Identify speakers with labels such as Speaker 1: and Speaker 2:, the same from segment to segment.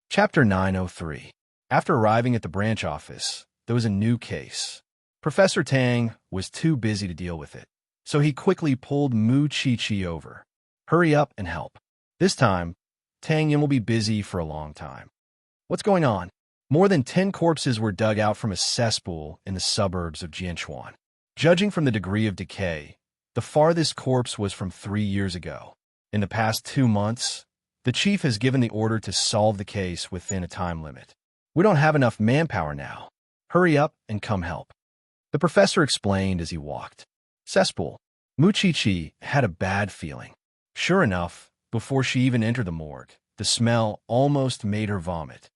Speaker 1: Chapter 903. After arriving at the branch office, there was a new case. Professor Tang was too busy to deal with it, so he quickly pulled Mu Chi-Chi over. Hurry up and help. This time, Tang Yin will be busy for a long time. What's going on? More than 10 corpses were dug out from a cesspool in the suburbs of Jianchuan. Judging from the degree of decay, the farthest corpse was from 3 years ago. In the past 2 months, the chief has given the order to solve the case within a time limit. We don't have enough manpower now. Hurry up and come help. The professor explained as he walked. Cesspool. Mu Chi-Chi had a bad feeling. Sure enough, before she even entered the morgue, the smell almost made her vomit.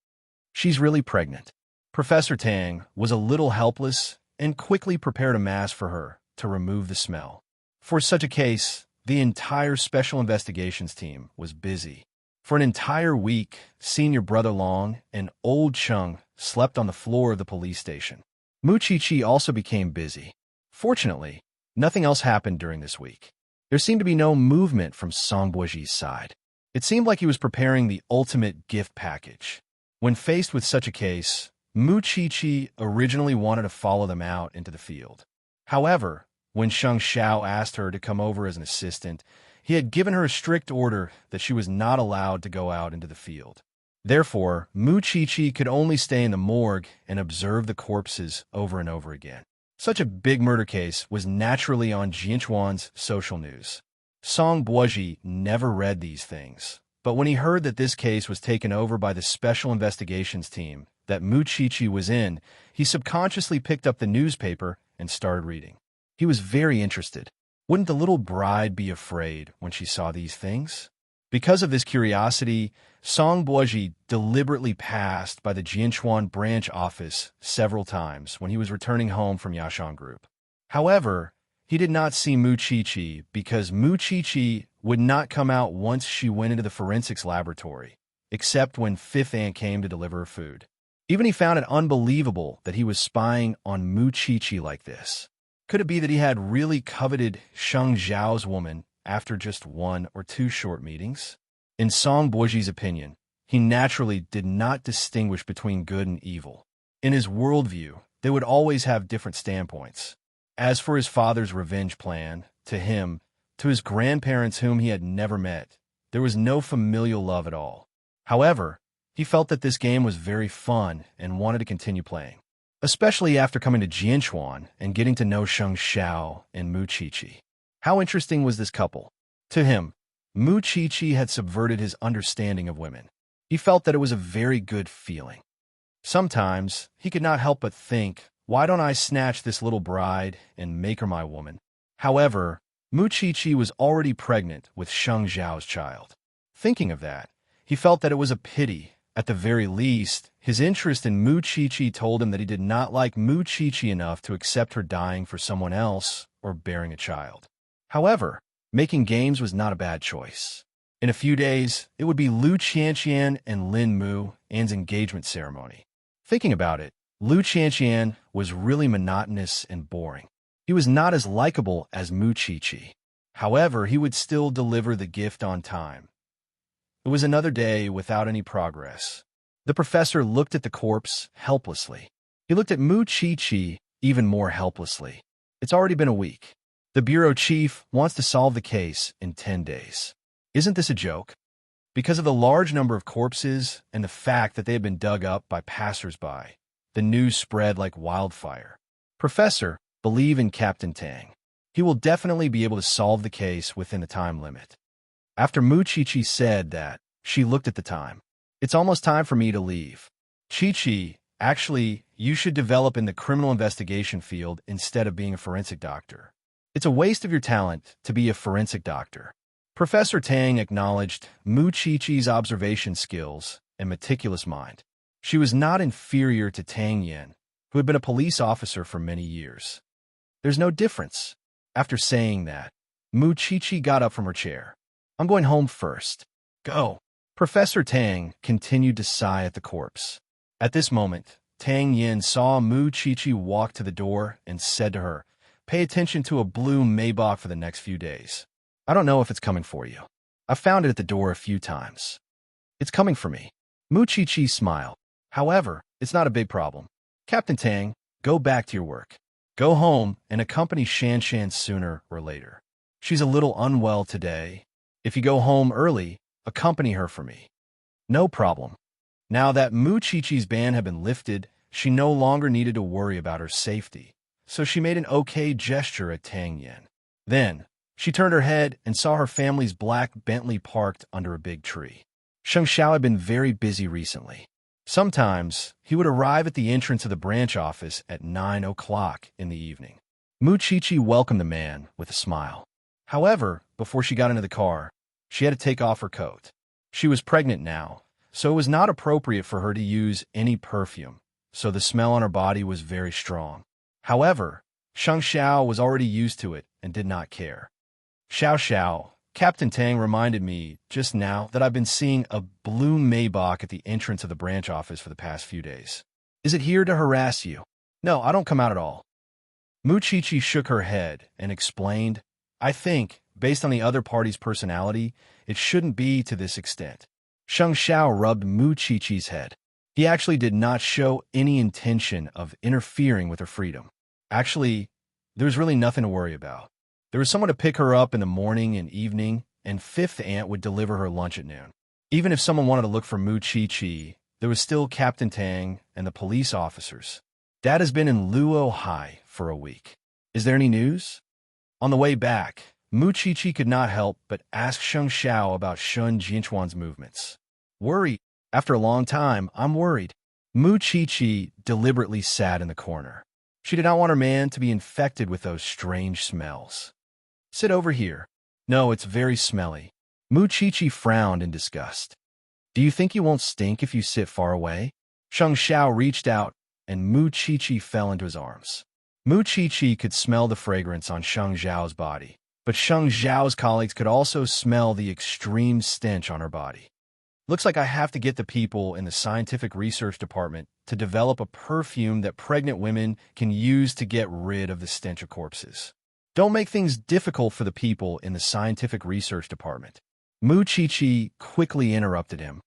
Speaker 1: She's really pregnant. Professor Tang was a little helpless and quickly prepared a mask for her to remove the smell. For such a case, the entire special investigations team was busy. For an entire week, Senior Brother Long and Old Chung slept on the floor of the police station. Mu Chi-Chi also became busy. Fortunately, nothing else happened during this week. There seemed to be no movement from Song Buoji's side. It seemed like he was preparing the ultimate gift package. When faced with such a case, Mu Chi-Chi originally wanted to follow them out into the field. However, when Sheng Xiao asked her to come over as an assistant, he had given her a strict order that she was not allowed to go out into the field. Therefore, Mu Chi-Chi could only stay in the morgue and observe the corpses over and over again. Such a big murder case was naturally on Jianchuan's social news. Song Buoji never read these things, but when he heard that this case was taken over by the special investigations team that Mu Chi-Chi was in, he subconsciously picked up the newspaper and started reading. He was very interested. Wouldn't the little bride be afraid when she saw these things? Because of this curiosity, Song Buoji deliberately passed by the Jianchuan branch office several times when he was returning home from Yashan Group. However, he did not see Mu Chi-Chi because Mu Chi-Chi would not come out once she went into the forensics laboratory, except when Fifth Aunt came to deliver her food. Even he found it unbelievable that he was spying on Mu Chi-Chi like this. Could it be that he had really coveted Sheng Xiao's woman after just 1 or 2 short meetings? In Song Buoji's opinion, he naturally did not distinguish between good and evil. In his worldview, they would always have different standpoints. As for his father's revenge plan, to him, to his grandparents whom he had never met, there was no familial love at all. However, he felt that this game was very fun and wanted to continue playing. Especially after coming to Jianchuan and getting to know Sheng Xiao and Mu Chi-Chi. How interesting was this couple? To him, Mu Chi-Chi had subverted his understanding of women. He felt that it was a very good feeling. Sometimes, he could not help but think, why don't I snatch this little bride and make her my woman? However, Mu Chi-Chi was already pregnant with Sheng Xiao's child. Thinking of that, he felt that it was a pity. At the very least, his interest in Mu Chi-Chi told him that he did not like Mu Chi-Chi enough to accept her dying for someone else or bearing a child. However, making games was not a bad choice. In a few days, it would be Lu Qianqian and Lin Mu An's engagement ceremony. Thinking about it, Lu Qianqian was really monotonous and boring. He was not as likable as Mu Chi-Chi. However, he would still deliver the gift on time. It was another day without any progress. The professor looked at the corpse helplessly. He looked at Mu Chi-Chi even more helplessly. It's already been a week. The bureau chief wants to solve the case in 10 days. Isn't this a joke? Because of the large number of corpses and the fact that they had been dug up by passers-by, the news spread like wildfire. Professor, believe in Captain Tang. He will definitely be able to solve the case within the time limit. After Mu Chi-Chi said that, she looked at the time. It's almost time for me to leave. Chi-Chi, actually, you should develop in the criminal investigation field instead of being a forensic doctor. It's a waste of your talent to be a forensic doctor. Professor Tang acknowledged Mu Chi-Chi's observation skills and meticulous mind. She was not inferior to Tang Yin, who had been a police officer for many years. There's no difference. After saying that, Mu Chi-Chi got up from her chair. I'm going home first. Go. Professor Tang continued to sigh at the corpse. At this moment, Tang Yin saw Mu Chi-Chi walk to the door and said to her, pay attention to a blue Maybach for the next few days. I don't know if it's coming for you. I found it at the door a few times. It's coming for me. Mu Chi smiled. However, it's not a big problem. Captain Tang, go back to your work. Go home and accompany Shan Shan sooner or later. She's a little unwell today. If you go home early, accompany her for me. No problem. Now that Mu Chi-Chi's ban had been lifted, she no longer needed to worry about her safety, so she made an okay gesture at Tang Yen. Then, she turned her head and saw her family's black Bentley parked under a big tree. Sheng Xiao had been very busy recently. Sometimes, he would arrive at the entrance of the branch office at 9 o'clock in the evening. Mu Chi-Chi welcomed the man with a smile. However, before she got into the car, she had to take off her coat. She was pregnant now, so it was not appropriate for her to use any perfume, so the smell on her body was very strong. However, Sheng Xiao was already used to it and did not care. Xiao, Captain Tang reminded me just now that I've been seeing a blue Maybach at the entrance of the branch office for the past few days. Is it here to harass you? No, I don't come out at all. Mu Chi-Chi shook her head and explained, I think, based on the other party's personality, it shouldn't be to this extent. Sheng Xiao rubbed Mu Chi-Chi's head. He actually did not show any intention of interfering with her freedom. Actually, there was really nothing to worry about. There was someone to pick her up in the morning and evening, and Fifth Aunt would deliver her lunch at noon. Even if someone wanted to look for Mu Chi-Chi, there was still Captain Tang and the police officers. Dad has been in Luo Hai for a week. Is there any news? On the way back, Mu Chi-Chi could not help but ask Sheng Xiao about Shun Jinchuan's movements. Worried. After a long time, I'm worried. Mu Chi-Chi deliberately sat in the corner. She did not want her man to be infected with those strange smells. Sit over here. No, it's very smelly. Mu Chi-Chi frowned in disgust. Do you think you won't stink if you sit far away? Sheng Xiao reached out, and Mu Chi-Chi fell into his arms. Mu Chi-Chi could smell the fragrance on Sheng Xiao's body, but Sheng Xiao's colleagues could also smell the extreme stench on her body. Looks like I have to get the people in the scientific research department to develop a perfume that pregnant women can use to get rid of the stench of corpses. Don't make things difficult for the people in the scientific research department. Mu Chi-Chi quickly interrupted him.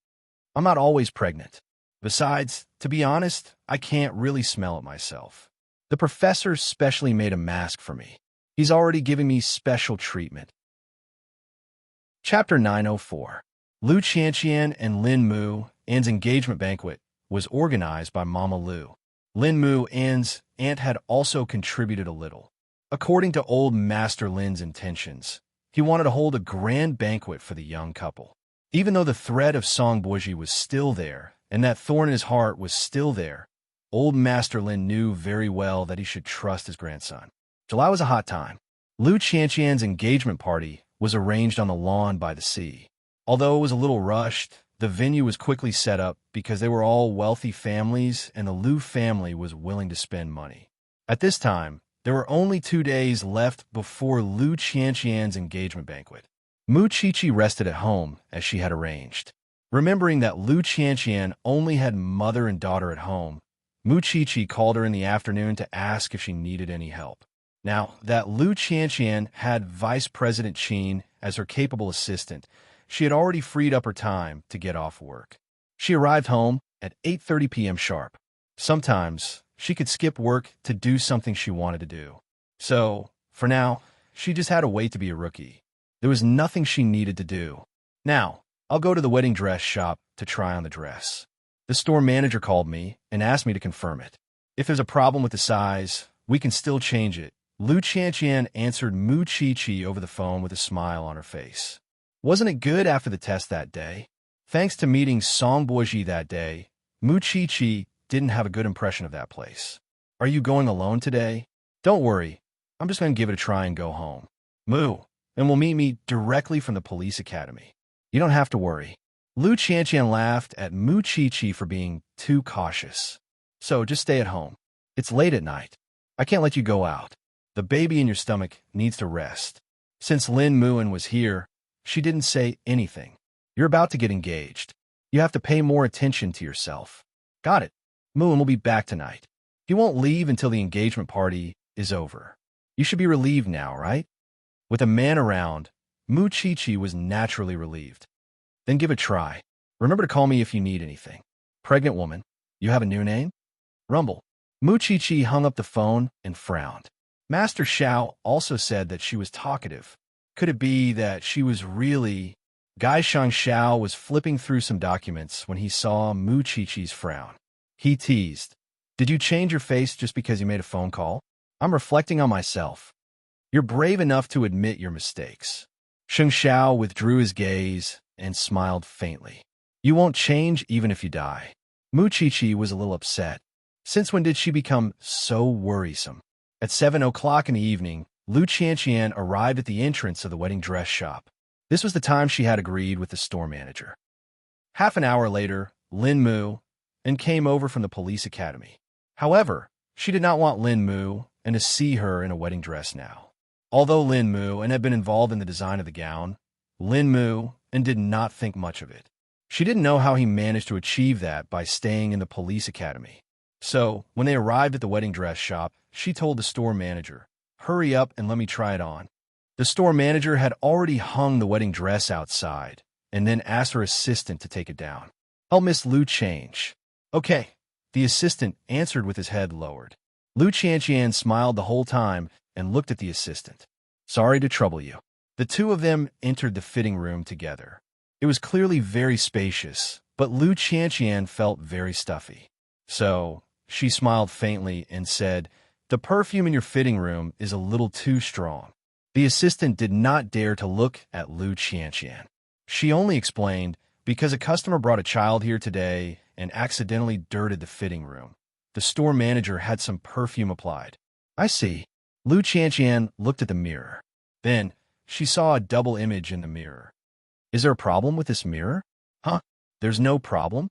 Speaker 1: I'm not always pregnant. Besides, to be honest, I can't really smell it myself. The professor specially made a mask for me. He's already giving me special treatment. Chapter 904. Lu Qianqian and Lin Mu, Anne's engagement banquet, was organized by Mama Lu. Lin Mu, Anne's aunt, had also contributed a little. According to old Master Lin's intentions, he wanted to hold a grand banquet for the young couple. Even though the thread of Songboji was still there, and that thorn in his heart was still there, old Master Lin knew very well that he should trust his grandson. July was a hot time. Lu Qianqian's engagement party was arranged on the lawn by the sea. Although it was a little rushed, the venue was quickly set up because they were all wealthy families and the Lu family was willing to spend money. At this time, there were only 2 days left before Lu Qianqian's engagement banquet. Mu Chi-Chi rested at home as she had arranged. Remembering that Lu Qianqian only had mother and daughter at home, Mu Chi-Chi called her in the afternoon to ask if she needed any help. Now that Lu Qianqian had Vice President Qin as her capable assistant, she had already freed up her time to get off work. She arrived home at 8:30 p.m. sharp. Sometimes, she could skip work to do something she wanted to do. So, for now, she just had to wait to be a rookie. There was nothing she needed to do. Now, I'll go to the wedding dress shop to try on the dress. The store manager called me and asked me to confirm it. If there's a problem with the size, we can still change it. Lu Qianqian answered Mu Chi-Chi over the phone with a smile on her face. Wasn't it good after the test that day? Thanks to meeting Songboji that day, Mu Chi-Chi didn't have a good impression of that place. Are you going alone today? Don't worry, I'm just going to give it a try and go home. Mu, and will meet me directly from the police academy. You don't have to worry. Lu Qianqian laughed at Mu Chi-Chi for being too cautious. So just stay at home. It's late at night. I can't let you go out. The baby in your stomach needs to rest. Since Lin Muin was here, she didn't say anything. You're about to get engaged. You have to pay more attention to yourself. Got it. Muin will be back tonight. He won't leave until the engagement party is over. You should be relieved now, right? With a man around, Mu Chi-Chi was naturally relieved. Then give it a try. Remember to call me if you need anything. Pregnant woman, you have a new name? Rumble. Mu Chi hung up the phone and frowned. Master Xiao also said that she was talkative. Could it be that she was really... Gai Shang Xiao was flipping through some documents when he saw Mu Chi's frown. He teased, "Did you change your face just because you made a phone call? I'm reflecting on myself." "You're brave enough to admit your mistakes." Sheng Xiao withdrew his gaze and smiled faintly. "You won't change even if you die." Mu Chi was a little upset. Since when did she become so worrisome? At 7 o'clock in the evening, Lu Qianqian arrived at the entrance of the wedding dress shop. This was the time she had agreed with the store manager. Half an hour later, Lin Mu and came over from the police academy. However, she did not want Lin Mu and to see her in a wedding dress now. Although Lin Mu and had been involved in the design of the gown, Lin Mu and did not think much of it. She didn't know how he managed to achieve that by staying in the police academy. So, when they arrived at the wedding dress shop, she told the store manager, "Hurry up and let me try it on." The store manager had already hung the wedding dress outside and then asked her assistant to take it down. "Help Miss Lu change." "Okay," the assistant answered with his head lowered. Lu Qianqian smiled the whole time and looked at the assistant. "Sorry to trouble you." The two of them entered the fitting room together. It was clearly very spacious, but Lu Qianqian felt very stuffy. So, she smiled faintly and said, "The perfume in your fitting room is a little too strong." The assistant did not dare to look at Lu Qianqian. She only explained, "Because a customer brought a child here today and accidentally dirted the fitting room. The store manager had some perfume applied." "I see." Lu Qianqian looked at the mirror. Then, she saw a double image in the mirror. "Is there a problem with this mirror?" "Huh? There's no problem?"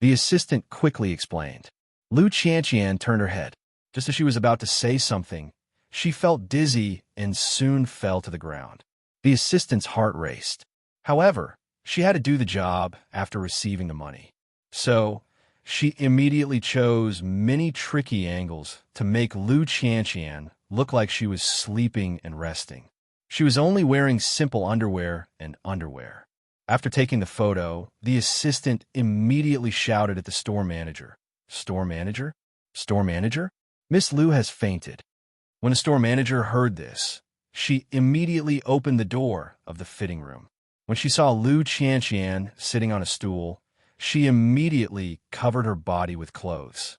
Speaker 1: The assistant quickly explained. Lu Qianqian turned her head. Just as she was about to say something, she felt dizzy and soon fell to the ground. The assistant's heart raced. However, she had to do the job after receiving the money. So, she immediately chose many tricky angles to make Lu Qianqian look like she was sleeping and resting. She was only wearing simple underwear and underwear. After taking the photo, the assistant immediately shouted at the store manager. "Store manager? Store manager? Miss Lu has fainted." When the store manager heard this, she immediately opened the door of the fitting room. When she saw Lu Qianqian sitting on a stool, she immediately covered her body with clothes.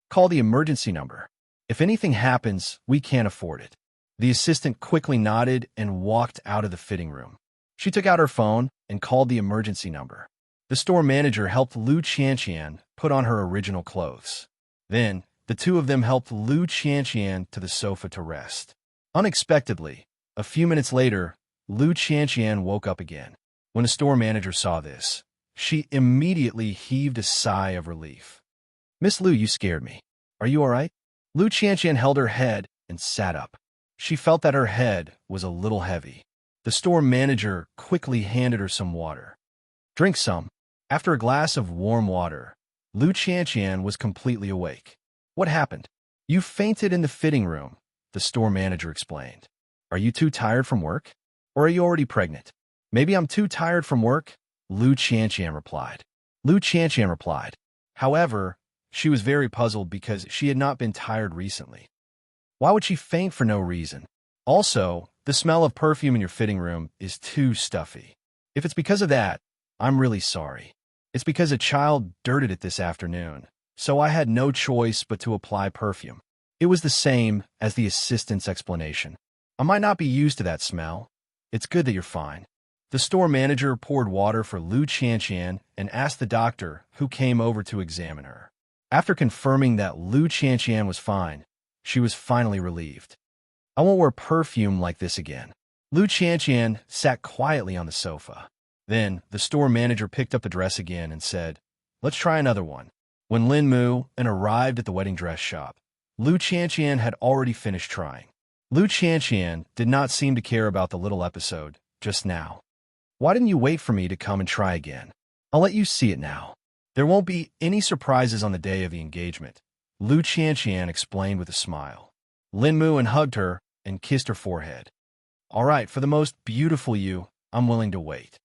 Speaker 1: "Call the emergency number. If anything happens, we can't afford it." The assistant quickly nodded and walked out of the fitting room. She took out her phone and called the emergency number. The store manager helped Lu Qianqian put on her original clothes. Then, the two of them helped Lu Qianqian to the sofa to rest. Unexpectedly, a few minutes later, Lu Qianqian woke up again. When the store manager saw this, she immediately heaved a sigh of relief. "Miss Lu, you scared me. Are you all right?" Lu Qianqian held her head and sat up. She felt that her head was a little heavy. The store manager quickly handed her some water. "Drink some." After a glass of warm water, Lu Qianqian was completely awake. "What happened?" "You fainted in the fitting room," the store manager explained. "Are you too tired from work? Or are you already pregnant?" "Maybe I'm too tired from work," Lu Qianqian replied. However, she was very puzzled because she had not been tired recently. Why would she faint for no reason? Also, the smell of perfume in your fitting room is too stuffy. If it's because of that, I'm really sorry. It's because a child dirted it this afternoon, so I had no choice but to apply perfume. It was the same as the assistant's explanation. I might not be used to that smell. It's good that you're fine. The store manager poured water for Lu Qianqian and asked the doctor, who came over to examine her. After confirming that Lu Qianqian was fine, she was finally relieved. "I won't wear perfume like this again." Lu Qianqian sat quietly on the sofa. Then, the store manager picked up the dress again and said, "Let's try another one." When Lin Mu and arrived at the wedding dress shop, Lu Qianqian had already finished trying. Lu Qianqian did not seem to care about the little episode just now. "Why didn't you wait for me to come and try again? I'll let you see it now. There won't be any surprises on the day of the engagement," Lu Qianqian explained with a smile. Lin Mu and hugged her and kissed her forehead. "All right, for the most beautiful you, I'm willing to wait."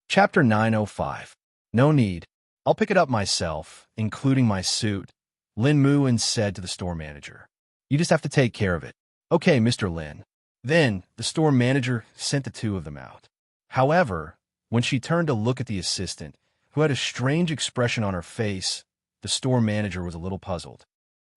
Speaker 1: Chapter 905. No need. I'll pick it up myself, including my suit, Lin Muin said to the store manager. You just have to take care of it. Okay, Mr. Lin. Then, the store manager sent the two of them out. However, when she turned to look at the assistant, who had a strange expression on her face, the store manager was a little puzzled.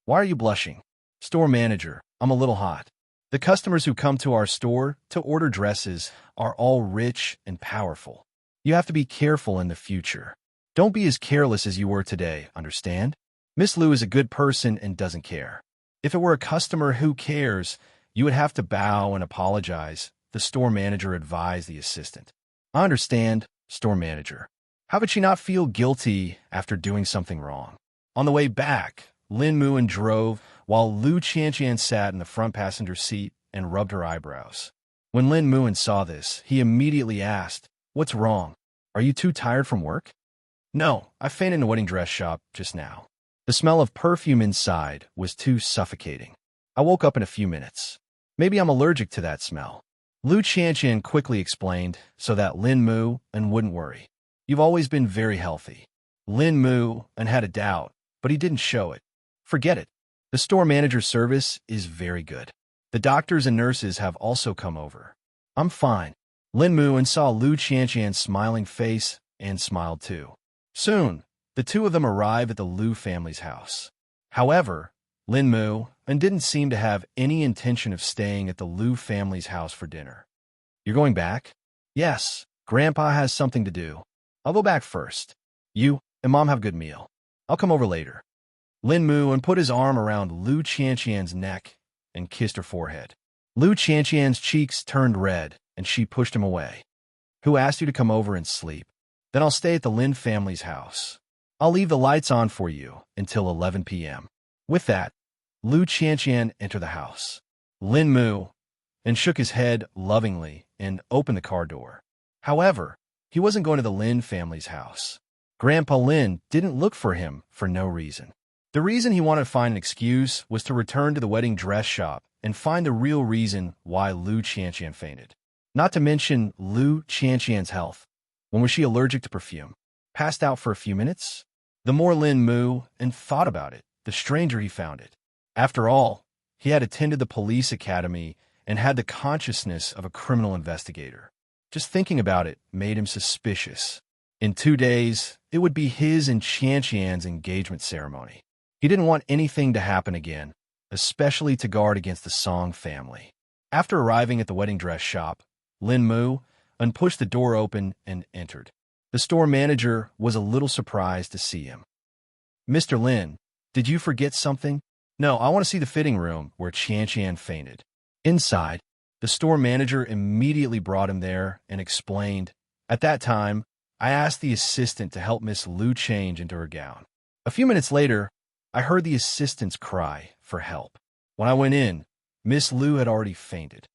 Speaker 1: Why are you blushing? Store manager, I'm a little hot. The customers who come to our store to order dresses are all rich and powerful. You have to be careful in the future. Don't be as careless as you were today, understand? Miss Liu is a good person and doesn't care. If it were a customer who cares, you would have to bow and apologize, the store manager advised the assistant. I understand, store manager. How could she not feel guilty after doing something wrong? On the way back, Lin Muin drove while Lu Qianqian sat in the front passenger seat and rubbed her eyebrows. When Lin Muin saw this, he immediately asked, What's wrong? Are you too tired from work? No, I fainted in a wedding dress shop just now. The smell of perfume inside was too suffocating. I woke up in a few minutes. Maybe I'm allergic to that smell. Lu Qianqian quickly explained so that Lin Muin wouldn't worry. You've always been very healthy. Lin Muin had a doubt, but he didn't show it. Forget it. The store manager's service is very good. The doctors and nurses have also come over. I'm fine. Lin Muin saw Lu Qianqian's smiling face and smiled too. Soon, the two of them arrived at the Lu family's house. However, Lin Muin didn't seem to have any intention of staying at the Lu family's house for dinner. You're going back? Yes, Grandpa has something to do. I'll go back first. You and Mom have a good meal. I'll come over later. Lin Muin put his arm around Lu Qianqian's neck and kissed her forehead. Lu Qianqian's cheeks turned red, and she pushed him away. Who asked you to come over and sleep? Then I'll stay at the Lin family's house. I'll leave the lights on for you until 11 p.m. With that, Lu Qianqian entered the house. Lin Muin shook his head lovingly and opened the car door. However, he wasn't going to the Lin family's house. Grandpa Lin didn't look for him for no reason. The reason he wanted to find an excuse was to return to the wedding dress shop and find the real reason why Lu Qianqian fainted. Not to mention Lu Qianqian's health. When was she allergic to perfume? Passed out for a few minutes? The more Lin Muin thought about it, the stranger he found it. After all, he had attended the police academy and had the consciousness of a criminal investigator. Just thinking about it made him suspicious. In 2 days, it would be his and Qianqian's engagement ceremony. He didn't want anything to happen again, especially to guard against the Song family. After arriving at the wedding dress shop, Lin Muin pushed the door open and entered. The store manager was a little surprised to see him. Mr. Lin, did you forget something? No, I want to see the fitting room where Qianqian fainted. Inside, the store manager immediately brought him there and explained, At that time, I asked the assistant to help Miss Liu change into her gown. A few minutes later, I heard the assistant's cry for help. When I went in, Miss Liu had already fainted.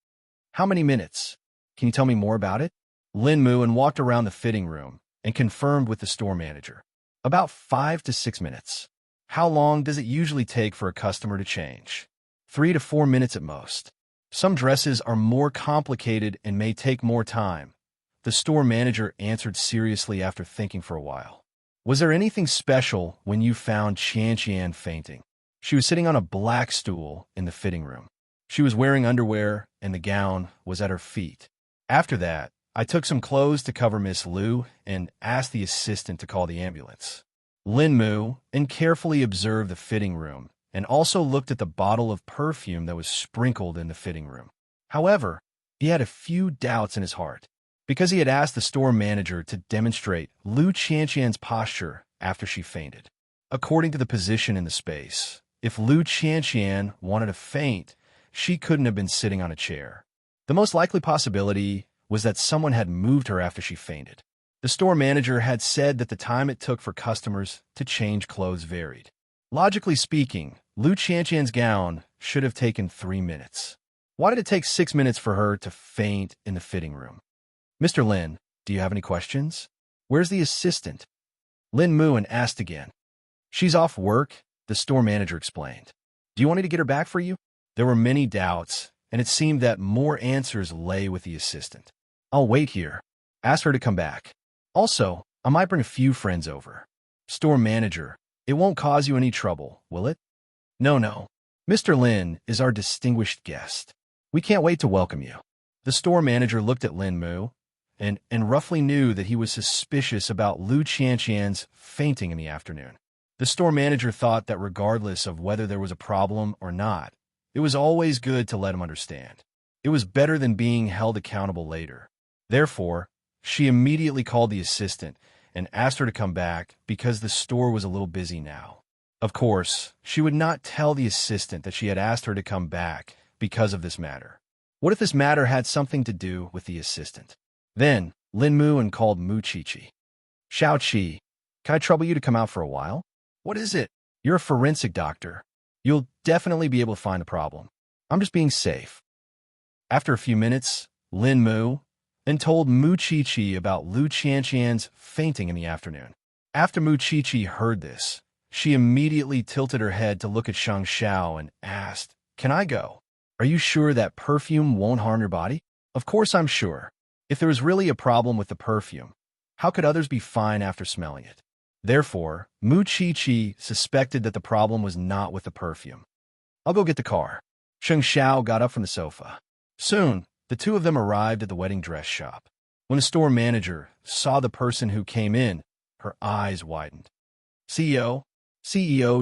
Speaker 1: How many minutes? Can you tell me more about it? Lin Muin walked around the fitting room and confirmed with the store manager. About 5 to 6 minutes. How long does it usually take for a customer to change? 3 to 4 minutes at most. Some dresses are more complicated and may take more time. The store manager answered seriously after thinking for a while. Was there anything special when you found Qianqian fainting? She was sitting on a black stool in the fitting room. She was wearing underwear and the gown was at her feet. After that, I took some clothes to cover Miss Liu and asked the assistant to call the ambulance. Lin Muin carefully observed the fitting room and also looked at the bottle of perfume that was sprinkled in the fitting room. However, he had a few doubts in his heart, because he had asked the store manager to demonstrate Lu Qianqian's posture after she fainted. According to the position in the space, if Lu Qianqian wanted to faint, she couldn't have been sitting on a chair. The most likely possibility was that someone had moved her after she fainted. The store manager had said that the time it took for customers to change clothes varied. Logically speaking, Lu Qianqian's gown should have taken 3 minutes. Why did it take 6 minutes for her to faint in the fitting room? Mr. Lin, do you have any questions? Where's the assistant? Lin Muin asked again. She's off work, the store manager explained. Do you want me to get her back for you? There were many doubts, and it seemed that more answers lay with the assistant. I'll wait here. Ask her to come back. Also, I might bring a few friends over. Store manager, it won't cause you any trouble, will it? No. Mr. Lin is our distinguished guest. We can't wait to welcome you. The store manager looked at Lin Mu and roughly knew that he was suspicious about Lu Qianqian's fainting in the afternoon. The store manager thought that regardless of whether there was a problem or not, it was always good to let him understand. It was better than being held accountable later. Therefore, she immediately called the assistant and asked her to come back because the store was a little busy now. Of course, she would not tell the assistant that she had asked her to come back because of this matter. What if this matter had something to do with the assistant? Then, Lin Mu called Mu Qiqi. Xiao Qi, can I trouble you to come out for a while? What is it? You're a forensic doctor. You'll definitely be able to find the problem. I'm just being safe. After a few minutes, Lin Mu told Mu Qiqi about Lu Qianqian's fainting in the afternoon. After Mu Qiqi heard this, she immediately tilted her head to look at Shang Xiao and asked, Can I go? Are you sure that perfume won't harm your body? Of course I'm sure. If there was really a problem with the perfume, how could others be fine after smelling it? Therefore, Mu Qiqi suspected that the problem was not with the perfume. I'll go get the car. Shang Xiao got up from the sofa. Soon, the two of them arrived at the wedding dress shop. When the store manager saw the person who came in, her eyes widened. CEO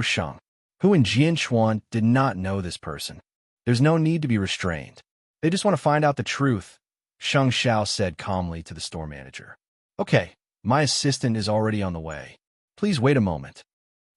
Speaker 1: Shang, who in Jianchuan did not know this person. There's no need to be restrained. They just want to find out the truth, Shang Xiao said calmly to the store manager. Okay, my assistant is already on the way. Please wait a moment.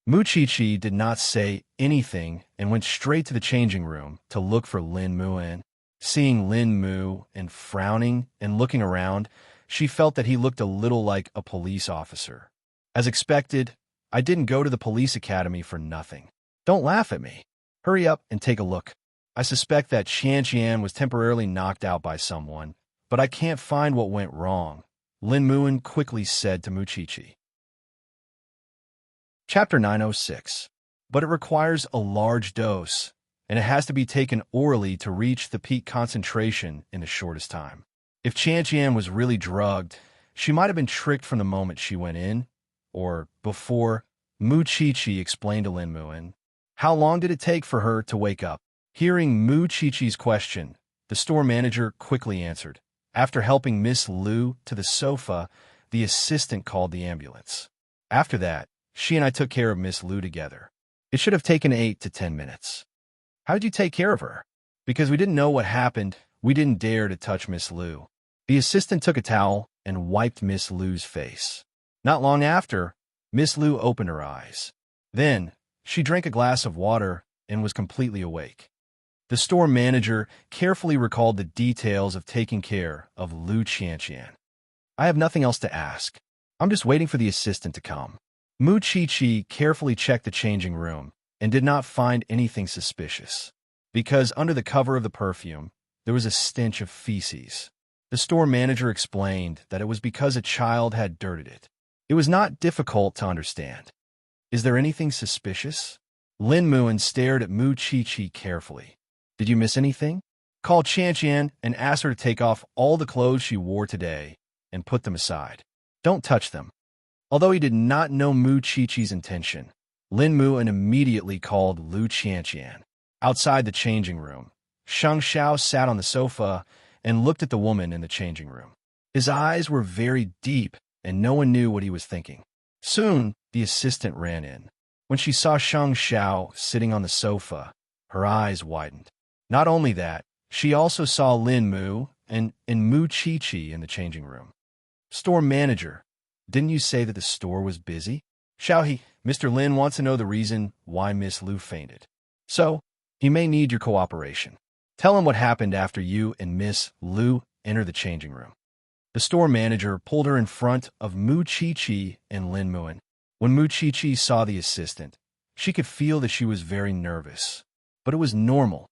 Speaker 1: Mu Qiqi did not say anything and went straight to the changing room to look for Lin Mu. Seeing Lin Mu frowning and looking around, she felt that he looked a little like a police officer. As expected, I didn't go to the police academy for nothing. Don't laugh at me. Hurry up and take a look. I suspect that Qianqian was temporarily knocked out by someone, but I can't find what went wrong, Lin Mu quickly said to Mu Qiqi. Chapter 906. But it requires a large dose, and it has to be taken orally to reach the peak concentration in the shortest time. If Qianqian was really drugged, she might have been tricked from the moment she went in, or before. Mu Qiqi explained to Lin Mu. How long did it take for her to wake up? Hearing Mu Qiqi's question, the store manager quickly answered. After helping Miss Lu to the sofa, the assistant called the ambulance. After that, she and I took care of Miss Lu together. It should have taken 8 to 10 minutes. How did you take care of her? Because we didn't know what happened, we didn't dare to touch Miss Lu. The assistant took a towel and wiped Miss Lu's face. Not long after, Miss Lu opened her eyes. Then, she drank a glass of water and was completely awake. The store manager carefully recalled the details of taking care of Lu Qianqian. I have nothing else to ask. I'm just waiting for the assistant to come. Mu Qiqi carefully checked the changing room and did not find anything suspicious, because under the cover of the perfume, there was a stench of feces. The store manager explained that it was because a child had dirted it. It was not difficult to understand. Is there anything suspicious? Lin Mu stared at Mu Qiqi carefully. Did you miss anything? Call Qianqian and ask her to take off all the clothes she wore today and put them aside. Don't touch them. Although he did not know Mu Qiqi's intention, Lin Mu immediately called Lu Qianqian. Outside the changing room, Shang Xiao sat on the sofa and looked at the woman in the changing room. His eyes were very deep, and no one knew what he was thinking. Soon, the assistant ran in. When she saw Shang Xiao sitting on the sofa, her eyes widened. Not only that, she also saw Lin Mu and Mu Qiqi in the changing room. Store manager, didn't you say that the store was busy? Xiaohe, Mr. Lin wants to know the reason why Miss Lu fainted. So, he may need your cooperation. Tell him what happened after you and Miss Lu entered the changing room. The store manager pulled her in front of Mu Qiqi and Lin Mu. When Mu Qiqi saw the assistant, she could feel that she was very nervous. But it was normal.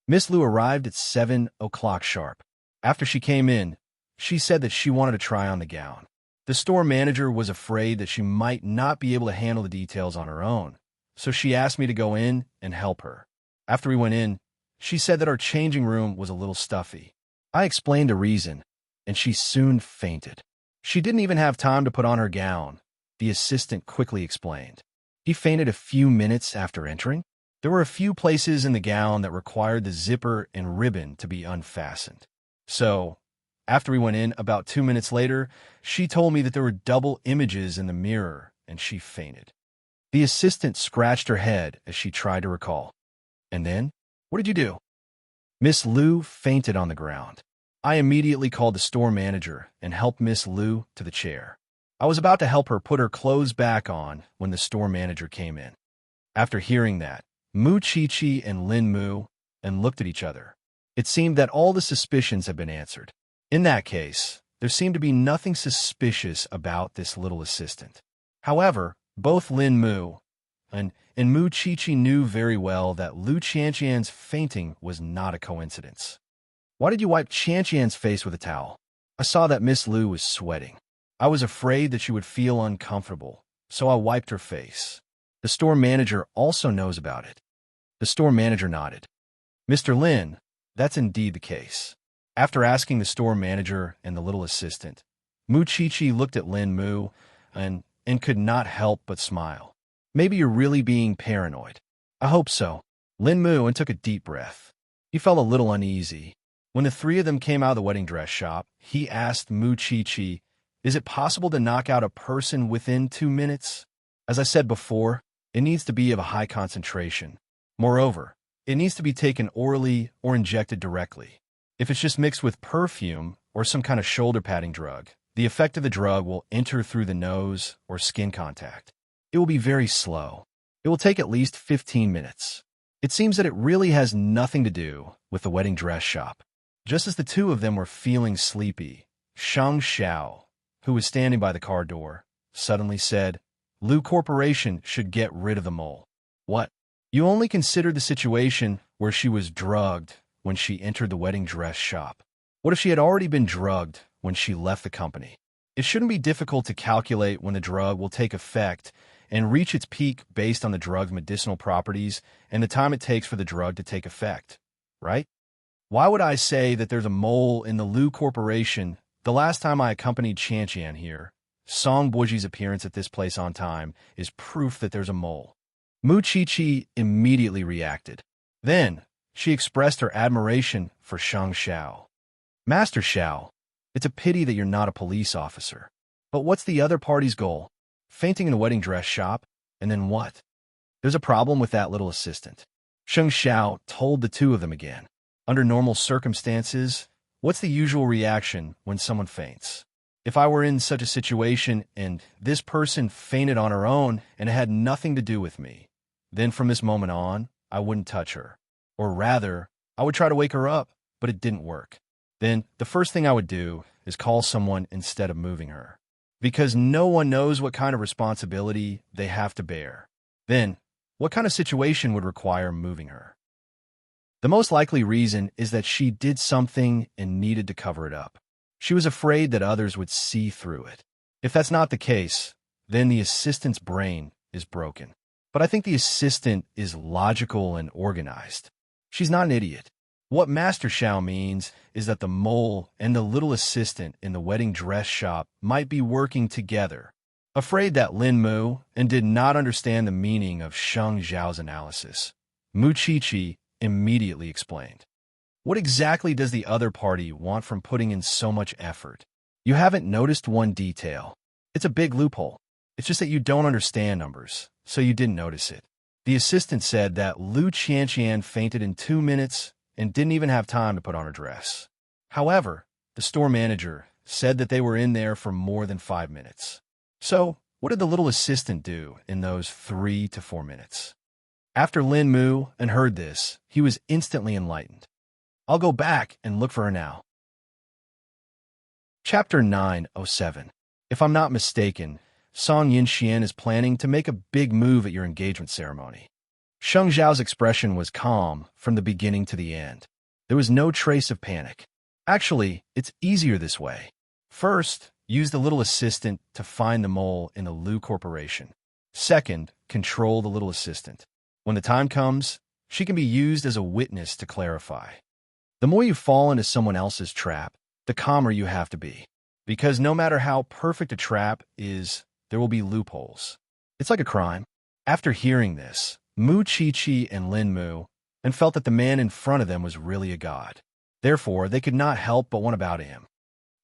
Speaker 1: Miss Lu arrived at 7 o'clock sharp. After she came in, she said that she wanted to try on the gown. The store manager was afraid that she might not be able to handle the details on her own, so she asked me to go in and help her. After we went in, she said that our changing room was a little stuffy. I explained the reason, and she soon fainted. She didn't even have time to put on her gown, the assistant quickly explained. He fainted a few minutes after entering. There were a few places in the gown that required the zipper and ribbon to be unfastened. So, after we went in about 2 minutes later, she told me that there were double images in the mirror, and she fainted. The assistant scratched her head as she tried to recall. And then? What did you do? Miss Liu fainted on the ground. I immediately called the store manager and helped Miss Liu to the chair. I was about to help her put her clothes back on when the store manager came in. After hearing that, Mu Chi-Chi and Lin Mu and looked at each other. It seemed that all the suspicions had been answered. In that case, there seemed to be nothing suspicious about this little assistant. However, both Lin Mu and Mu Chi-Chi knew very well that Lu Qianqian's fainting was not a coincidence. Why did you wipe Qianqian's face with a towel? I saw that Miss Liu was sweating. I was afraid that she would feel uncomfortable, so I wiped her face. The store manager also knows about it. The store manager nodded. Mr. Lin, that's indeed the case. After asking the store manager and the little assistant, Mu Chi-Chi looked at Lin Mu and could not help but smile. Maybe you're really being paranoid. I hope so. Lin Mu took a deep breath. He felt a little uneasy. When the three of them came out of the wedding dress shop, he asked Mu Chi-Chi, "Is it possible to knock out a person within 2 minutes?" As I said before, it needs to be of a high concentration. Moreover, it needs to be taken orally or injected directly. If it's just mixed with perfume or some kind of shoulder padding drug, the effect of the drug will enter through the nose or skin contact. It will be very slow. It will take at least 15 minutes. It seems that it really has nothing to do with the wedding dress shop. Just as the two of them were feeling sleepy, Shang Xiao, who was standing by the car door, suddenly said, "Lu Corporation should get rid of the mole." What? You only considered the situation where she was drugged when she entered the wedding dress shop. What if she had already been drugged when she left the company? It shouldn't be difficult to calculate when the drug will take effect and reach its peak based on the drug's medicinal properties and the time it takes for the drug to take effect, right? Why would I say that there's a mole in the Lu Corporation? The last time I accompanied Qianqian here, Song Boji's appearance at this place on time is proof that there's a mole. Mu Chi-Chi immediately reacted. Then, she expressed her admiration for Shang Xiao. "Master Xiao, it's a pity that you're not a police officer. But what's the other party's goal? Fainting in a wedding dress shop, and then what? There's a problem with that little assistant." Shang Xiao told the two of them again. Under normal circumstances, what's the usual reaction when someone faints? If I were in such a situation and this person fainted on her own and it had nothing to do with me, then from this moment on, I wouldn't touch her. Or rather, I would try to wake her up, but it didn't work. Then the first thing I would do is call someone instead of moving her. Because no one knows what kind of responsibility they have to bear. Then, what kind of situation would require moving her? The most likely reason is that she did something and needed to cover it up. She was afraid that others would see through it. If that's not the case, then the assistant's brain is broken. But I think the assistant is logical and organized. She's not an idiot. What Master Xiao means is that the mole and the little assistant in the wedding dress shop might be working together. Afraid that Lin Mu did not understand the meaning of Shang Xiao's analysis, Mu Chi-Chi immediately explained. What exactly does the other party want from putting in so much effort? You haven't noticed one detail. It's a big loophole. It's just that you don't understand numbers, so you didn't notice it. The assistant said that Lu Qianqian fainted in 2 minutes and didn't even have time to put on her dress. However, the store manager said that they were in there for more than 5 minutes. So, what did the little assistant do in those 3 to 4 minutes? After Lin Mu heard this, he was instantly enlightened. I'll go back and look for her now. Chapter 907. If I'm not mistaken, Song Yinxian is planning to make a big move at your engagement ceremony. Sheng Zhao's expression was calm from the beginning to the end. There was no trace of panic. Actually, it's easier this way. First, use the little assistant to find the mole in the Lu Corporation. Second, control the little assistant. When the time comes, she can be used as a witness to clarify. The more you fall into someone else's trap, the calmer you have to be. Because no matter how perfect a trap is, there will be loopholes. It's like a crime. After hearing this, Mu Chi-Chi and Lin Mu and felt that the man in front of them was really a god. Therefore, they could not help but want about him.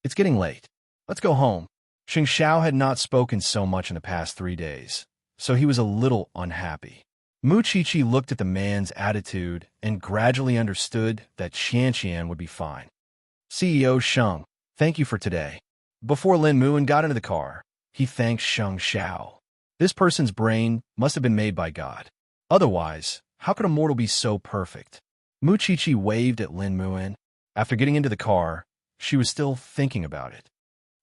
Speaker 1: It's getting late. Let's go home. Xing Xiao had not spoken so much in the past 3 days, so he was a little unhappy. Mu Chi-Chi looked at the man's attitude and gradually understood that Qian would be fine. CEO Sheng, thank you for today. Before Lin Muan got into the car, he thanked Xing Xiao. This person's brain must have been made by God. Otherwise, how could a mortal be so perfect? Mu Chi-Chi waved at Lin Muan. After getting into the car, she was still thinking about it.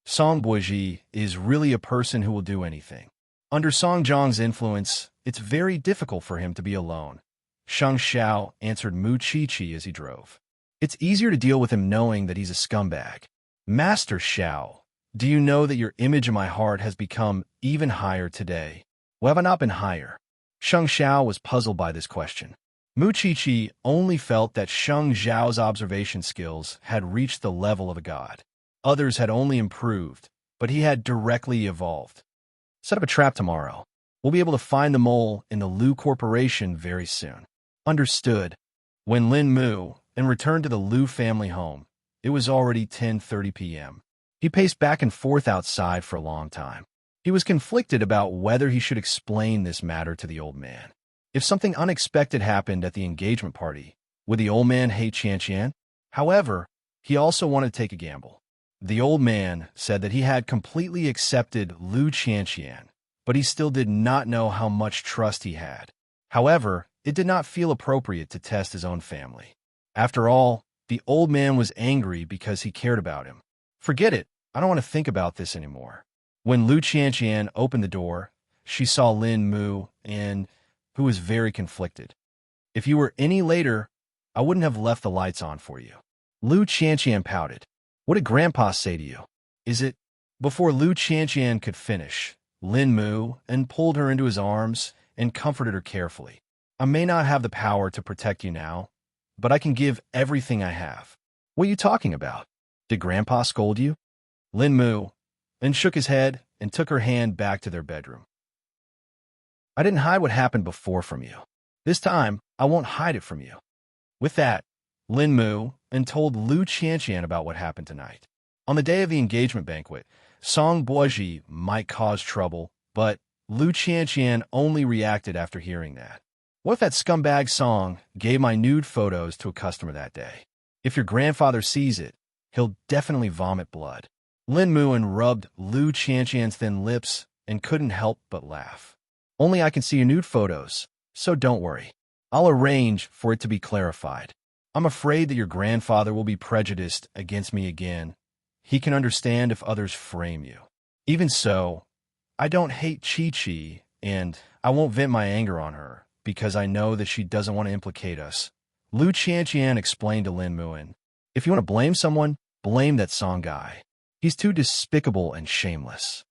Speaker 1: Song Boiji is really a person who will do anything. Under Song Zhang's influence, it's very difficult for him to be alone. Xing Xiao answered Mu Chi-Chi as he drove. It's easier to deal with him knowing that he's a scumbag. Master Xiao, do you know that your image in my heart has become even higher today? Well, have I not been higher? Xing Xiao was puzzled by this question. Mu Chi-Chi only felt that Xing Xiao's observation skills had reached the level of a god. Others had only improved, but he had directly evolved. Set up a trap tomorrow. We'll be able to find the mole in the Lu Corporation very soon. Understood. When Lin Mu and returned to the Lu family home, it was already 10:30 p.m. He paced back and forth outside for a long time. He was conflicted about whether he should explain this matter to the old man. If something unexpected happened at the engagement party, would the old man hate Qian? However, he also wanted to take a gamble. The old man said that he had completely accepted Lu Qian, but he still did not know how much trust he had. However, it did not feel appropriate to test his own family. After all, the old man was angry because he cared about him. Forget it, I don't want to think about this anymore. When Lu Qian opened the door, she saw Lin Mu and who was very conflicted. If you were any later, I wouldn't have left the lights on for you. Lu Qian pouted. What did Grandpa say to you? Is it? Before Lu Qian could finish, Lin Mu and pulled her into his arms and comforted her carefully. I may not have the power to protect you now, but I can give everything I have. What are you talking about? Did Grandpa scold you? Lin Mu and shook his head and took her hand back to their bedroom. I didn't hide what happened before from you. This time, I won't hide it from you. With that, Lin Mu and told Lu Qian about what happened tonight. On the day of the engagement banquet, Song Boiji might cause trouble, but Lu Qian only reacted after hearing that. What if that scumbag Song gave my nude photos to a customer that day? If your grandfather sees it, he'll definitely vomit blood. Lin Muan rubbed Lu Qian's thin lips and couldn't help but laugh. Only I can see your nude photos, so don't worry. I'll arrange for it to be clarified. I'm afraid that your grandfather will be prejudiced against me again. He can understand if others frame you. Even so, I don't hate Chi-Chi, and I won't vent my anger on her, because I know that she doesn't want to implicate us. Lu Qian explained to Lin Muan. If you want to blame someone, blame that Song guy. He's too despicable and shameless.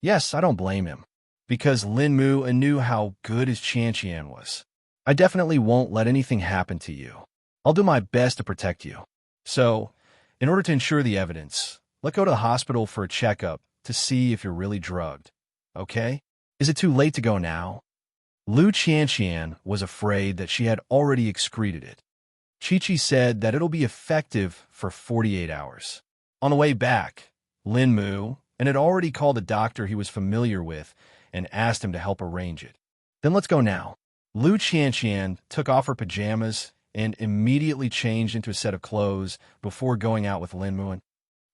Speaker 1: Yes, I don't blame him, because Lin Mu knew how good his Qian was. I definitely won't let anything happen to you. I'll do my best to protect you. So, in order to ensure the evidence, let's go to the hospital for a checkup to see if you're really drugged. Okay? Is it too late to go now? Lu Qian was afraid that she had already excreted it. Chi-Chi said that it'll be effective for 48 hours. On the way back, Lin Mu had already called a doctor he was familiar with and asked him to help arrange it. Then let's go now. Lu Qian took off her pajamas and immediately changed into a set of clothes before going out with Lin Muan.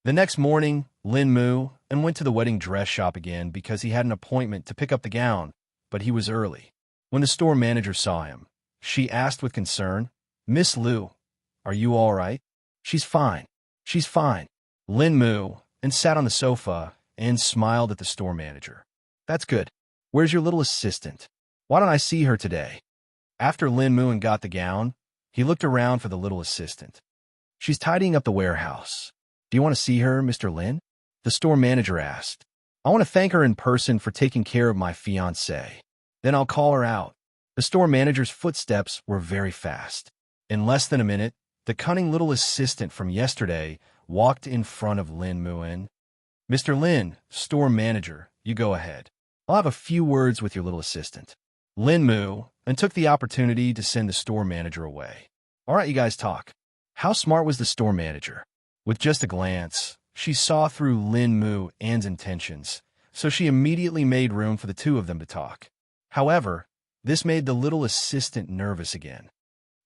Speaker 1: The next morning, Lin Mu went to the wedding dress shop again because he had an appointment to pick up the gown, but he was early. When the store manager saw him, she asked with concern, Miss Lu, are you all right? She's fine. She's fine. Lin Mu sat on the sofa and smiled at the store manager. That's good. Where's your little assistant? Why don't I see her today? After Lin Mu got the gown, he looked around for the little assistant. She's tidying up the warehouse. Do you want to see her, Mr. Lin? The store manager asked. I want to thank her in person for taking care of my fiancée. Then I'll call her out. The store manager's footsteps were very fast. In less than a minute, the cunning little assistant from yesterday walked in front of Lin Muan. Mr. Lin, store manager, you go ahead. I'll have a few words with your little assistant. Lin moved and took the opportunity to send the store manager away. All right, you guys talk. How smart was the store manager? With just a glance, she saw through Lin Mu An's intentions, so she immediately made room for the two of them to talk. However, this made the little assistant nervous again.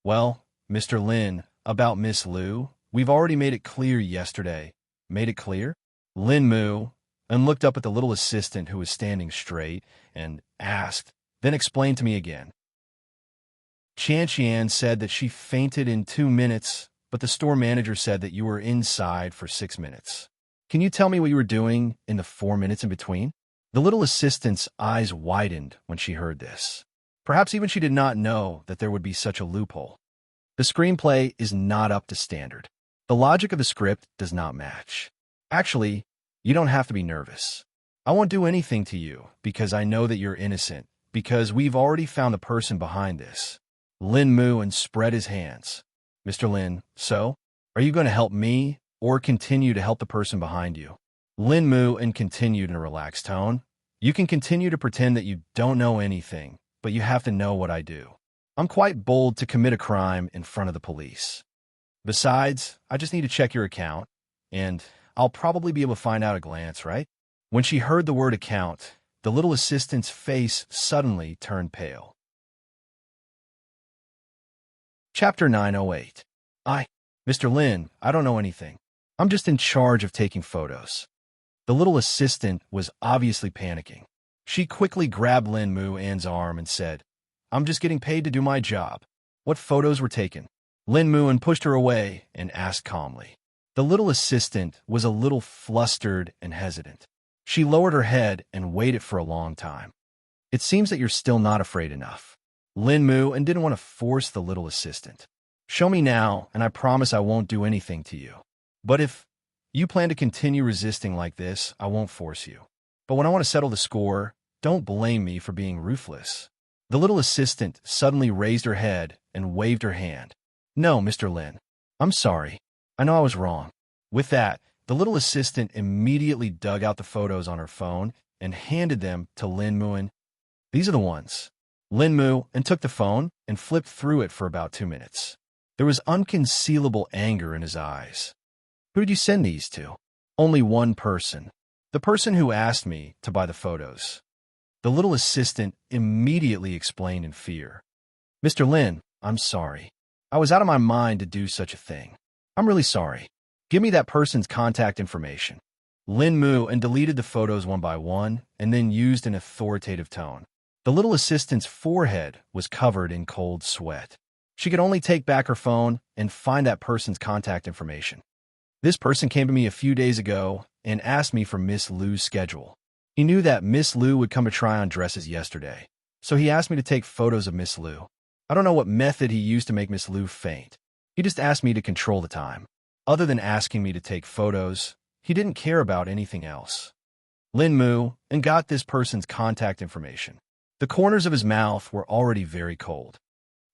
Speaker 1: Well, Mr. Lin, about Miss Liu, we've already made it clear yesterday. Made it clear? Lin Mu and looked up at the little assistant who was standing straight and asked, then explained to me again. Qian said that she fainted in 2 minutes, but the store manager said that you were inside for 6 minutes. Can you tell me what you were doing in the 4 minutes in between? The little assistant's eyes widened when she heard this. Perhaps even she did not know that there would be such a loophole. The screenplay is not up to standard. The logic of the script does not match. Actually, you don't have to be nervous. I won't do anything to you because I know that you're innocent, because we've already found the person behind this. Lin Mu and spread his hands. Mr. Lin, so? Are you going to help me or continue to help the person behind you? Lin Mu and continued in a relaxed tone. You can continue to pretend that you don't know anything, but you have to know what I do. I'm quite bold to commit a crime in front of the police. Besides, I just need to check your account, and I'll probably be able to find out at a glance, right? When she heard the word account, the little assistant's face suddenly turned pale. Chapter 908. Mr. Lin, I don't know anything. I'm just in charge of taking photos. The little assistant was obviously panicking. She quickly grabbed Lin Mu An's arm and said, I'm just getting paid to do my job. What photos were taken? Lin Mu An pushed her away and asked calmly. The little assistant was a little flustered and hesitant. She lowered her head and waited for a long time. It seems that you're still not afraid enough. Lin Mu and didn't want to force the little assistant. Show me now, and I promise I won't do anything to you. But if you plan to continue resisting like this, I won't force you. But when I want to settle the score, don't blame me for being ruthless. The little assistant suddenly raised her head and waved her hand. No, Mr. Lin. I'm sorry. I know I was wrong. With that, the little assistant immediately dug out the photos on her phone and handed them to Lin Mu An. These are the ones. Lin Mu An took the phone and flipped through it for about 2 minutes. There was unconcealable anger in his eyes. Who did you send these to? Only one person. The person who asked me to buy the photos. The little assistant immediately explained in fear. Mr. Lin, I'm sorry. I was out of my mind to do such a thing. I'm really sorry. Give me that person's contact information. Lin Mu and deleted the photos one by one and then used an authoritative tone. The little assistant's forehead was covered in cold sweat. She could only take back her phone and find that person's contact information. This person came to me a few days ago and asked me for Miss Liu's schedule. He knew that Miss Liu would come to try on dresses yesterday, so he asked me to take photos of Miss Liu. I don't know what method he used to make Miss Liu faint. He just asked me to control the time. Other than asking me to take photos, he didn't care about anything else. Lin Mu and got this person's contact information. The corners of his mouth were already very cold.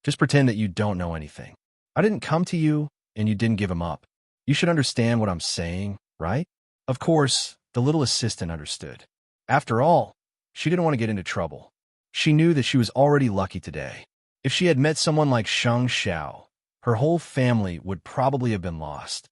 Speaker 1: Just pretend that you don't know anything. I didn't come to you, and you didn't give him up. You should understand what I'm saying, right? Of course, the little assistant understood. After all, she didn't want to get into trouble. She knew that she was already lucky today. If she had met someone like Shang Xiao, her whole family would probably have been lost.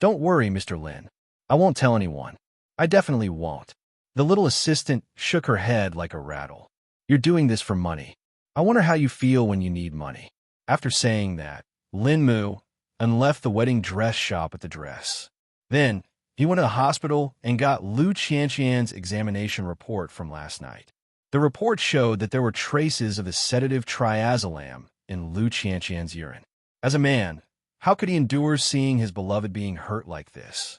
Speaker 1: Don't worry, Mr. Lin. I won't tell anyone. I definitely won't. The little assistant shook her head like a rattle. You're doing this for money. I wonder how you feel when you need money. After saying that, Lin Mu and left the wedding dress shop at the dress. Then, he went to the hospital and got Liu Qianqian's examination report from last night. The report showed that there were traces of the sedative triazolam in Liu Qianqian's urine. As a man, how could he endure seeing his beloved being hurt like this?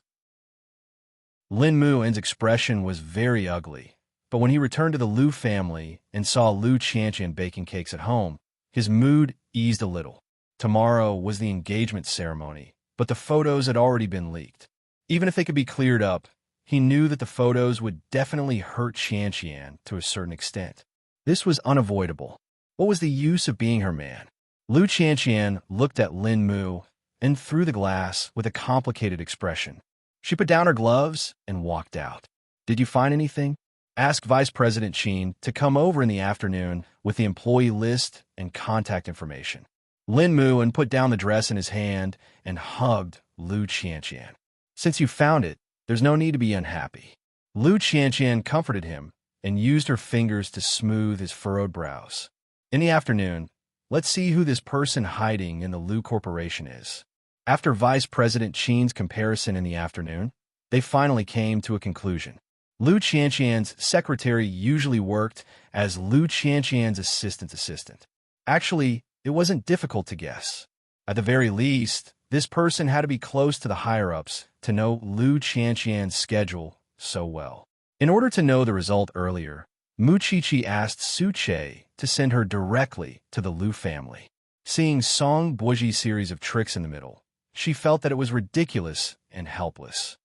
Speaker 1: Lin Mu An's expression was very ugly, but when he returned to the Liu family and saw Liu Qianqian baking cakes at home, his mood eased a little. Tomorrow was the engagement ceremony, but the photos had already been leaked. Even if they could be cleared up, he knew that the photos would definitely hurt Qianqian to a certain extent. This was unavoidable. What was the use of being her man? Liu Qianqian looked at Lin Mu and through the glass with a complicated expression. She put down her gloves and walked out. Did you find anything? Asked Vice President Qin to come over in the afternoon with the employee list and contact information. Lin Muan put down the dress in his hand and hugged Lu Qianqian. Since you found it, there's no need to be unhappy. Lu Qianqian comforted him and used her fingers to smooth his furrowed brows. In the afternoon, let's see who this person hiding in the Lu Corporation is. After Vice President Qin's comparison in the afternoon, they finally came to a conclusion. Lu Qianqian's secretary usually worked as Lu Qianqian's assistant. Actually, it wasn't difficult to guess. At the very least, this person had to be close to the higher-ups to know Lu Qianqian's schedule so well. In order to know the result earlier, Mu Qiqi asked Su Che to send her directly to the Lu family. Seeing Song Boji's series of tricks in the middle, she felt that it was ridiculous and helpless.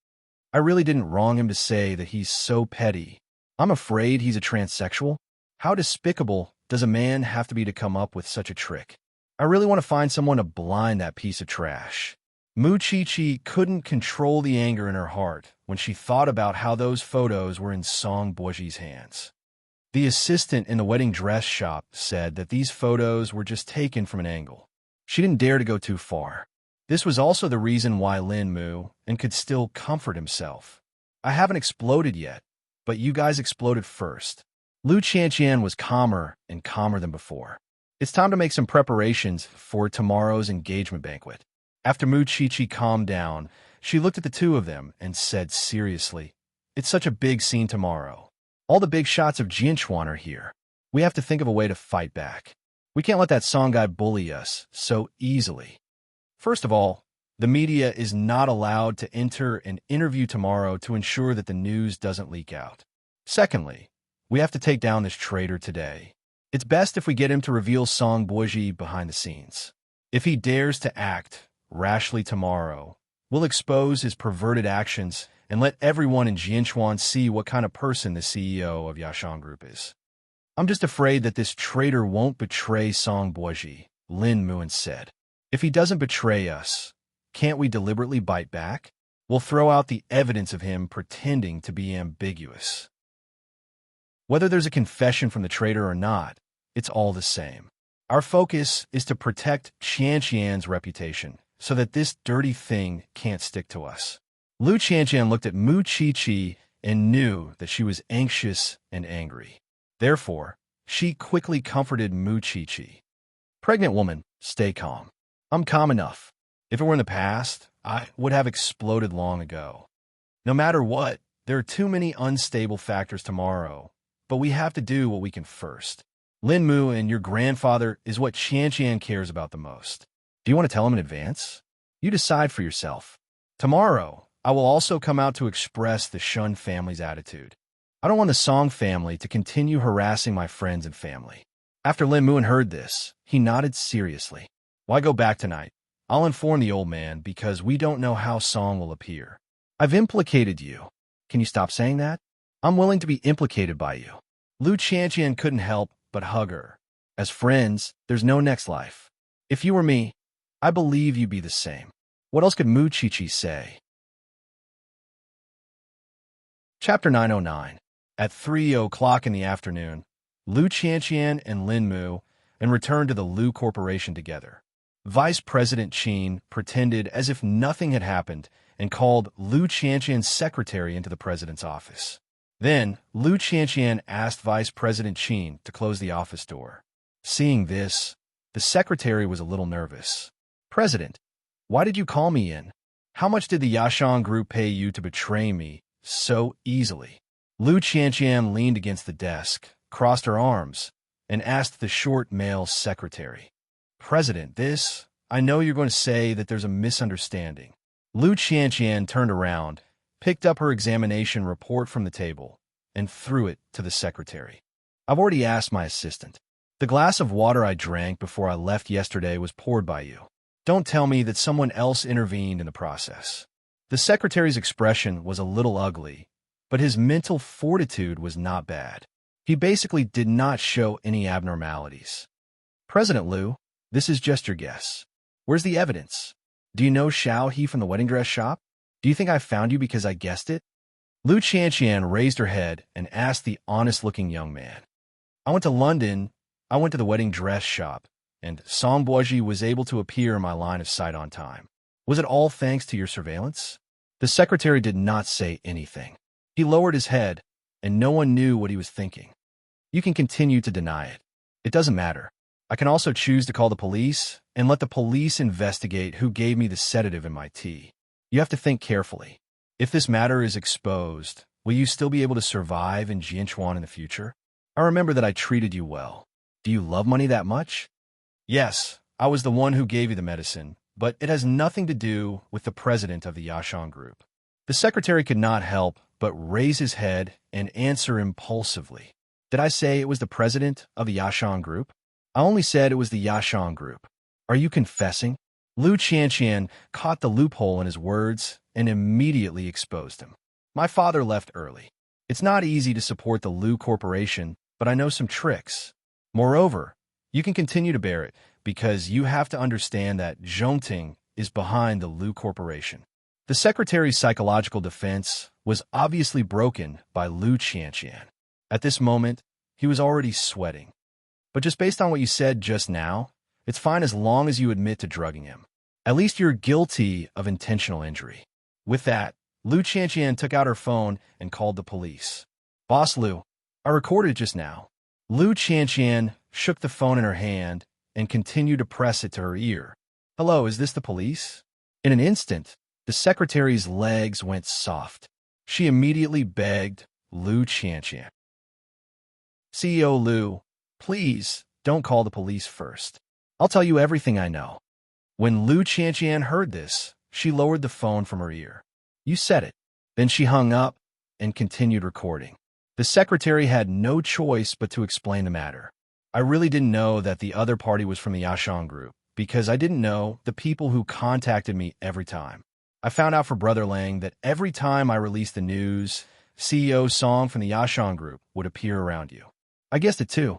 Speaker 1: I really didn't wrong him to say that he's so petty. I'm afraid he's a transsexual. How despicable does a man have to be to come up with such a trick? I really want to find someone to blind that piece of trash. Mu Qiqi couldn't control the anger in her heart when she thought about how those photos were in Song Boji's hands. The assistant in the wedding dress shop said that these photos were just taken from an angle. She didn't dare to go too far. This was also the reason why Lin Mu and could still comfort himself. I haven't exploded yet, but you guys exploded first. Lu Qianqian was calmer and calmer than before. It's time to make some preparations for tomorrow's engagement banquet. After Mu Qiqi calmed down, she looked at the two of them and said seriously, "It's such a big scene tomorrow. All the big shots of Jianchuan are here. We have to think of a way to fight back. We can't let that Song guy bully us so easily. First of all, the media is not allowed to enter an interview tomorrow to ensure that the news doesn't leak out. Secondly, we have to take down this traitor today. It's best if we get him to reveal Song Boji behind the scenes. If he dares to act rashly tomorrow, we'll expose his perverted actions and let everyone in Jianchuan see what kind of person the CEO of Yashang Group is. I'm just afraid that this traitor won't betray Song Boji," Lin Muan said. "If he doesn't betray us, can't we deliberately bite back? We'll throw out the evidence of him pretending to be ambiguous. Whether there's a confession from the traitor or not, it's all the same. Our focus is to protect Qianqian's reputation so that this dirty thing can't stick to us." Lu Qianqian looked at Mu Qiqi and knew that she was anxious and angry. Therefore, she quickly comforted Mu Qiqi. "Pregnant woman, stay calm. I'm calm enough. If it were in the past, I would have exploded long ago. No matter what, there are too many unstable factors tomorrow, but we have to do what we can first. Lin Mu and your grandfather is what Qianqian cares about the most. Do you want to tell him in advance? You decide for yourself. Tomorrow, I will also come out to express the Shun family's attitude. I don't want the Song family to continue harassing my friends and family." After Lin Muan heard this, he nodded seriously. "Why go back tonight? I'll inform the old man because we don't know how Song will appear. I've implicated you. Can you stop saying that? I'm willing to be implicated by you." Lu Qianqian couldn't help but hug her. As friends, there's no next life. If you were me, I believe you'd be the same. What else could Mu Qiqi say? Chapter 909. At 3:00 in the afternoon, Lu Qianqian and Lin Mu returned to the Lu Corporation together. Vice President Qin pretended as if nothing had happened and called Lu Qianqian's secretary into the president's office. Then, Lu Qianqian asked Vice President Qin to close the office door. Seeing this, the secretary was a little nervous. "President, why did you call me in? How much did the Yashang Group pay you to betray me so easily?" Lu Qianqian leaned against the desk, crossed her arms, and asked the short male secretary. "President, I know you're going to say that there's a misunderstanding." Lu Qianqian turned around, picked up her examination report from the table, and threw it to the secretary. "I've already asked my assistant. The glass of water I drank before I left yesterday was poured by you. Don't tell me that someone else intervened in the process." The secretary's expression was a little ugly, but his mental fortitude was not bad. He basically did not show any abnormalities. "President Lu, this is just your guess. Where's the evidence? Do you know Xiao He from the wedding dress shop? Do you think I found you because I guessed it? Lu Qianqian raised her head and asked the honest-looking young man. I went to London, I went to the wedding dress shop, and Song Boji was able to appear in my line of sight on time. Was it all thanks to your surveillance? The secretary did not say anything. He lowered his head, and no one knew what he was thinking. You can continue to deny it. It doesn't matter. I can also choose to call the police and let the police investigate who gave me the sedative in my tea. You have to think carefully. If this matter is exposed, will you still be able to survive in Jianchuan in the future? I remember that I treated you well. Do you love money that much? Yes, I was the one who gave you the medicine, but it has nothing to do with the president of the Yashang Group. The secretary could not help but raise his head and answer impulsively. Did I say it was the president of the Yashang Group? I only said it was the Yashang Group. Are you confessing? Lu Qianqian caught the loophole in his words and immediately exposed him. My father left early. It's not easy to support the Lu Corporation, but I know some tricks. Moreover, you can continue to bear it because you have to understand that Zhongting is behind the Lu Corporation. The secretary's psychological defense was obviously broken by Lu Qianqian. At this moment, he was already sweating. But just based on what you said just now, it's fine as long as you admit to drugging him. At least you're guilty of intentional injury. With that, Lu Qianqian took out her phone and called the police. Boss Lu, I recorded just now. Lu Qianqian shook the phone in her hand and continued to press it to her ear. Hello, is this the police? In an instant, the secretary's legs went soft. She immediately begged Lu Qianqian. CEO Lu, please don't call the police first. I'll tell you everything I know. When Lu Qianqian heard this, she lowered the phone from her ear. You said it. Then she hung up and continued recording. The secretary had no choice but to explain the matter. I really didn't know that the other party was from the Yashang Group because I didn't know the people who contacted me every time. I found out for Brother Lang that every time I released the news, CEO Song from the Yashang Group would appear around you. I guessed it too.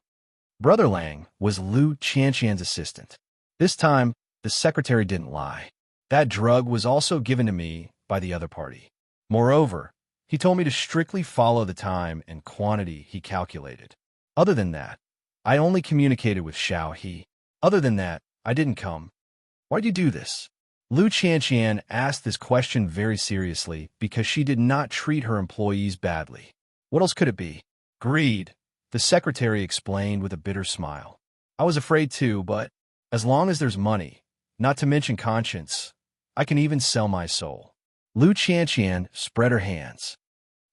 Speaker 1: Brother Lang was Lu Qianqian's assistant. This time, the secretary didn't lie. That drug was also given to me by the other party. Moreover, he told me to strictly follow the time and quantity he calculated. Other than that, I only communicated with Xiao He. Other than that, I didn't come. Why'd you do this? Lu Qianqian asked this question very seriously because she did not treat her employees badly. What else could it be? Greed, the secretary explained with a bitter smile. I was afraid too, but as long as there's money, not to mention conscience, I can even sell my soul. Lu Qianqian spread her hands.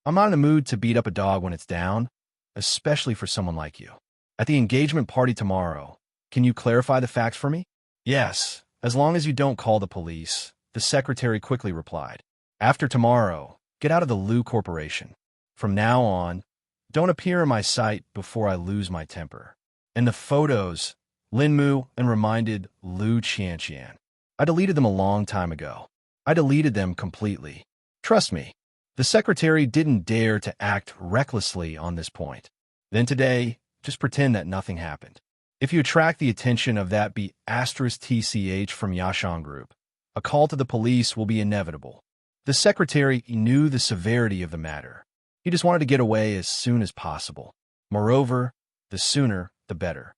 Speaker 1: I'm not in the mood to beat up a dog when it's down, especially for someone like you. At the engagement party tomorrow, can you clarify the facts for me? Yes, as long as you don't call the police, the secretary quickly replied. After tomorrow, get out of the Lu Corporation. From now on, don't appear in my sight before I lose my temper. And the photos, Lin Mu and reminded Lu Qianqian. I deleted them a long time ago. I deleted them completely. Trust me, the secretary didn't dare to act recklessly on this point. Then today, just pretend that nothing happened. If you attract the attention of that *TCH from Yashang Group, a call to the police will be inevitable. The secretary knew the severity of the matter. He just wanted to get away as soon as possible. Moreover, the sooner, the better.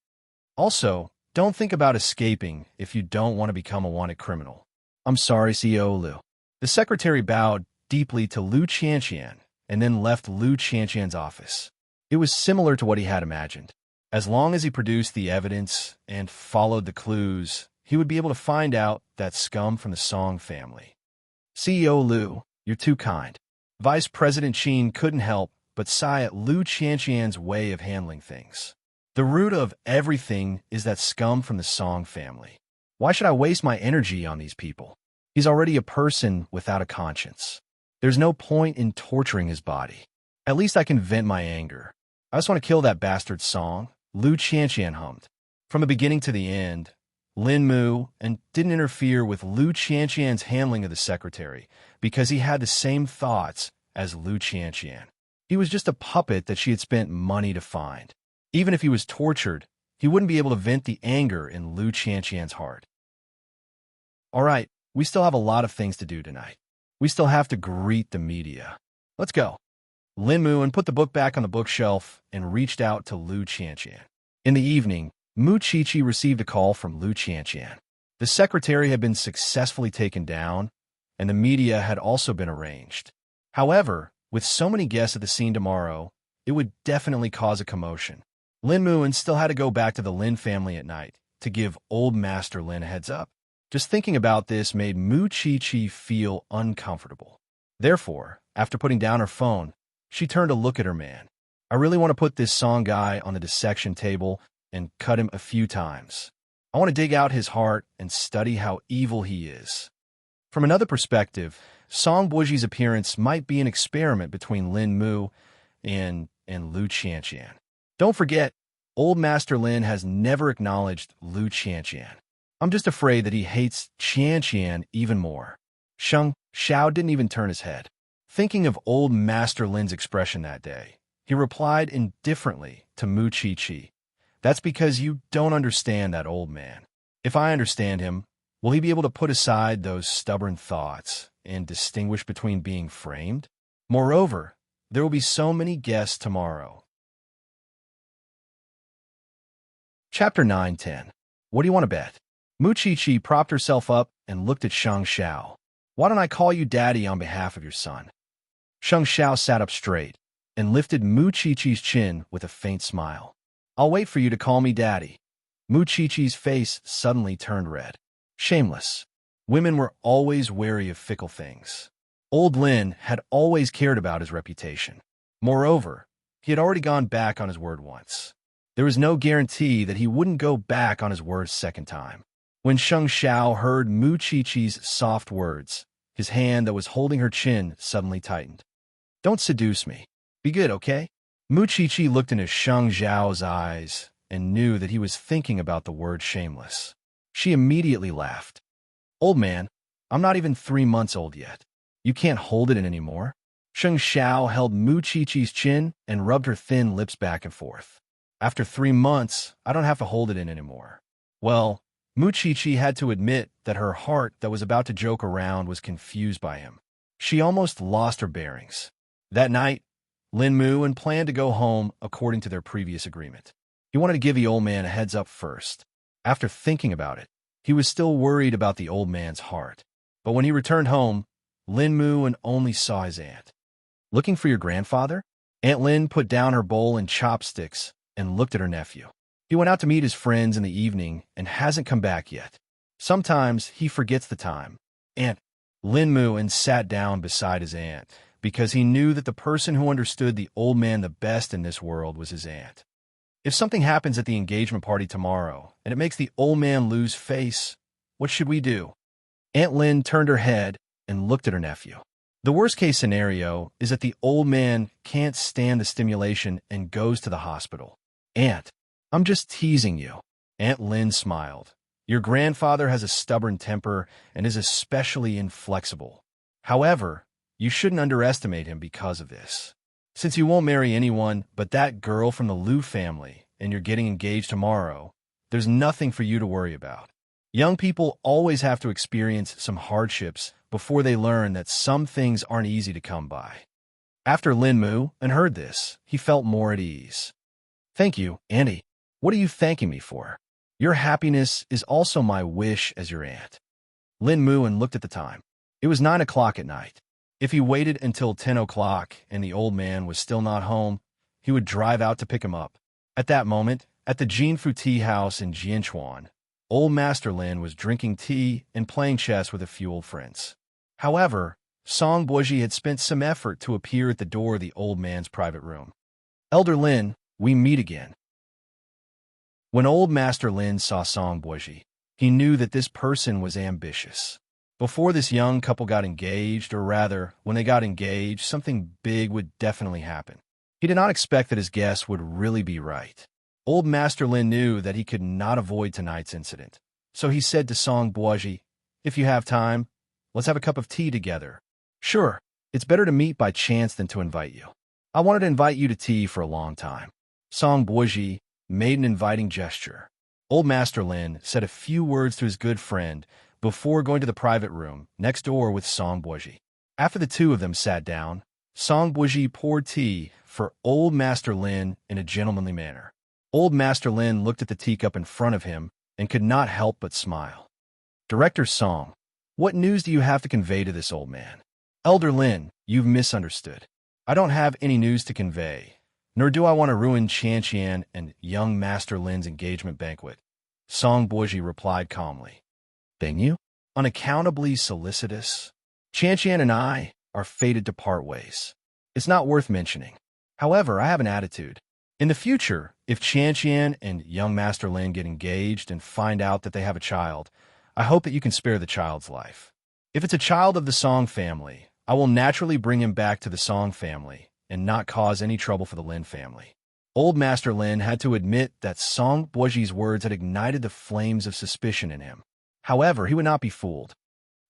Speaker 1: Also, don't think about escaping if you don't want to become a wanted criminal. I'm sorry, CEO Lu. The secretary bowed deeply to Lu Qianqian and then left Lu Qianqian's office. It was similar to what he had imagined. As long as he produced the evidence and followed the clues, he would be able to find out that scum from the Song family. CEO Lu, you're too kind. Vice President Qin couldn't help but sigh at Lu Qianqian's way of handling things. The root of everything is that scum from the Song family. Why should I waste my energy on these people? He's already a person without a conscience. There's no point in torturing his body. At least I can vent my anger. I just want to kill that bastard Song, Lu Qianqian hummed. From the beginning to the end, Lin Mu and didn't interfere with Lu Qianqian's handling of the secretary because he had the same thoughts as Lu Qianqian. He was just a puppet that she had spent money to find. Even if he was tortured, he wouldn't be able to vent the anger in Lu Qianqian's heart. All right, we still have a lot of things to do tonight. We still have to greet the media. Let's go. Lin Muin put the book back on the bookshelf and reached out to Lu Qianqian. In the evening, Mu Qiqi received a call from Lu Qianqian. The secretary had been successfully taken down, and the media had also been arranged. However, with so many guests at the scene tomorrow, it would definitely cause a commotion. Lin Muin still had to go back to the Lin family at night to give old Master Lin a heads up. Just thinking about this made Mu Qiqi feel uncomfortable. Therefore, after putting down her phone, she turned to look at her man. I really want to put this Song guy on the dissection table and cut him a few times. I want to dig out his heart and study how evil he is. From another perspective, Song Buoji's appearance might be an experiment between Lin Mu and Lu Qianqian. Don't forget, old Master Lin has never acknowledged Lu Qianqian. I'm just afraid that he hates Qianqian even more. Sheng Xiao didn't even turn his head. Thinking of old Master Lin's expression that day, he replied indifferently to Mu Qiqi. That's because you don't understand that old man. If I understand him, will he be able to put aside those stubborn thoughts and distinguish between being framed? Moreover, there will be so many guests tomorrow. Chapter 9-10. What do you want to bet? Mu Qiqi propped herself up and looked at Sheng Xiao. Why don't I call you daddy on behalf of your son? Sheng Xiao sat up straight and lifted Mu Qiqi's chin with a faint smile. I'll wait for you to call me daddy. Mu Qiqi's face suddenly turned red. Shameless. Women were always wary of fickle things. Old Lin had always cared about his reputation. Moreover, he had already gone back on his word once. There was no guarantee that he wouldn't go back on his word second time. When Sheng Xiao heard Mu Qiqi's soft words, his hand that was holding her chin suddenly tightened. Don't seduce me. Be good, okay? Mu Qiqi looked into Sheng Xiao's eyes and knew that he was thinking about the word shameless. She immediately laughed. Old man, I'm not even 3 months old yet. You can't hold it in anymore. Sheng Xiao held Mu Qiqi's chin and rubbed her thin lips back and forth. After 3 months, I don't have to hold it in anymore. Well, Mu Qiqi had to admit that her heart that was about to joke around was confused by him. She almost lost her bearings. That night, Lin Muin planned to go home according to their previous agreement. He wanted to give the old man a heads up first. After thinking about it, he was still worried about the old man's heart. But when he returned home, Lin Muin only saw his aunt. Looking for your grandfather? Aunt Lin put down her bowl and chopsticks and looked at her nephew. He went out to meet his friends in the evening and hasn't come back yet. Sometimes he forgets the time. Aunt Lin Muin sat down beside his aunt because he knew that the person who understood the old man the best in this world was his aunt. If something happens at the engagement party tomorrow and it makes the old man lose face, what should we do? Aunt Lin turned her head and looked at her nephew. The worst-case scenario is that the old man can't stand the stimulation and goes to the hospital. Aunt, I'm just teasing you. Aunt Lin smiled. Your grandfather has a stubborn temper and is especially inflexible. However, you shouldn't underestimate him because of this. Since you won't marry anyone but that girl from the Liu family and you're getting engaged tomorrow, there's nothing for you to worry about. Young people always have to experience some hardships before they learn that some things aren't easy to come by. After Lin Muin heard this, he felt more at ease. Thank you, Auntie. What are you thanking me for? Your happiness is also my wish as your aunt. Lin Muin looked at the time. It was 9 o'clock at night. If he waited until 10 o'clock and the old man was still not home, he would drive out to pick him up. At that moment, at the Jinfu Tea House in Jianchuan, old Master Lin was drinking tea and playing chess with a few old friends. However, Song Buoji had spent some effort to appear at the door of the old man's private room. Elder Lin, we meet again. When old Master Lin saw Song Buoji, he knew that this person was ambitious. Before this young couple got engaged, or rather, when they got engaged, something big would definitely happen. He did not expect that his guess would really be right. Old Master Lin knew that he could not avoid tonight's incident. So he said to Song Buoji, if you have time, let's have a cup of tea together. Sure, it's better to meet by chance than to invite you. I wanted to invite you to tea for a long time. Song Buoji made an inviting gesture. Old Master Lin said a few words to his good friend before going to the private room next door with Song Buoji. After the two of them sat down, Song Buji poured tea for Old Master Lin in a gentlemanly manner. Old Master Lin looked at the teacup in front of him and could not help but smile. Director Song, what news do you have to convey to this old man? Elder Lin, you've misunderstood. I don't have any news to convey, nor do I want to ruin Qian and young Master Lin's engagement banquet. Song Buji replied calmly. Then you? Unaccountably solicitous. Qian and I are fated to part ways. It's not worth mentioning. However, I have an attitude. In the future, if Qian and young Master Lin get engaged and find out that they have a child, I hope that you can spare the child's life. If it's a child of the Song family, I will naturally bring him back to the Song family and not cause any trouble for the Lin family. Old Master Lin had to admit that Song Buoji's words had ignited the flames of suspicion in him. However, he would not be fooled.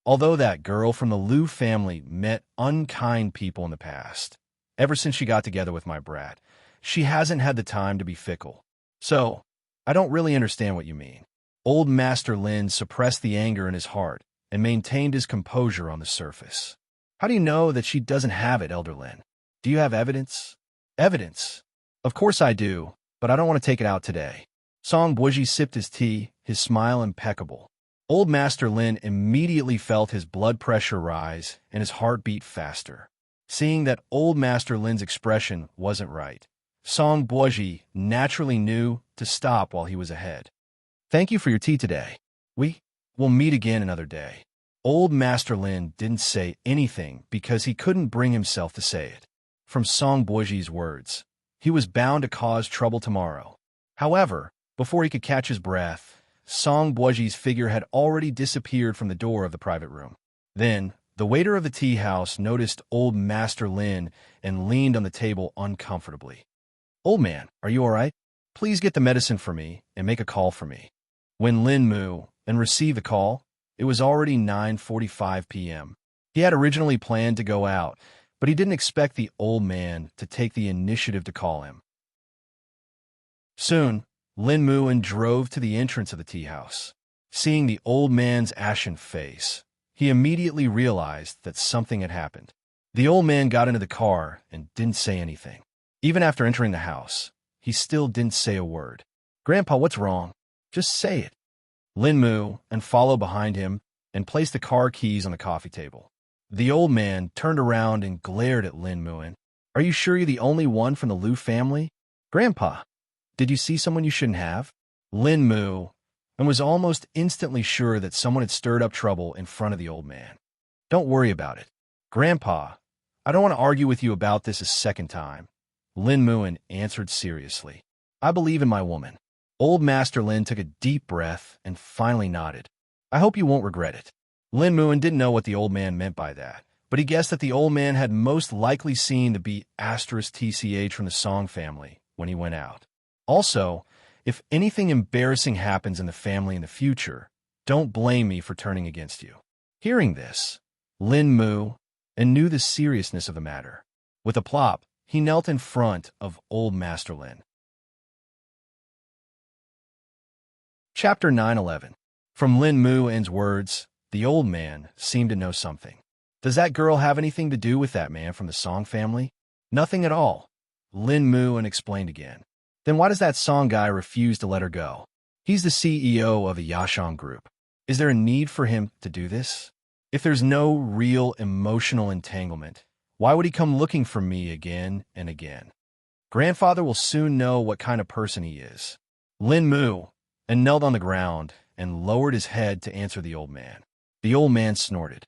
Speaker 1: Although that girl from the Liu family met unkind people in the past, ever since she got together with my brat, she hasn't had the time to be fickle. So, I don't really understand what you mean. Old Master Lin suppressed the anger in his heart and maintained his composure on the surface. How do you know that she doesn't have it, Elder Lin? Do you have evidence? Evidence? Of course I do, but I don't want to take it out today. Song Buoji sipped his tea, his smile impeccable. Old Master Lin immediately felt his blood pressure rise and his heart beat faster. Seeing that Old Master Lin's expression wasn't right, Song Buoji naturally knew to stop while he was ahead. Thank you for your tea today. We will meet again another day. Old Master Lin didn't say anything because he couldn't bring himself to say it. From Song Buoji's words, he was bound to cause trouble tomorrow. However, before he could catch his breath, Song Buoji's figure had already disappeared from the door of the private room. Then, the waiter of the tea house noticed Old Master Lin and leaned on the table uncomfortably. Old man, are you all right? Please get the medicine for me and make a call for me. When Lin moved and received the call, it was already 9:45 p.m. He had originally planned to go out, but he didn't expect the old man to take the initiative to call him. Soon, Lin Muin drove to the entrance of the tea house. Seeing the old man's ashen face, he immediately realized that something had happened. The old man got into the car and didn't say anything. Even after entering the house, he still didn't say a word. Grandpa, what's wrong? Just say it. Lin Mu and followed behind him and placed the car keys on the coffee table. The old man turned around and glared at Lin Muin. Are you sure you're the only one from the Liu family? Grandpa, did you see someone you shouldn't have? Lin Mu and was almost instantly sure that someone had stirred up trouble in front of the old man. Don't worry about it. Grandpa, I don't want to argue with you about this a second time. Lin Muin answered seriously. I believe in my woman. Old Master Lin took a deep breath and finally nodded. I hope you won't regret it. Lin Muin didn't know what the old man meant by that, but he guessed that the old man had most likely seen the B** TCH from the Song family when he went out. Also, if anything embarrassing happens in the family in the future, don't blame me for turning against you. Hearing this, Lin Mu and knew the seriousness of the matter. With a plop, he knelt in front of Old Master Lin. Chapter 9:11. From Lin Muin's words, the old man seemed to know something. Does that girl have anything to do with that man from the Song family? Nothing at all. Lin Muin explained again. Then why does that Song guy refuse to let her go? He's the CEO of a Yashang group. Is there a need for him to do this? If there's no real emotional entanglement, why would he come looking for me again and again? Grandfather will soon know what kind of person he is. Lin Mu and knelt on the ground and lowered his head to answer the old man. The old man snorted.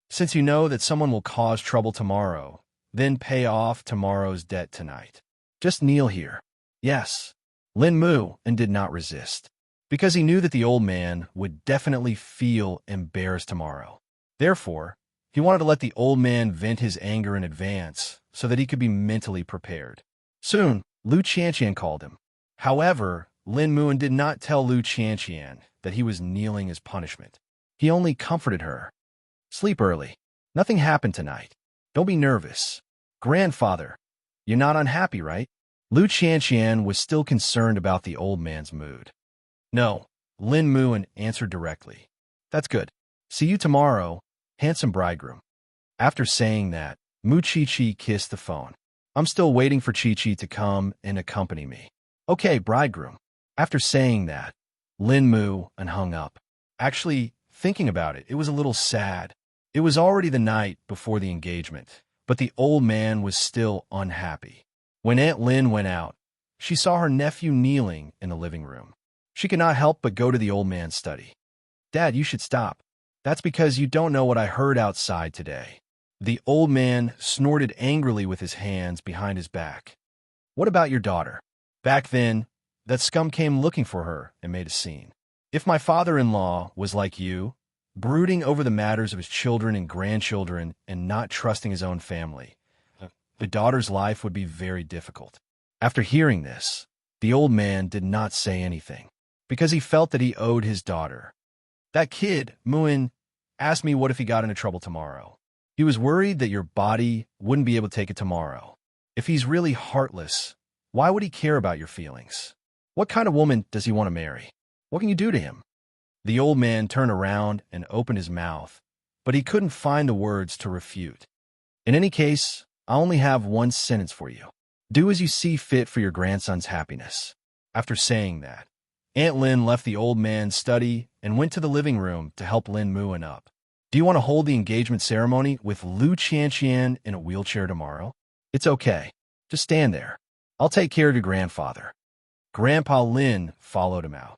Speaker 1: Since you know that someone will cause trouble tomorrow, then pay off tomorrow's debt tonight. Just kneel here. Yes. Lin Mu and did not resist, because he knew that the old man would definitely feel embarrassed tomorrow. Therefore, he wanted to let the old man vent his anger in advance so that he could be mentally prepared. Soon, Liu Qianqian called him. However, Lin Muin did not tell Liu Qianqian that he was kneeling as punishment. He only comforted her. Sleep early. Nothing happened tonight. Don't be nervous. Grandfather, you're not unhappy, right? Liu Qianqian was still concerned about the old man's mood. No, Lin Muin answered directly. That's good. See you tomorrow, handsome bridegroom. After saying that, Mu Chi-Chi kissed the phone. I'm still waiting for Chi-Chi to come and accompany me. Okay, bridegroom. After saying that, Lin Mu and hung up. Actually, thinking about it, it was a little sad. It was already the night before the engagement, but the old man was still unhappy. When Aunt Lin went out, she saw her nephew kneeling in the living room. She could not help but go to the old man's study. Dad, you should stop. That's because you don't know what I heard outside today. The old man snorted angrily with his hands behind his back. What about your daughter? Back then, that scum came looking for her and made a scene. If my father-in-law was like you, brooding over the matters of his children and grandchildren and not trusting his own family, the daughter's life would be very difficult. After hearing this, the old man did not say anything, because he felt that he owed his daughter. That kid, Muin, asked me what if he got into trouble tomorrow. He was worried that your body wouldn't be able to take it tomorrow. If he's really heartless, why would he care about your feelings? What kind of woman does he want to marry? What can you do to him? The old man turned around and opened his mouth, but he couldn't find the words to refute. In any case, I only have one sentence for you. Do as you see fit for your grandson's happiness. After saying that, Aunt Lin left the old man's study and went to the living room to help Lin Muin up. Do you want to hold the engagement ceremony with Lu Qianqian in a wheelchair tomorrow? It's okay. Just stand there. I'll take care of your grandfather. Grandpa Lin followed him out.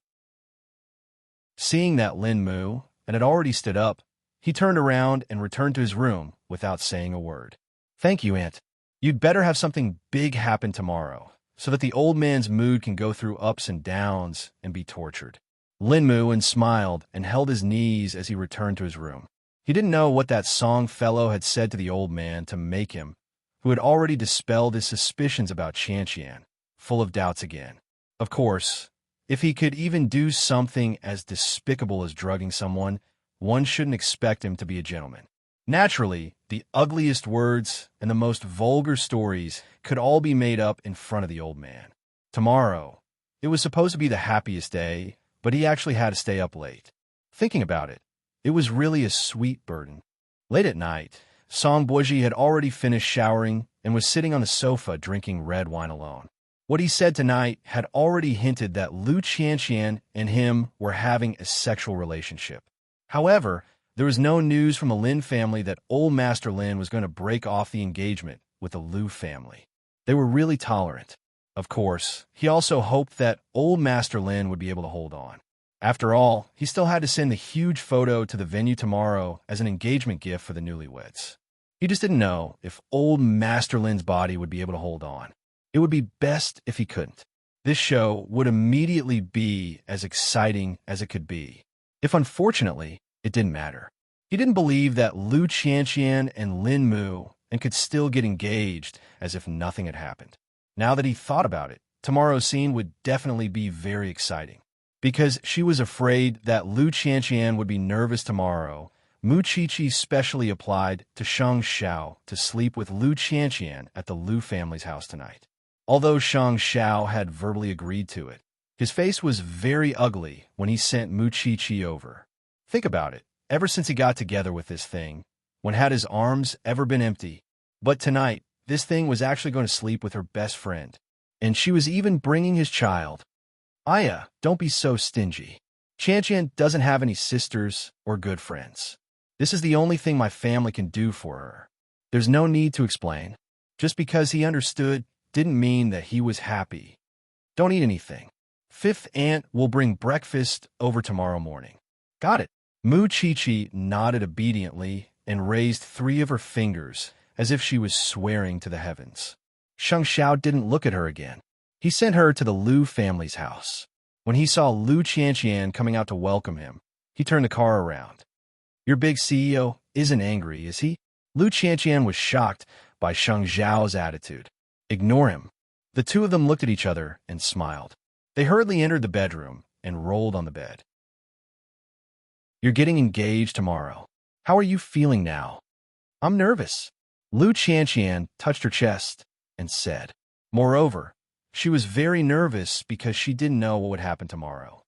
Speaker 1: Seeing that Lin Mu had already stood up, he turned around and returned to his room without saying a word. Thank you, Aunt. You'd better have something big happen tomorrow, so that the old man's mood can go through ups and downs and be tortured. Lin Muin smiled and held his knees as he returned to his room. He didn't know what that Song fellow had said to the old man to make him, who had already dispelled his suspicions about Qianqian, full of doubts again. Of course, if he could even do something as despicable as drugging someone, one shouldn't expect him to be a gentleman. Naturally, the ugliest words and the most vulgar stories could all be made up in front of the old man. Tomorrow, it was supposed to be the happiest day, but he actually had to stay up late. Thinking about it, it was really a sweet burden. Late at night, Song Boji had already finished showering and was sitting on the sofa drinking red wine alone. What he said tonight had already hinted that Lu Qianqian and him were having a sexual relationship. However, there was no news from the Lin family that old Master Lin was going to break off the engagement with the Lu family. They were really tolerant. Of course, he also hoped that old Master Lin would be able to hold on. After all, he still had to send the huge photo to the venue tomorrow as an engagement gift for the newlyweds. He just didn't know if old Master Lin's body would be able to hold on. It would be best if he couldn't. This show would immediately be as exciting as it could be. If unfortunately, it didn't matter. He didn't believe that Lu Qianqian and Lin Mu and could still get engaged as if nothing had happened. Now that he thought about it, tomorrow's scene would definitely be very exciting. Because she was afraid that Lu Qianqian would be nervous tomorrow, Mu Chi-Chi specially applied to Shang Xiao to sleep with Lu Qianqian at the Lu family's house tonight. Although Shang Xiao had verbally agreed to it, his face was very ugly when he sent Mu Chi-Chi over. Think about it. Ever since he got together with this thing, when had his arms ever been empty? But tonight, this thing was actually going to sleep with her best friend. And she was even bringing his child. Aya, don't be so stingy. Qianqian doesn't have any sisters or good friends. This is the only thing my family can do for her. There's no need to explain. Just because he understood didn't mean that he was happy. Don't eat anything. Fifth aunt will bring breakfast over tomorrow morning. Got it. Mu Chi-Chi nodded obediently and raised 3 of her fingers as if she was swearing to the heavens. Shang Xiao didn't look at her again. He sent her to the Lu family's house. When he saw Lu Qianqian coming out to welcome him, he turned the car around. Your big CEO isn't angry, is he? Lu Qianqian was shocked by Shang Xiao's attitude. Ignore him. The two of them looked at each other and smiled. They hurriedly entered the bedroom and rolled on the bed. You're getting engaged tomorrow. How are you feeling now? I'm nervous. Lu Qianqian touched her chest and said. Moreover, she was very nervous because she didn't know what would happen tomorrow.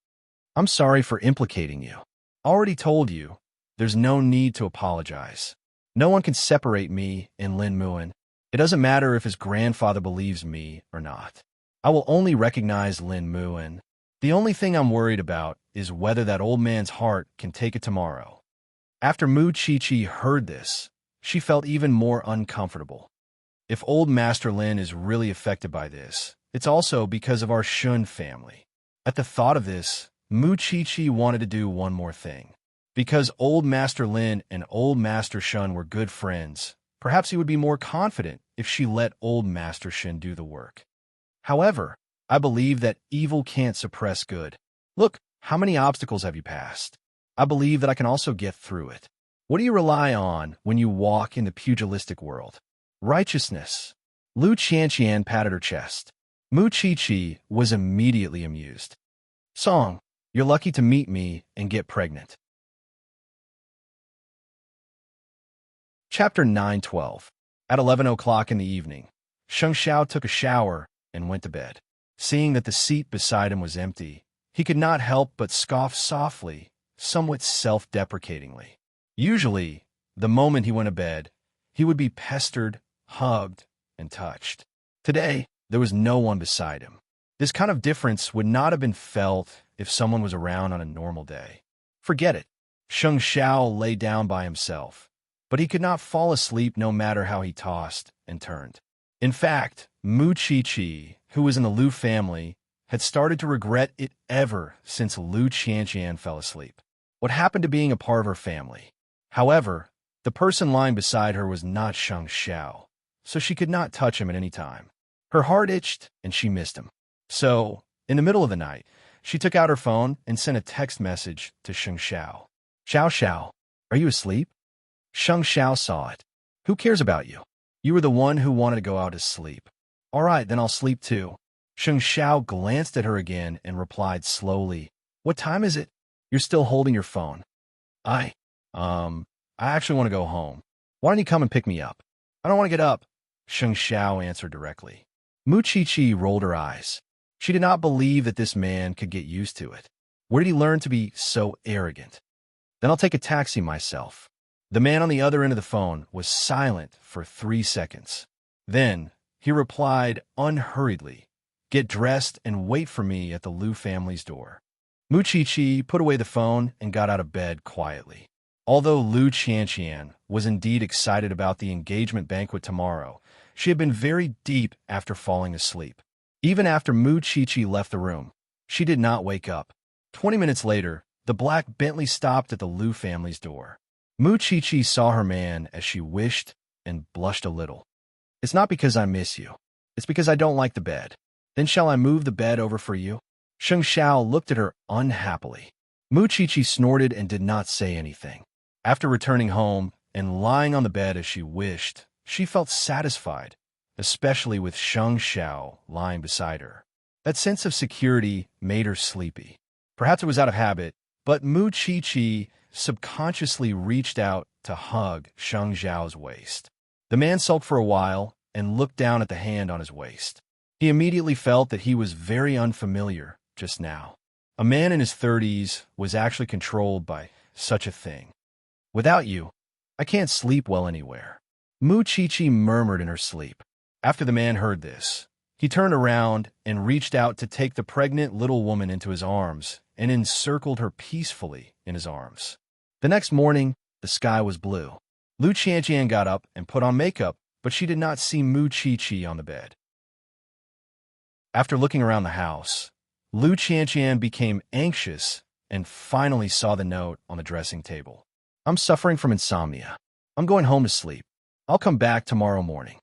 Speaker 1: I'm sorry for implicating you. Already told you, there's no need to apologize. No one can separate me and Lin Muin. It doesn't matter if his grandfather believes me or not. I will only recognize Lin Muin. The only thing I'm worried about is whether that old man's heart can take it tomorrow. After Mu Chi-Chi heard this, she felt even more uncomfortable. If old Master Lin is really affected by this, it's also because of our Shun family. At the thought of this, Mu Chi-Chi wanted to do one more thing. Because old Master Lin and old Master Shun were good friends, perhaps he would be more confident if she let old Master Shin do the work. However, I believe that evil can't suppress good. Look, how many obstacles have you passed? I believe that I can also get through it. What do you rely on when you walk in the pugilistic world? Righteousness. Lu Qianqian patted her chest. Mu Chi-Chi was immediately amused. Song, you're lucky to meet me and get pregnant. Chapter 9:12. At 11 o'clock in the evening, Sheng Xiao took a shower and went to bed. Seeing that the seat beside him was empty, he could not help but scoff softly, somewhat self-deprecatingly. Usually, the moment he went to bed, he would be pestered, hugged, and touched. Today, there was no one beside him. This kind of difference would not have been felt if someone was around on a normal day. Forget it. Sheng Xiao lay down by himself, but he could not fall asleep no matter how he tossed and turned. In fact, Mu Chi-Chi, who was in the Lu family, had started to regret it ever since Lu Qianqian fell asleep. What happened to being a part of her family? However, the person lying beside her was not Sheng Xiao, so she could not touch him at any time. Her heart itched, and she missed him. So, in the middle of the night, she took out her phone and sent a text message to Sheng Xiao. Xiao Xiao, are you asleep? Sheng Xiao saw it. Who cares about you? You were the one who wanted to go out to sleep. All right, then I'll sleep too. Sheng Xiao glanced at her again and replied slowly, What time is it? You're still holding your phone. I actually want to go home. Why don't you come and pick me up? I don't want to get up, Sheng Xiao answered directly. Mu Chi-Chi rolled her eyes. She did not believe that this man could get used to it. Where did he learn to be so arrogant? Then I'll take a taxi myself. The man on the other end of the phone was silent for 3 seconds. Then he replied unhurriedly, Get dressed and wait for me at the Lu family's door. Mu Chi-Chi put away the phone and got out of bed quietly. Although Lu Qianqian was indeed excited about the engagement banquet tomorrow, she had been very deep after falling asleep. Even after Mu Chi-Chi left the room, she did not wake up. 20 minutes later, the black Bentley stopped at the Lu family's door. Mu Chi-Chi saw her man as she wished and blushed a little. It's not because I miss you. It's because I don't like the bed. Then shall I move the bed over for you? Sheng Xiao looked at her unhappily. Mu Chi-Chi snorted and did not say anything. After returning home and lying on the bed as she wished, she felt satisfied, especially with Sheng Xiao lying beside her. That sense of security made her sleepy. Perhaps it was out of habit, but Mu Chi-Chi subconsciously reached out to hug Sheng Xiao's waist. The man sulked for a while and looked down at the hand on his waist. He immediately felt that he was very unfamiliar just now. A man in his 30s was actually controlled by such a thing. Without you, I can't sleep well anywhere. Mu Chi-Chi murmured in her sleep. After the man heard this, he turned around and reached out to take the pregnant little woman into his arms and encircled her peacefully in his arms. The next morning, the sky was blue. Lu Qianqian got up and put on makeup, but she did not see Mu Chi-Chi on the bed. After looking around the house, Lu Qianqian became anxious and finally saw the note on the dressing table. I'm suffering from insomnia. I'm going home to sleep. I'll come back tomorrow morning.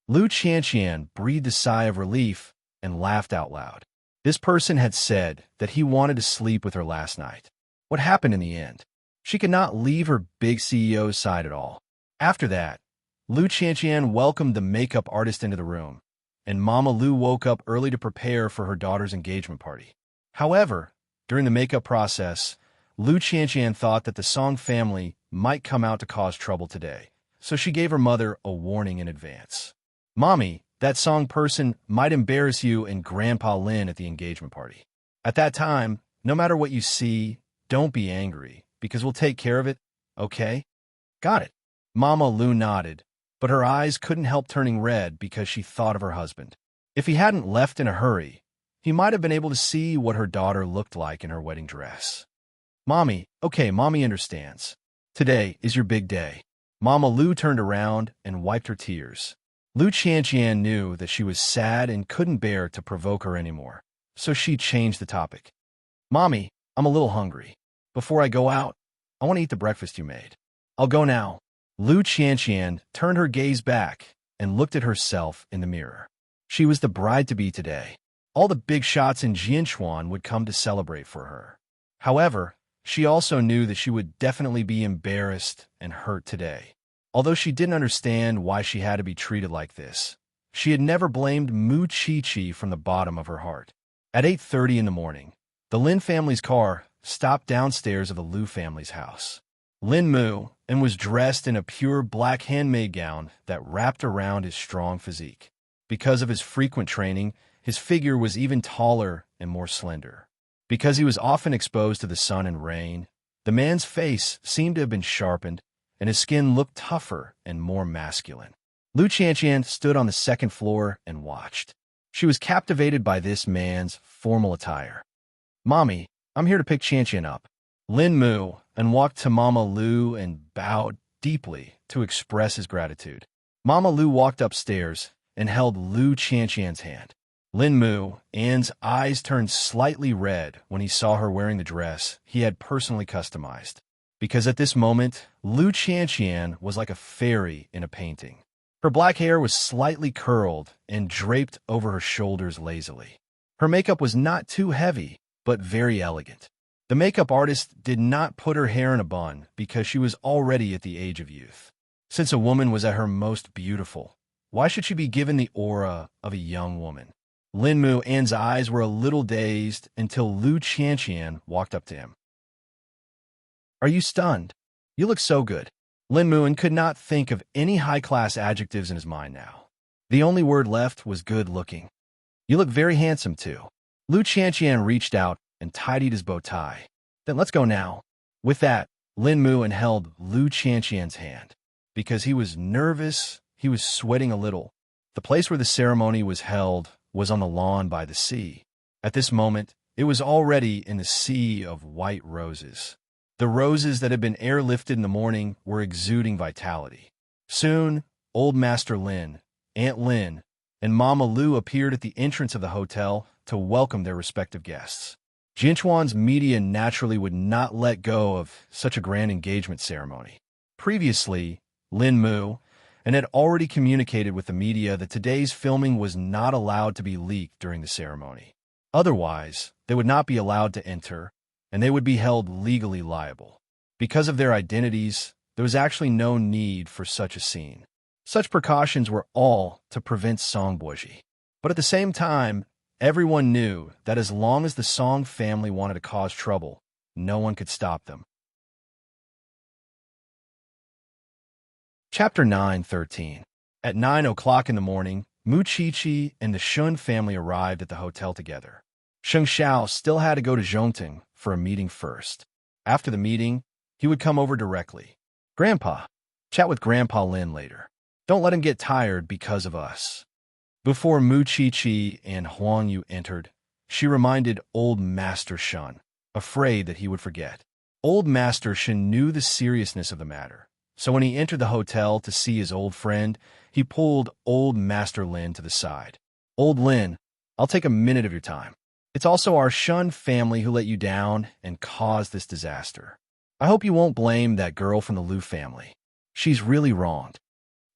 Speaker 1: Lu Qianqian breathed a sigh of relief and laughed out loud. This person had said that he wanted to sleep with her last night. What happened in the end? She could not leave her big CEO's side at all. After that, Lu Qianqian welcomed the makeup artist into the room, and Mama Lu woke up early to prepare for her daughter's engagement party. However, during the makeup process, Lu Qianqian thought that the Song family might come out to cause trouble today, so she gave her mother a warning in advance. Mommy, that Song person might embarrass you and Grandpa Lin at the engagement party. At that time, no matter what you see, don't be angry, because we'll take care of it, okay? Got it. Mama Lu nodded, but her eyes couldn't help turning red because she thought of her husband. If he hadn't left in a hurry, he might have been able to see what her daughter looked like in her wedding dress. Mommy, okay, Mommy understands. Today is your big day. Mama Lu turned around and wiped her tears. Lu Qianqian knew that she was sad and couldn't bear to provoke her anymore, so she changed the topic. Mommy, I'm a little hungry. Before I go out, I want to eat the breakfast you made. I'll go now. Lu Qianqian turned her gaze back and looked at herself in the mirror. She was the bride-to-be today. All the big shots in Jianchuan would come to celebrate for her. However, she also knew that she would definitely be embarrassed and hurt today. Although she didn't understand why she had to be treated like this, she had never blamed Mu Chi-Chi from the bottom of her heart. At 8:30 in the morning, the Lin family's car stopped downstairs of the Lu family's house. Lin Mu and was dressed in a pure black handmade gown that wrapped around his strong physique. Because of his frequent training, his figure was even taller and more slender. Because he was often exposed to the sun and rain, the man's face seemed to have been sharpened, and his skin looked tougher and more masculine. Lu Qianqian stood on the second floor and watched. She was captivated by this man's formal attire. Mommy, I'm here to pick Qianqian up. Lin Mu and walked to Mama Lu and bowed deeply to express his gratitude. Mama Lu walked upstairs and held Lu Qianqian's hand. Lin Mu, Anne's eyes turned slightly red when he saw her wearing the dress he had personally customized, because at this moment, Lu Qianqian was like a fairy in a painting. Her black hair was slightly curled and draped over her shoulders lazily. Her makeup was not too heavy, but very elegant. The makeup artist did not put her hair in a bun because she was already at the age of youth. Since a woman was at her most beautiful, why should she be given the aura of a young woman? Lin Mu An's eyes were a little dazed until Lu Qianqian walked up to him. Are you stunned? You look so good. Lin Muan could not think of any high-class adjectives in his mind now. The only word left was good-looking. You look very handsome, too. Lu Qianqian reached out and tidied his bow tie. Then let's go now. With that, Lin Muan held Lu Qianqian's hand. Because he was nervous, he was sweating a little. The place where the ceremony was held was on the lawn by the sea. At this moment, it was already in the sea of white roses. The roses that had been airlifted in the morning were exuding vitality. Soon, Old Master Lin, Aunt Lin, and Mama Lu appeared at the entrance of the hotel to welcome their respective guests. Jinchuan's media naturally would not let go of such a grand engagement ceremony. Previously, Lin Mu and had already communicated with the media that today's filming was not allowed to be leaked during the ceremony. Otherwise, they would not be allowed to enter, and they would be held legally liable. Because of their identities, there was actually no need for such a scene. Such precautions were all to prevent Songboji. But at the same time, everyone knew that as long as the Song family wanted to cause trouble, no one could stop them. Chapter 9:13. At 9 o'clock in the morning, Mu Chi-Chi and the Shun family arrived at the hotel together. Sheng Xiao still had to go to Zhongting for a meeting first. After the meeting, he would come over directly. Grandpa, chat with Grandpa Lin later. Don't let him get tired because of us. Before Mu Chi-Chi and Huang Yu entered, she reminded Old Master Shun, afraid that he would forget. Old Master Shun knew the seriousness of the matter. So when he entered the hotel to see his old friend, he pulled Old Master Lin to the side. Old Lin, I'll take a minute of your time. It's also our Shun family who let you down and caused this disaster. I hope you won't blame that girl from the Lu family. She's really wronged.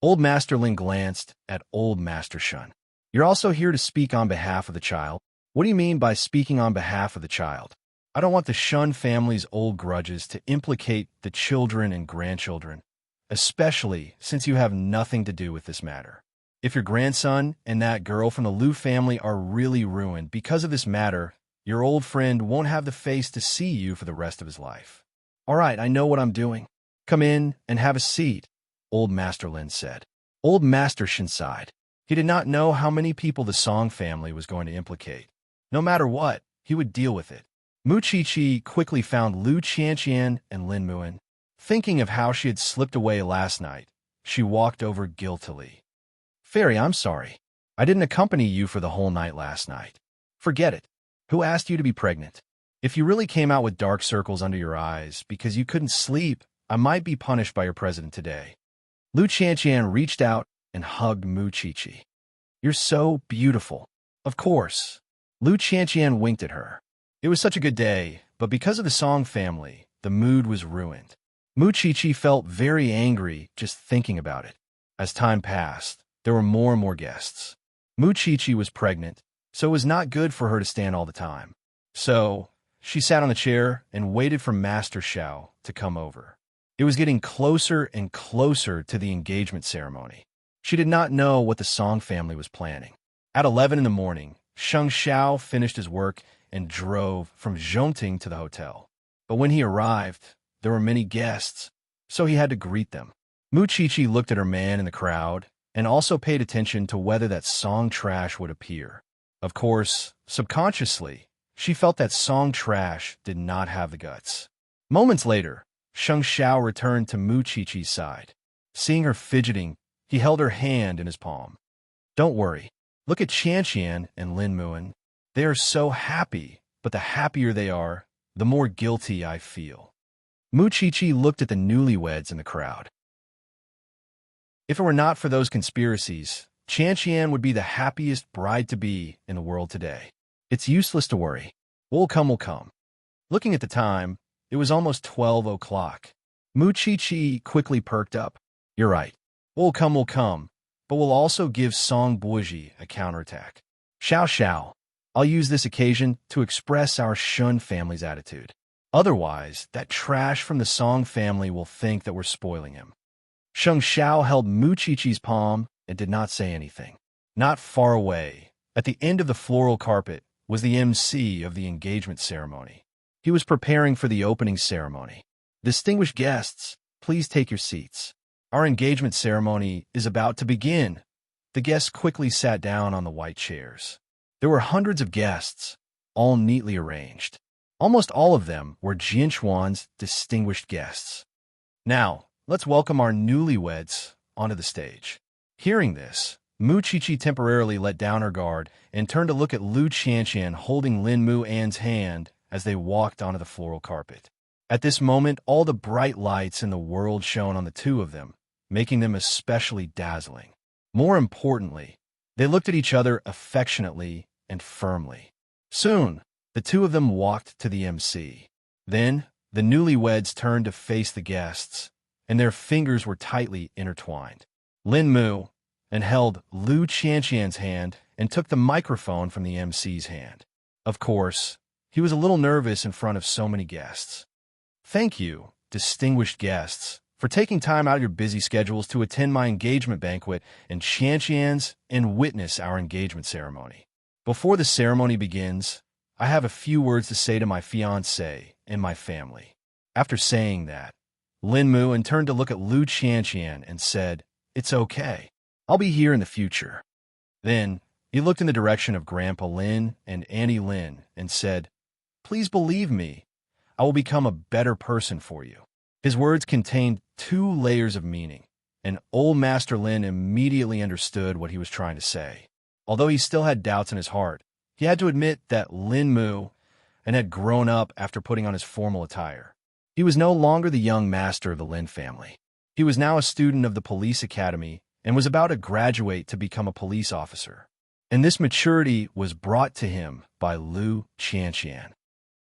Speaker 1: Old Master Lin glanced at Old Master Shun. You're also here to speak on behalf of the child? What do you mean by speaking on behalf of the child? I don't want the Shun family's old grudges to implicate the children and grandchildren, especially since you have nothing to do with this matter. If your grandson and that girl from the Lu family are really ruined because of this matter, your old friend won't have the face to see you for the rest of his life. All right, I know what I'm doing. Come in and have a seat, Old Master Lin said. Old Master Shin sighed. He did not know how many people the Song family was going to implicate. No matter what, he would deal with it. Mu Chi-Chi quickly found Lu Qianqian and Lin Muan. Thinking of how she had slipped away last night, She walked over guiltily. Fairy, I'm sorry. I didn't accompany you for the whole night last night. Forget it. Who asked you to be pregnant? If you really came out with dark circles under your eyes because you couldn't sleep, I might be punished by your president today. Lu Qianqian reached out and hugged Mu Qiqi. You're so beautiful. Of course. Lu Qianqian winked at her. It was such a good day, but because of the Song family, the mood was ruined. Mu Qiqi felt very angry just thinking about it. As time passed, there were more and more guests. Mu Qiqi was pregnant, so it was not good for her to stand all the time. So, she sat on the chair and waited for Master Xiao to come over. It was getting closer and closer to the engagement ceremony. She did not know what the Song family was planning. At 11 in the morning, Sheng Xiao finished his work and drove from Zhongting to the hotel. But when he arrived, there were many guests, so he had to greet them. Mu Qiqi looked at her man in the crowd and also paid attention to whether that Song trash would appear. Of course, subconsciously, she felt that Song trash did not have the guts. Moments later, Sheng Xiao returned to Mu Qiqi's side. Seeing her fidgeting, he held her hand in his palm. Don't worry. Look at Qianqian and Lin Muan. They are so happy, but the happier they are, the more guilty I feel. Mu Qiqi looked at the newlyweds in the crowd. If it were not for those conspiracies, Qianqian would be the happiest bride-to-be in the world today. It's useless to worry. What will come will come. Looking at the time, it was almost 12 o'clock. Mu Qiqi quickly perked up. You're right. What will come, but we'll also give Song Buoji a counterattack. Xiao Xiao, I'll use this occasion to express our Shun family's attitude. Otherwise, that trash from the Song family will think that we're spoiling him. Sheng Xiao held Mu Qiqi's palm and did not say anything. Not far away, at the end of the floral carpet, was the MC of the engagement ceremony. He was preparing for the opening ceremony. Distinguished guests, please take your seats. Our engagement ceremony is about to begin. The guests quickly sat down on the white chairs. There were hundreds of guests, all neatly arranged. Almost all of them were Jianchuan's distinguished guests. Now, let's welcome our newlyweds onto the stage. Hearing this, Mu Qiqi temporarily let down her guard and turned to look at Lu Qianqian holding Lin Muan's hand as they walked onto the floral carpet. At this moment, all the bright lights in the world shone on the two of them, making them especially dazzling. More importantly, they looked at each other affectionately and firmly. Soon, the two of them walked to the MC. Then, the newlyweds turned to face the guests, and their fingers were tightly intertwined. Lin Mu and held Lu Qianqian's hand and took the microphone from the MC's hand. Of course, he was a little nervous in front of so many guests. Thank you, distinguished guests, for taking time out of your busy schedules to attend my engagement banquet in Qianqian's and witness our engagement ceremony. Before the ceremony begins, I have a few words to say to my fiancé and my family. After saying that, Lin Muan turned to look at Lu Qianqian and said, It's okay. I'll be here in the future. Then, he looked in the direction of Grandpa Lin and Auntie Lin and said, Please believe me, I will become a better person for you. His words contained 2 layers of meaning, and old Master Lin immediately understood what he was trying to say. Although he still had doubts in his heart, he had to admit that Lin Mu and had grown up after putting on his formal attire. He was no longer the young master of the Lin family. He was now a student of the police academy and was about to graduate to become a police officer. And this maturity was brought to him by Lu Qianqian.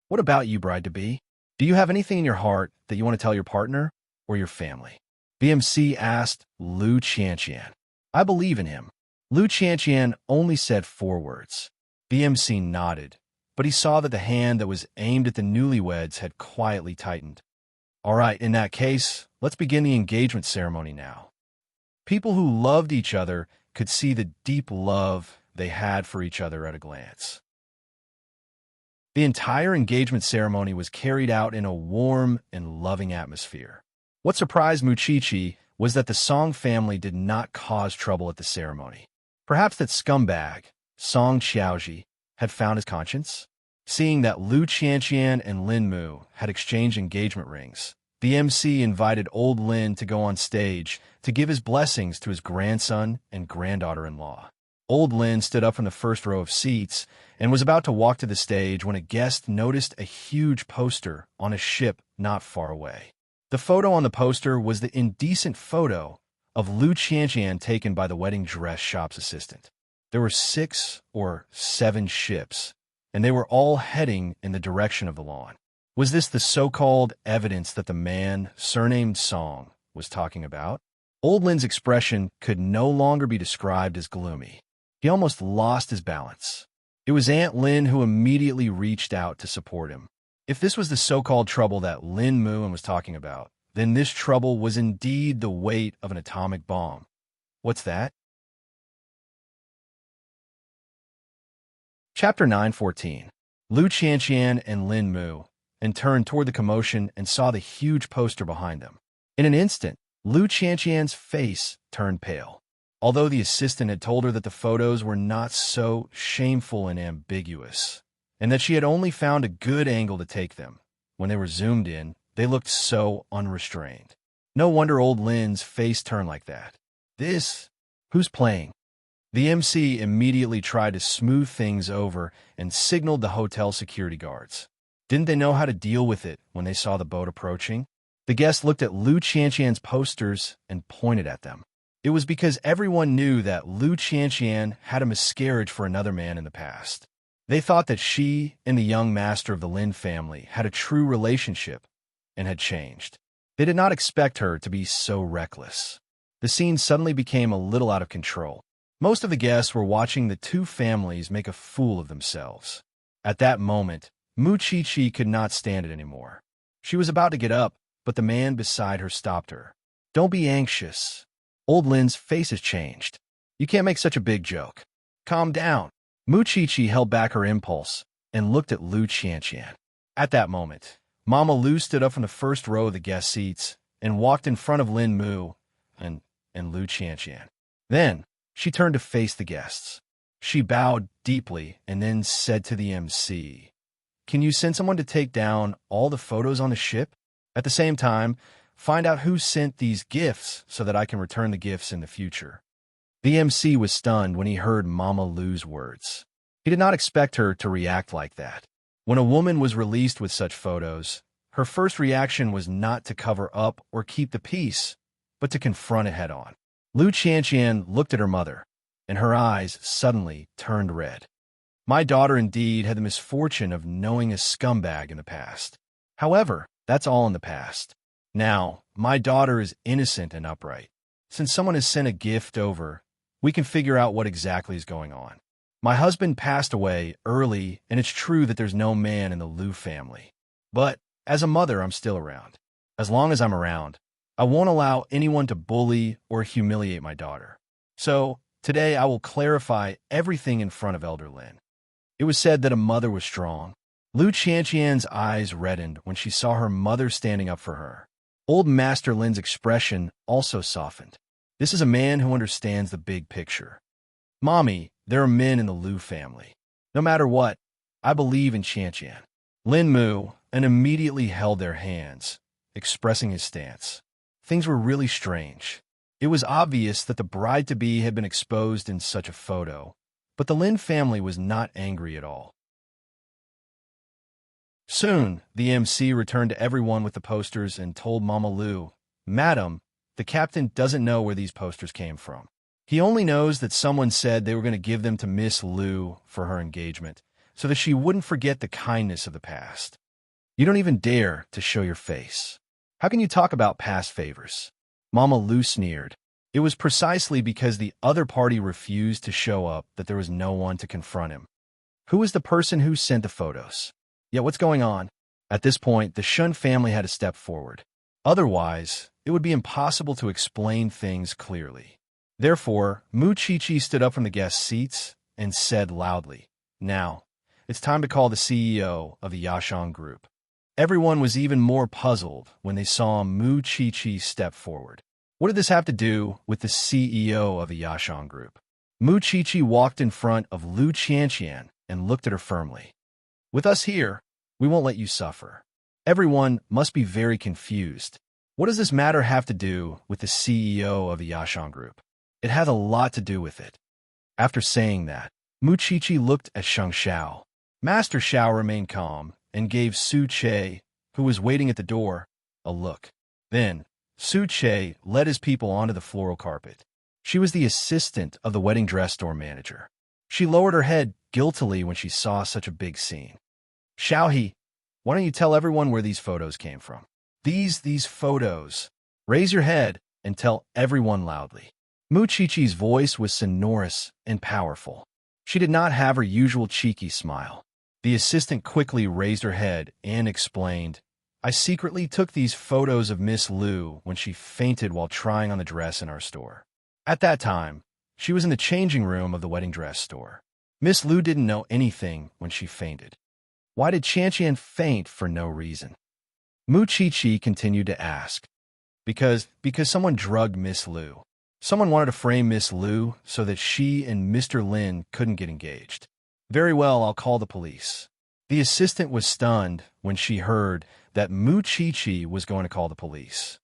Speaker 1: What about you, bride-to-be? Do you have anything in your heart that you want to tell your partner or your family? BMC asked Lu Qianqian. I believe in him. Lu Qianqian only said 4 words. BMC nodded, but he saw that the hand that was aimed at the newlyweds had quietly tightened. All right, in that case, let's begin the engagement ceremony now. People who loved each other could see the deep love they had for each other at a glance. The entire engagement ceremony was carried out in a warm and loving atmosphere. What surprised Mu Qiqi was that the Song family did not cause trouble at the ceremony. Perhaps that scumbag, Song Xiaoji, had found his conscience? Seeing that Lu Qianqian and Lin Mu had exchanged engagement rings, The MC invited old Lin to go on stage to give his blessings to his grandson and granddaughter-in-law. Old Lin stood up from the first row of seats and was about to walk to the stage when a guest noticed a huge poster on a ship not far away. The photo on the poster was the indecent photo of Lu Qianqian taken by the wedding dress shop's assistant. There were 6 or 7 ships, and they were all heading in the direction of the lawn. Was this the so-called evidence that the man, surnamed Song, was talking about? Old Lin's expression could no longer be described as gloomy. He almost lost his balance. It was Aunt Lin who immediately reached out to support him. If this was the so-called trouble that Lin Muan was talking about, then this trouble was indeed the weight of an atomic bomb. What's that? Chapter 9:14. Lu Qianqian and Lin Mu and turned toward the commotion and saw the huge poster behind them. In an instant, Lu Qianqian's face turned pale. Although the assistant had told her that the photos were not so shameful and ambiguous, and that she had only found a good angle to take them, when they were zoomed in, they looked so unrestrained. No wonder old Lin's face turned like that. Who's playing? The MC immediately tried to smooth things over and signaled the hotel security guards. Didn't they know how to deal with it when they saw the boat approaching? The guests looked at Lu Qianqian's posters and pointed at them. It was because everyone knew that Lu Qianqian had a miscarriage for another man in the past. They thought that she and the young master of the Lin family had a true relationship and had changed. They did not expect her to be so reckless. The scene suddenly became a little out of control. Most of the guests were watching the two families make a fool of themselves. At that moment, Mu Qiqi could not stand it anymore. She was about to get up, but the man beside her stopped her. "Don't be anxious. Old Lin's face has changed. You can't make such a big joke. Calm down." Mu Qiqi held back her impulse and looked at Lu Qianqian. At that moment, Mama Lu stood up from the first row of the guest seats and walked in front of Lin Mu and Lu Qianqian. Then, she turned to face the guests. She bowed deeply and then said to the MC, "Can you send someone to take down all the photos on the ship? At the same time, find out who sent these gifts so that I can return the gifts in the future." The MC was stunned when he heard Mama Lu's words. He did not expect her to react like that. When a woman was released with such photos, her first reaction was not to cover up or keep the peace, but to confront it head-on. Lu Qianqian looked at her mother, and her eyes suddenly turned red. My daughter indeed had the misfortune of knowing a scumbag in the past. However, that's all in the past. Now, my daughter is innocent and upright. Since someone has sent a gift over, we can figure out what exactly is going on. My husband passed away early, and it's true that there's no man in the Lu family. But as a mother, I'm still around. As long as I'm around, I won't allow anyone to bully or humiliate my daughter. So, today I will clarify everything in front of Elder Lin. It was said that a mother was strong. Lu Qianqian's eyes reddened when she saw her mother standing up for her. Old Master Lin's expression also softened. This is a man who understands the big picture. "Mommy, there are men in the Lu family. No matter what, I believe in Qianqian." Lin Mu and immediately held their hands, expressing his stance. Things were really strange. It was obvious that the bride-to-be had been exposed in such a photo, but the Lin family was not angry at all. Soon, the MC returned to everyone with the posters and told Mama Lu, "Madam, the captain doesn't know where these posters came from. He only knows that someone said they were going to give them to Miss Lu for her engagement, so that she wouldn't forget the kindness of the past. You don't even dare to show your face. How can you talk about past favors?" Mama Lu sneered. It was precisely because the other party refused to show up that there was no one to confront him. Who was the person who sent the photos? Yeah, what's going on? At this point, the Shun family had to step forward. Otherwise, it would be impossible to explain things clearly. Therefore, Mu Qiqi stood up from the guest seats and said loudly, "Now, it's time to call the CEO of the Yashang Group." Everyone was even more puzzled when they saw Mu Qiqi step forward. What did this have to do with the CEO of the Yashang Group? Mu Qiqi walked in front of Lu Qianqian and looked at her firmly. "With us here, we won't let you suffer." Everyone must be very confused. What does this matter have to do with the CEO of the Yashang Group? It has a lot to do with it. After saying that, Mu Qiqi looked at Sheng Xiao. Master Xiao remained calm and gave Su Che, who was waiting at the door, a look. Then, Su Che led his people onto the floral carpet. She was the assistant of the wedding dress store manager. She lowered her head guiltily when she saw such a big scene. Xiaohe, why don't you tell everyone where these photos came from? These photos. Raise your head and tell everyone loudly. Mu Qiqi's voice was sonorous and powerful. She did not have her usual cheeky smile. The assistant quickly raised her head and explained, I secretly took these photos of Miss Liu when she fainted while trying on the dress in our store. At that time, she was in the changing room of the wedding dress store. Miss Liu didn't know anything when she fainted. Why did Qianqian faint for no reason? Mu Qiqi continued to ask. Because someone drugged Miss Liu. Someone wanted to frame Miss Liu so that she and Mr. Lin couldn't get engaged. Very well, I'll call the police. The assistant was stunned when she heard that Mu Qiqi was going to call the police.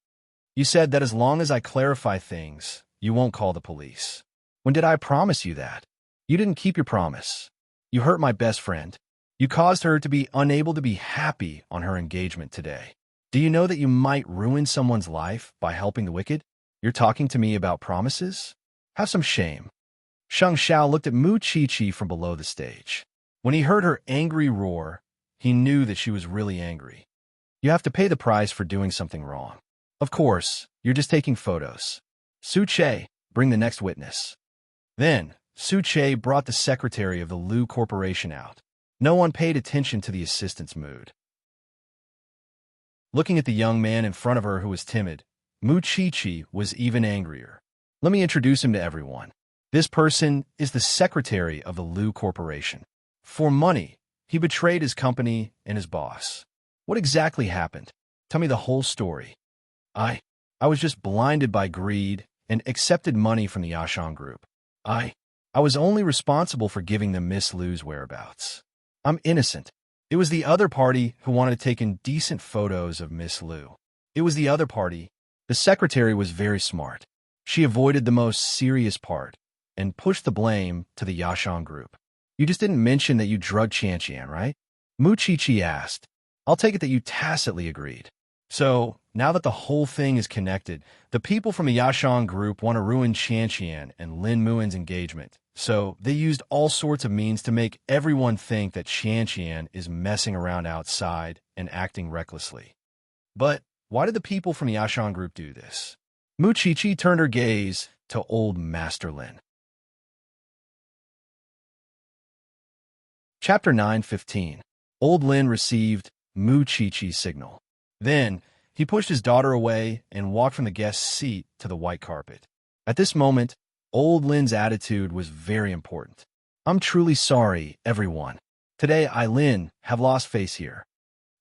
Speaker 1: You said that as long as I clarify things, you won't call the police. When did I promise you that? You didn't keep your promise. You hurt my best friend. You caused her to be unable to be happy on her engagement today. Do you know that you might ruin someone's life by helping the wicked? You're talking to me about promises? Have some shame. Sheng Xiao looked at Mu Qiqi from below the stage. When he heard her angry roar, he knew that she was really angry. You have to pay the price for doing something wrong. Of course, you're just taking photos. Su Che, bring the next witness. Then, Su Che brought the secretary of the Liu Corporation out. No one paid attention to the assistant's mood. Looking at the young man in front of her who was timid, Mu Qiqi was even angrier. Let me introduce him to everyone. This person is the secretary of the Liu Corporation. For money, he betrayed his company and his boss. What exactly happened? Tell me the whole story. I was just blinded by greed and accepted money from the Yashang Group. I was only responsible for giving them Miss Liu's whereabouts. I'm innocent. It was the other party who wanted to take indecent photos of Miss Liu. It was the other party. The secretary was very smart. She avoided the most serious part and pushed the blame to the Yashang Group. You just didn't mention that you drugged Qianqian, right? Mu Qiqi asked. I'll take it that you tacitly agreed. So, now that the whole thing is connected, the people from the Yashang Group want to ruin Qianqian and Lin Muin's engagement. So, they used all sorts of means to make everyone think that Qianqian is messing around outside and acting recklessly. But why did the people from the Yashang Group do this? Mu Qiqi turned her gaze to old Master Lin. Chapter 9:15. Old Lin received Mu Qiqi's signal. Then, he pushed his daughter away and walked from the guest's seat to the white carpet. At this moment, Old Lin's attitude was very important. I'm truly sorry, everyone. Today, I, Lin, have lost face here.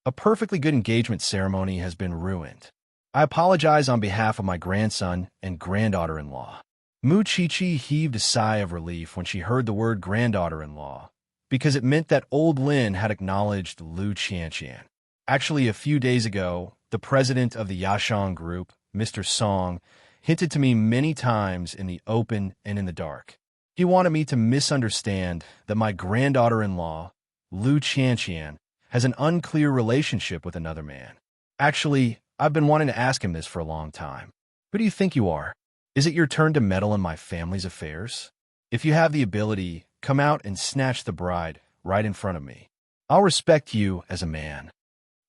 Speaker 1: A perfectly good engagement ceremony has been ruined. I apologize on behalf of my grandson and granddaughter-in-law. Mu Qiqi heaved a sigh of relief when she heard the word granddaughter-in-law, because it meant that Old Lin had acknowledged Liu Qianqian. Actually, a few days ago, the president of the Yashang Group, Mr. Song, hinted to me many times in the open and in the dark. He wanted me to misunderstand that my granddaughter-in-law, Liu Qianqian, has an unclear relationship with another man. Actually, I've been wanting to ask him this for a long time. Who do you think you are? Is it your turn to meddle in my family's affairs? If you have the ability, come out and snatch the bride right in front of me. I'll respect you as a man.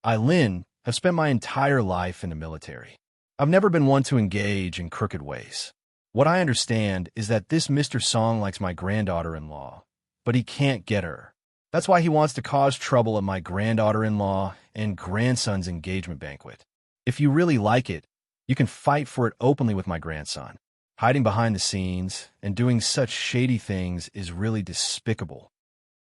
Speaker 1: I, Lin, have spent my entire life in the military. I've never been one to engage in crooked ways. What I understand is that this Mr. Song likes my granddaughter-in-law, but he can't get her. That's why he wants to cause trouble at my granddaughter-in-law and grandson's engagement banquet. If you really like it, you can fight for it openly with my grandson. Hiding behind the scenes and doing such shady things is really despicable.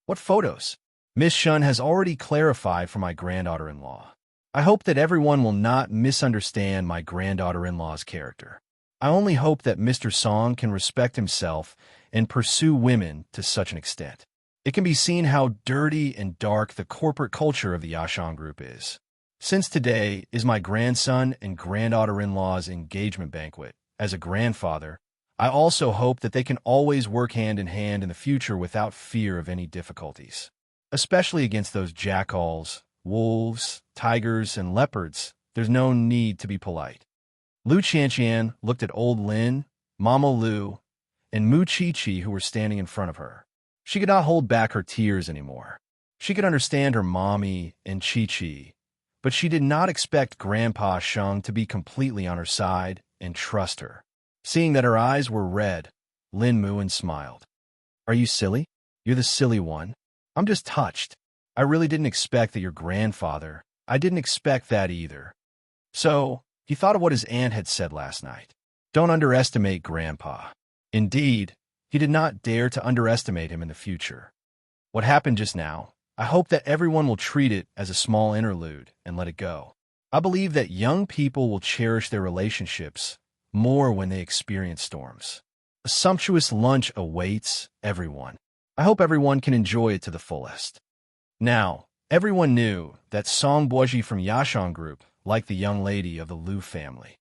Speaker 1: What photos? Miss Shun has already clarified for my granddaughter-in-law. I hope that everyone will not misunderstand my granddaughter-in-law's character. I only hope that Mr. Song can respect himself and pursue women to such an extent. It can be seen how dirty and dark the corporate culture of the Yashang Group is. Since today is my grandson and granddaughter-in-law's engagement banquet, as a grandfather, I also hope that they can always work hand in hand in the future without fear of any difficulties, especially against those jackals, wolves, tigers, and leopards. There's no need to be polite. Lu Qianqian looked at old Lin, Mama Lu, and Mu Chi-Chi who were standing in front of her. She could not hold back her tears anymore. She could understand her mommy and Chi-Chi, but she did not expect Grandpa Sheng to be completely on her side and trust her. Seeing that her eyes were red, Lin Muan smiled. Are you silly? You're the silly one. I'm just touched. I really didn't expect that your grandfather. I didn't expect that either. So, he thought of what his aunt had said last night. Don't underestimate Grandpa. Indeed, he did not dare to underestimate him in the future. What happened just now, I hope that everyone will treat it as a small interlude and let it go. I believe that young people will cherish their relationships more when they experience storms. A sumptuous lunch awaits everyone. I hope everyone can enjoy it to the fullest. Now, everyone knew that Song Boji from Yashang Group liked the young lady of the Liu family.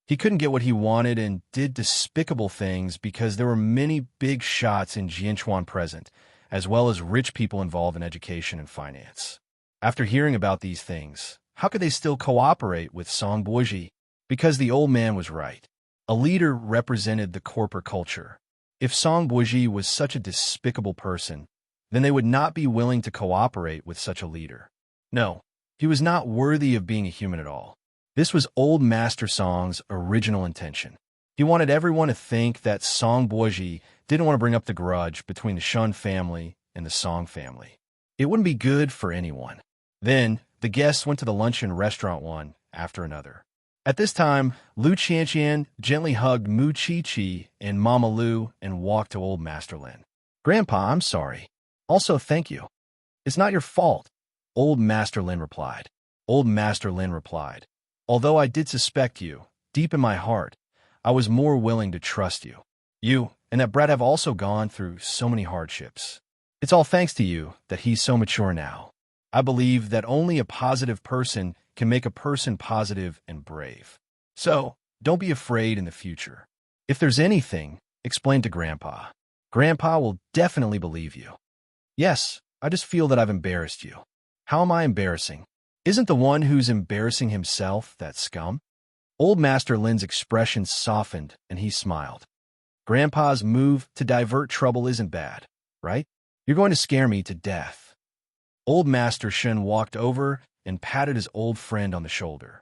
Speaker 1: He couldn't get what he wanted and did despicable things because there were many big shots in Jianchuan present, as well as rich people involved in education and finance. After hearing about these things, how could they still cooperate with Song Boji? Because the old man was right. A leader represented the corporate culture. If Song Boji was such a despicable person, then they would not be willing to cooperate with such a leader. No, he was not worthy of being a human at all. This was old Master Song's original intention. He wanted everyone to think that Song Boji didn't want to bring up the grudge between the Shun family and the Song family. It wouldn't be good for anyone. Then, the guests went to the luncheon restaurant one after another. At this time, Lu Qianqian gently hugged Mu Chi-Chi and Mama Lu and walked to old Master Lin. Grandpa, I'm sorry. Also, thank you. It's not your fault, old Master Lin replied. Old Master Lin replied, although I did suspect you, deep in my heart, I was more willing to trust you. You and that brat have also gone through so many hardships. It's all thanks to you that he's so mature now. I believe that only a positive person can make a person positive and brave. So, don't be afraid in the future. If there's anything, explain to Grandpa. Grandpa will definitely believe you. Yes, I just feel that I've embarrassed you. How am I embarrassing? Isn't the one who's embarrassing himself that scum? Old Master Lin's expression softened and he smiled. Grandpa's move to divert trouble isn't bad, right? You're going to scare me to death. Old Master Shen walked over and patted his old friend on the shoulder.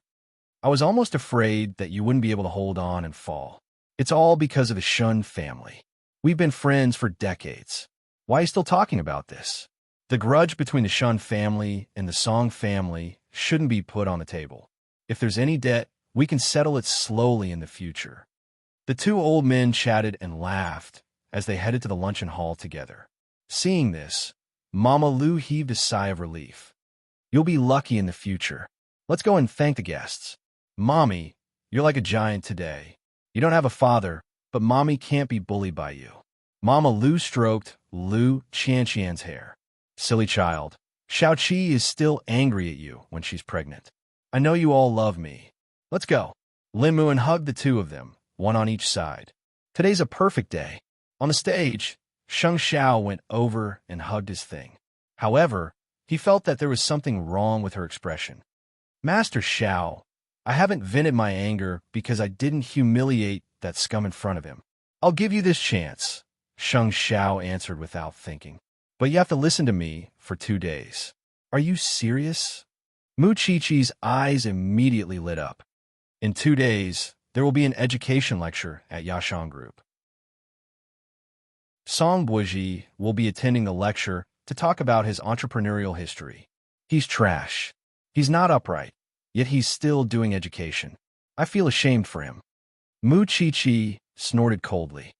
Speaker 1: I was almost afraid that you wouldn't be able to hold on and fall. It's all because of the Shun family. We've been friends for decades. Why are you still talking about this? The grudge between the Shun family and the Song family shouldn't be put on the table. If there's any debt, we can settle it slowly in the future. The two old men chatted and laughed as they headed to the luncheon hall together. Seeing this, Mama Lu heaved a sigh of relief. You'll be lucky in the future. Let's go and thank the guests. Mommy, you're like a giant today. You don't have a father, but Mommy can't be bullied by you. Mama Lu stroked Lu Qianqian's hair. Silly child. Xiaoqi is still angry at you when she's pregnant. I know you all love me. Let's go. Lin Muan hugged the two of them, one on each side. Today's a perfect day. On the stage, Sheng Xiao went over and hugged his thing. However, he felt that there was something wrong with her expression. Master Xiao, I haven't vented my anger because I didn't humiliate that scum in front of him. I'll give you this chance, Sheng Xiao answered without thinking. But you have to listen to me for 2 days. Are you serious? Mu Chi-Chi's eyes immediately lit up. In 2 days, there will be an education lecture at Yashang Group. Song Boji will be attending the lecture to talk about his entrepreneurial history. He's trash. He's not upright, yet he's still doing education. I feel ashamed for him. Mu Chi-Chi snorted coldly.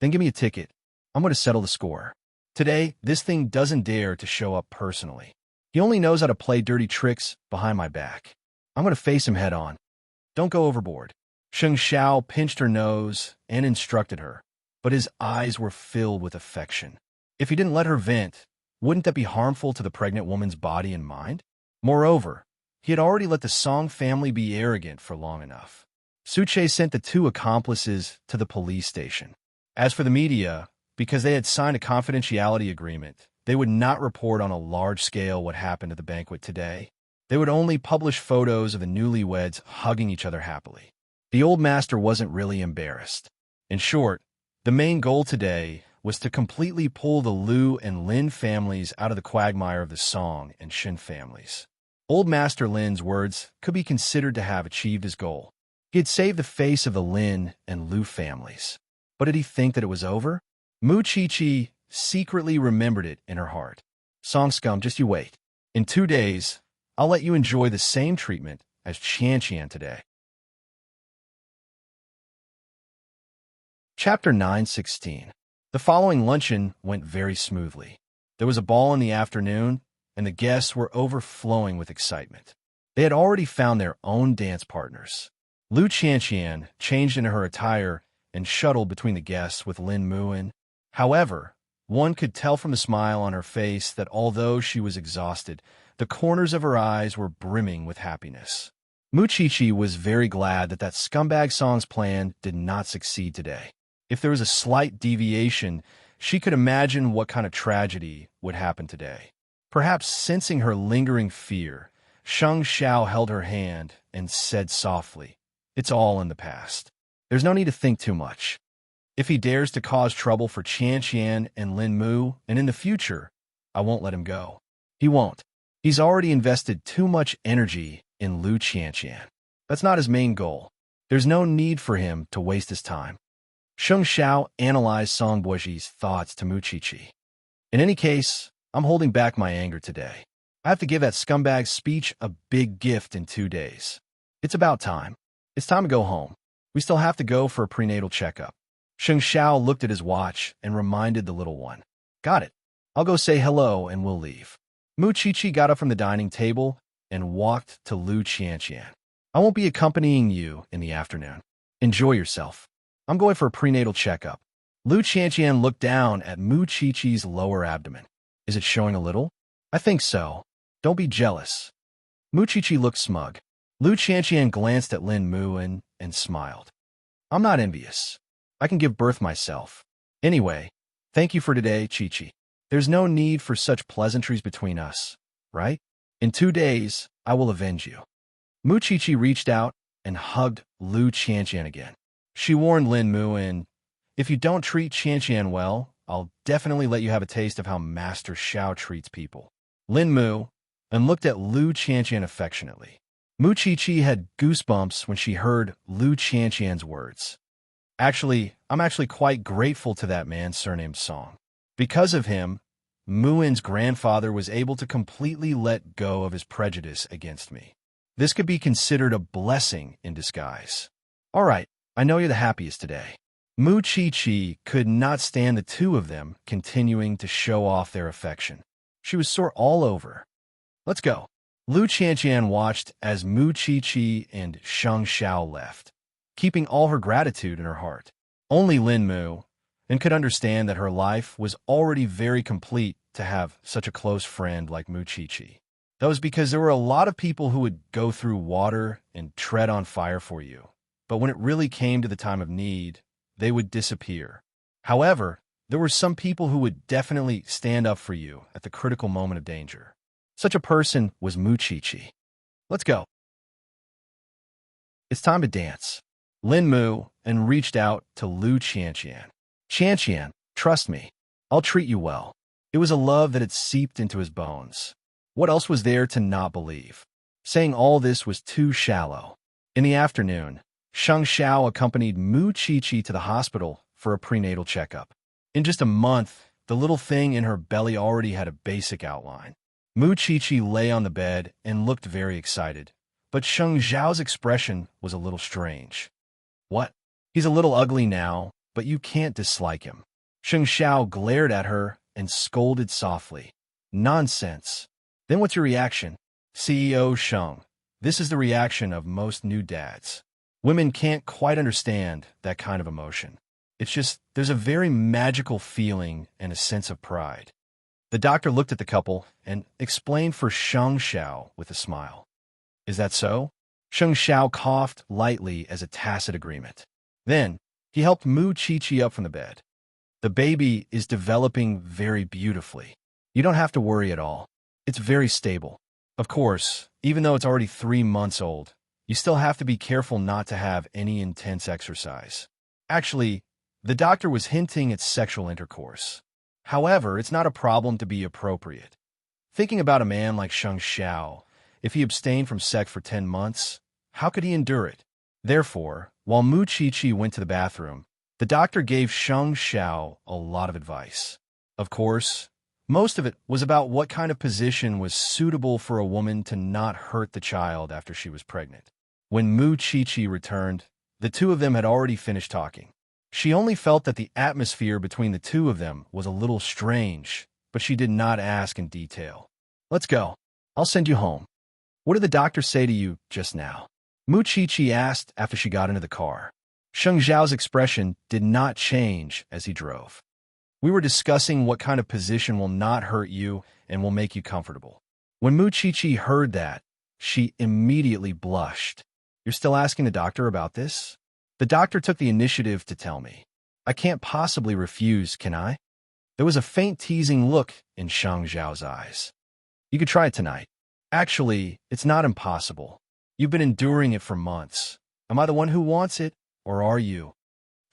Speaker 1: Then give me a ticket. I'm going to settle the score. Today, this thing doesn't dare to show up personally. He only knows how to play dirty tricks behind my back. I'm going to face him head on. Don't go overboard. Sheng Xiao pinched her nose and instructed her, but his eyes were filled with affection. If he didn't let her vent, wouldn't that be harmful to the pregnant woman's body and mind? Moreover, he had already let the Song family be arrogant for long enough. Suche sent the two accomplices to the police station. As for the media, because they had signed a confidentiality agreement, they would not report on a large scale what happened at the banquet today. They would only publish photos of the newlyweds hugging each other happily. The old master wasn't really embarrassed. In short, the main goal today was to completely pull the Liu and Lin families out of the quagmire of the Song and Shin families. Old Master Lin's words could be considered to have achieved his goal. He had saved the face of the Lin and Liu families. But did he think that it was over? Mu Chi-Chi secretly remembered it in her heart. Song scum, just you wait. In 2 days, I'll let you enjoy the same treatment as Qian today. Chapter 9:16. The following luncheon went very smoothly. There was a ball in the afternoon, and the guests were overflowing with excitement. They had already found their own dance partners. Liu Qian changed into her attire and shuttled between the guests with Lin Muin. However, one could tell from the smile on her face that although she was exhausted, the corners of her eyes were brimming with happiness. Mu Chi-Chi was very glad that scumbag Song's plan did not succeed today. If there was a slight deviation, she could imagine what kind of tragedy would happen today. Perhaps sensing her lingering fear, Sheng Xiao held her hand and said softly, "It's all in the past. There's no need to think too much. If he dares to cause trouble for Qian and Lin Mu, and in the future, I won't let him go. He won't. He's already invested too much energy in Liu Qian. That's not his main goal. There's no need for him to waste his time." Sheng Xiao analyzed Song Buoji's thoughts to Mu Chi-Chi. "In any case, I'm holding back my anger today. I have to give that scumbag's speech a big gift in 2 days. It's about time. It's time to go home. We still have to go for a prenatal checkup." Sheng Xiao looked at his watch and reminded the little one. "Got it. I'll go say hello and we'll leave." Mu Chi-Chi got up from the dining table and walked to Liu Qian. "I won't be accompanying you in the afternoon. Enjoy yourself. I'm going for a prenatal checkup." Liu Qian looked down at Mu Chi-Chi's lower abdomen. "Is it showing a little?" "I think so. Don't be jealous." Mu Chi-Chi looked smug. Liu Qian glanced at Lin Muin and smiled. "I'm not envious. I can give birth myself. Anyway, thank you for today, Chi-Chi. There's no need for such pleasantries between us, right? In 2 days, I will avenge you." Mu Chi-Chi reached out and hugged Liu Qian again. She warned Lin Muin, "If you don't treat Qian well, I'll definitely let you have a taste of how Master Xiao treats people." Lin Mu and looked at Liu Qian affectionately. Mu Chi-Chi had goosebumps when she heard Liu Qian's words. I'm actually quite grateful to that man surnamed Song. Because of him, Muin's grandfather was able to completely let go of his prejudice against me. This could be considered a blessing in disguise. All right, I know you're the happiest today. Mu Chi-Chi could not stand the two of them continuing to show off their affection. She was sore all over. "Let's go." Liu Qian watched as Mu Chi-Chi and Sheng Xiao left, keeping all her gratitude in her heart. Only Lin Mu and could understand that her life was already very complete to have such a close friend like Mu Chi-Chi. That was because there were a lot of people who would go through water and tread on fire for you, but when it really came to the time of need, they would disappear. However, there were some people who would definitely stand up for you at the critical moment of danger. Such a person was Mu Chi-Chi. "Let's go. It's time to dance." Lin Mu and reached out to Liu Qian. "Qian, trust me. I'll treat you well." It was a love that had seeped into his bones. What else was there to not believe? Saying all this was too shallow. In the afternoon, Sheng Xiao accompanied Mu Chi-Chi to the hospital for a prenatal checkup. In just a month, the little thing in her belly already had a basic outline. Mu Chi-Chi lay on the bed and looked very excited, but Sheng Xiao's expression was a little strange. "What? He's a little ugly now, but you can't dislike him." Sheng Xiao glared at her and scolded softly. "Nonsense. Then what's your reaction?" "CEO Sheng, this is the reaction of most new dads. Women can't quite understand that kind of emotion. It's just, there's a very magical feeling and a sense of pride." The doctor looked at the couple and explained for Sheng Xiao with a smile. Is that so? Sheng Xiao coughed lightly as a tacit agreement. Then, he helped Mu Chi-Chi up from the bed. The baby is developing very beautifully. You don't have to worry at all. It's very stable. Of course, even though it's already 3 months old, you still have to be careful not to have any intense exercise. Actually, the doctor was hinting at sexual intercourse. However, it's not a problem to be appropriate. Thinking about a man like Sheng Xiao, if he abstained from sex for 10 months, how could he endure it? Therefore, while Mu Chi-Chi went to the bathroom, the doctor gave Sheng Xiao a lot of advice. Of course, most of it was about what kind of position was suitable for a woman to not hurt the child after she was pregnant. When Mu Chi-Chi returned, the two of them had already finished talking. She only felt that the atmosphere between the two of them was a little strange, but she did not ask in detail. Let's go. I'll send you home. What did the doctor say to you just now? Mu Chi-Chi asked after she got into the car. Sheng Xiao's expression did not change as he drove. We were discussing what kind of position will not hurt you and will make you comfortable. When Mu Chi-Chi heard that, she immediately blushed. You're still asking the doctor about this? The doctor took the initiative to tell me. I can't possibly refuse, can I? There was a faint teasing look in Sheng Xiao's eyes. You could try it tonight. Actually, it's not impossible. You've been enduring it for months. Am I the one who wants it, or are you?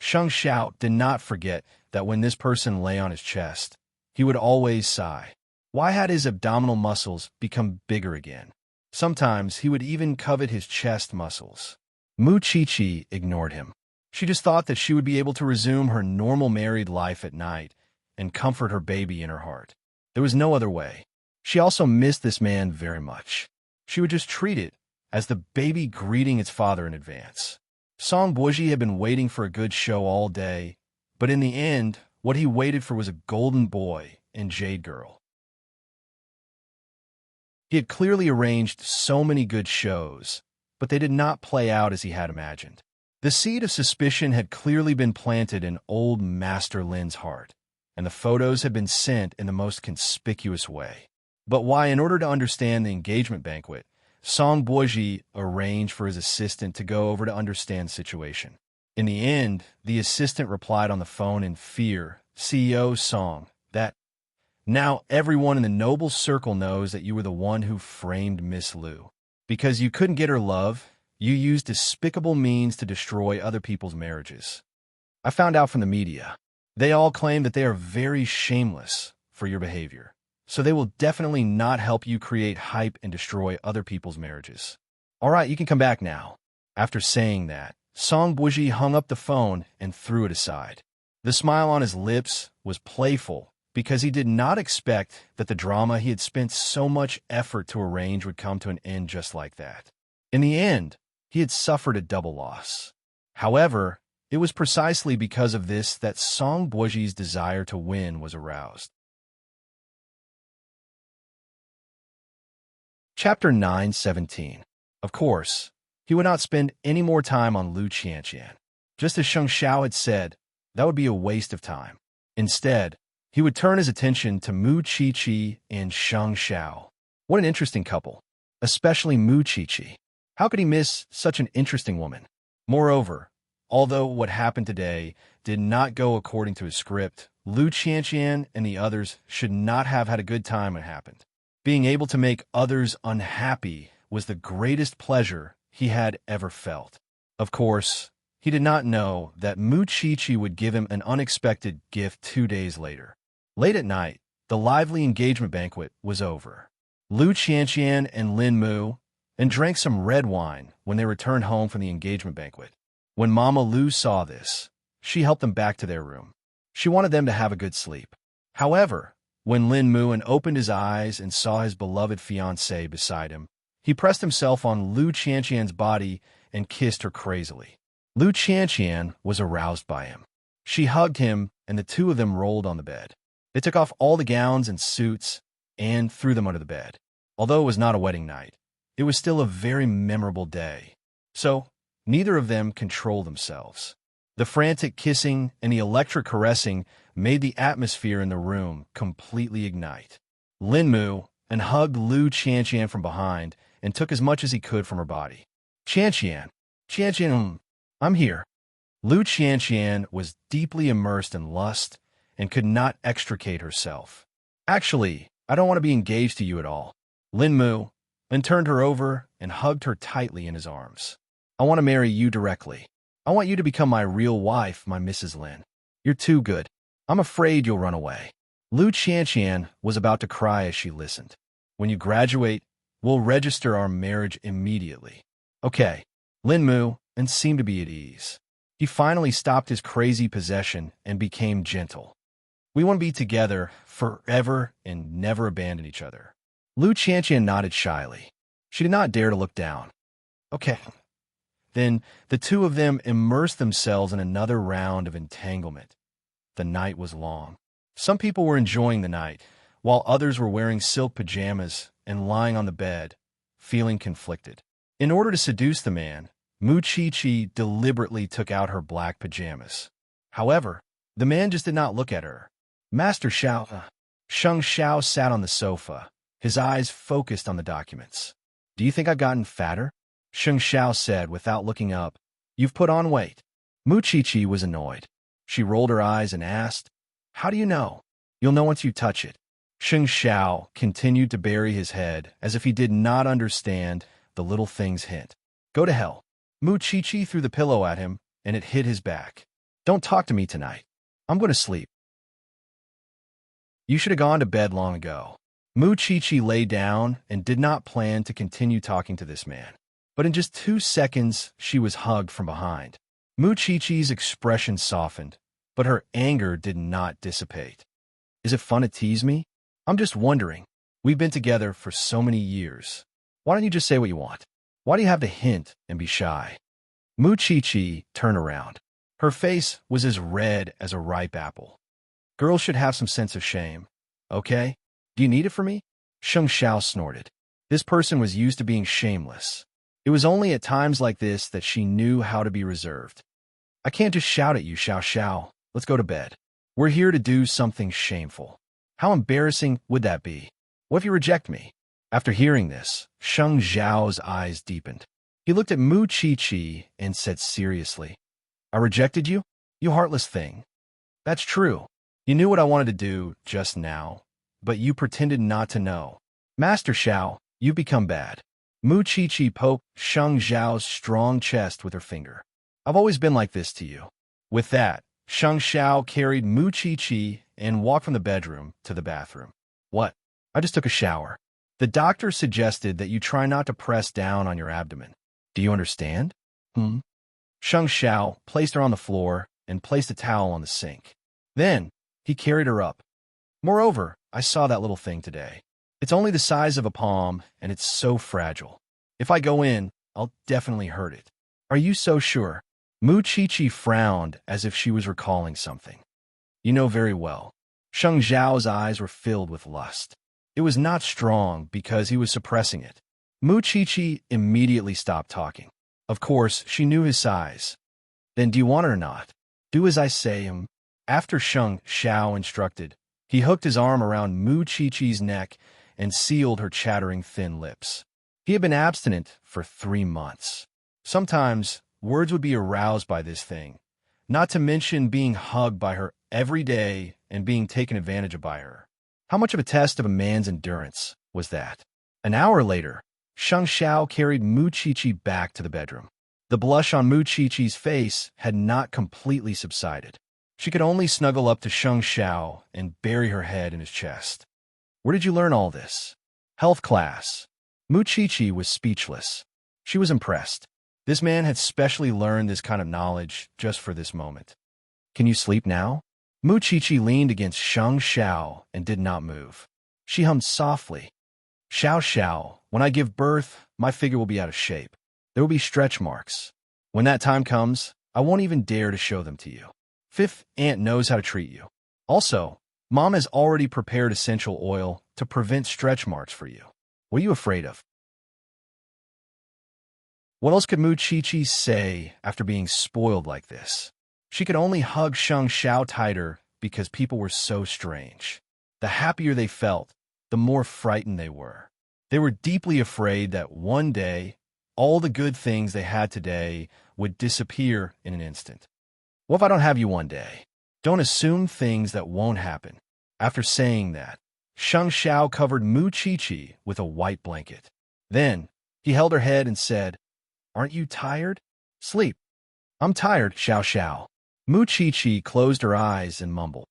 Speaker 1: Sheng Xiao did not forget that when this person lay on his chest, he would always sigh. Why had his abdominal muscles become bigger again? Sometimes he would even covet his chest muscles. Mu Chi-Chi ignored him. She just thought that she would be able to resume her normal married life at night and comfort her baby in her heart. There was no other way. She also missed this man very much. She would just treat it as the baby greeting its father in advance. Song Boji had been waiting for a good show all day, but in the end, what he waited for was a golden boy and jade girl. He had clearly arranged so many good shows, but they did not play out as he had imagined. The seed of suspicion had clearly been planted in old Master Lin's heart, and the photos had been sent in the most conspicuous way. But why, in order to understand the engagement banquet, Song Boji arranged for his assistant to go over to understand the situation. In the end, the assistant replied on the phone in fear, CEO Song, that now everyone in the noble circle knows that you were the one who framed Miss Liu. Because you couldn't get her love, you used despicable means to destroy other people's marriages. I found out from the media. They all claim that they are very shameless for your behavior. So they will definitely not help you create hype and destroy other people's marriages. All right, you can come back now. After saying that, Song Boji hung up the phone and threw it aside. The smile on his lips was playful because he did not expect that the drama he had spent so much effort to arrange would come to an end just like that. In the end, he had suffered a double loss. However, it was precisely because of this that Song Boji's desire to win was aroused. Chapter 9:17. Of course, he would not spend any more time on Lu Qianqian. Just as Sheng Xiao had said, that would be a waste of time. Instead, he would turn his attention to Mu Chi-Chi and Sheng Xiao. What an interesting couple, especially Mu Chi-Chi. How could he miss such an interesting woman? Moreover, although what happened today did not go according to his script, Lu Qianqian and the others should not have had a good time when it happened. Being able to make others unhappy was the greatest pleasure he had ever felt. Of course, he did not know that Mu Chi-Chi would give him an unexpected gift 2 days later. Late at night, the lively engagement banquet was over. Lu Qianqian and Lin Mu and drank some red wine when they returned home from the engagement banquet. When Mama Lu saw this, she helped them back to their room. She wanted them to have a good sleep. However, when Lin Muan opened his eyes and saw his beloved fiancée beside him, he pressed himself on Lu Qianqian's body and kissed her crazily. Lu Qianqian was aroused by him. She hugged him, and the two of them rolled on the bed. They took off all the gowns and suits and threw them under the bed. Although it was not a wedding night, it was still a very memorable day. So, neither of them controlled themselves. The frantic kissing and the electric caressing made the atmosphere in the room completely ignite. Lin Mu and hugged Lu Qianqian from behind and took as much as he could from her body. Qianqian, Qianqian, I'm here. Lu Qianqian was deeply immersed in lust and could not extricate herself. Actually, I don't want to be engaged to you at all. Lin Mu then turned her over and hugged her tightly in his arms. I want to marry you directly. I want you to become my real wife, my Mrs. Lin. You're too good. I'm afraid you'll run away. Lu Qianqian was about to cry as she listened. When you graduate, we'll register our marriage immediately. Okay. Lin Mu and seemed to be at ease. He finally stopped his crazy possession and became gentle. We want to be together forever and never abandon each other. Lu Qianqian nodded shyly. She did not dare to look down. Okay. Then the two of them immersed themselves in another round of entanglement. The night was long. Some people were enjoying the night, while others were wearing silk pajamas and lying on the bed, feeling conflicted. In order to seduce the man, Mu Qiqi deliberately took out her black pajamas. However, the man just did not look at her. Master Xiao, Sheng Xiao sat on the sofa, his eyes focused on the documents. Do you think I've gotten fatter? Sheng Xiao said without looking up. You've put on weight. Mu Qiqi was annoyed. She rolled her eyes and asked, How do you know? You'll know once you touch it. Sheng Xiao continued to bury his head as if he did not understand the little thing's hint. Go to hell. Mu Qiqi threw the pillow at him, and it hit his back. Don't talk to me tonight. I'm going to sleep. You should have gone to bed long ago. Mu Qiqi lay down and did not plan to continue talking to this man. But in just 2 seconds, she was hugged from behind. Mu Qiqi's expression softened, but her anger did not dissipate. Is it fun to tease me? I'm just wondering. We've been together for so many years. Why don't you just say what you want? Why do you have to hint and be shy? Mu Qiqi turned around. Her face was as red as a ripe apple. Girls should have some sense of shame. Okay? Do you need it from me? Sheng Xiao snorted. This person was used to being shameless. It was only at times like this that she knew how to be reserved. I can't just shout at you, Xiao Xiao. Let's go to bed. We're here to do something shameful. How embarrassing would that be? What if you reject me? After hearing this, Sheng Xiao's eyes deepened. He looked at Mu Qiqi and said seriously, I rejected you? You heartless thing. That's true. You knew what I wanted to do just now, but you pretended not to know. Master Xiao, you've become bad. Mu Qiqi poked Sheng Xiao's strong chest with her finger. I've always been like this to you. With that, Sheng Xiao carried Mu Qiqi and walked from the bedroom to the bathroom. What? I just took a shower. The doctor suggested that you try not to press down on your abdomen. Do you understand? Sheng Xiao placed her on the floor and placed a towel on the sink. Then, he carried her up. Moreover, I saw that little thing today. It's only the size of a palm, and it's so fragile. If I go in, I'll definitely hurt it. Are you so sure? Mu Qiqi frowned as if she was recalling something. You know very well. Sheng Xiao's eyes were filled with lust. It was not strong because he was suppressing it. Mu Qiqi immediately stopped talking. Of course, she knew his size. Then do you want it or not? Do as I say. After Sheng Xiao instructed, he hooked his arm around Mu Qiqi's neck and sealed her chattering thin lips. He had been abstinent for 3 months. Sometimes, words would be aroused by this thing, not to mention being hugged by her every day and being taken advantage of by her. How much of a test of a man's endurance was that? An hour later, Sheng Xiao carried Mu Qiqi back to the bedroom. The blush on Mu Qiqi's face had not completely subsided. She could only snuggle up to Sheng Xiao and bury her head in his chest. Where did you learn all this? Health class. Mu Qiqi was speechless. She was impressed. This man had specially learned this kind of knowledge just for this moment. Can you sleep now? Mu Qiqi leaned against Sheng Xiao and did not move. She hummed softly. Xiao Xiao, when I give birth, my figure will be out of shape. There will be stretch marks. When that time comes, I won't even dare to show them to you. Fifth aunt knows how to treat you. Also, Mom has already prepared essential oil to prevent stretch marks for you. What are you afraid of? What else could Mu Qiqi say after being spoiled like this? She could only hug Sheng Xiao tighter because people were so strange. The happier they felt, the more frightened they were. They were deeply afraid that one day, all the good things they had today would disappear in an instant. What if I don't have you one day? Don't assume things that won't happen. After saying that, Sheng Xiao covered Mu Qiqi with a white blanket. Then, he held her head and said, "Aren't you tired? Sleep." "I'm tired, Xiao Xiao." Mu Qiqi closed her eyes and mumbled.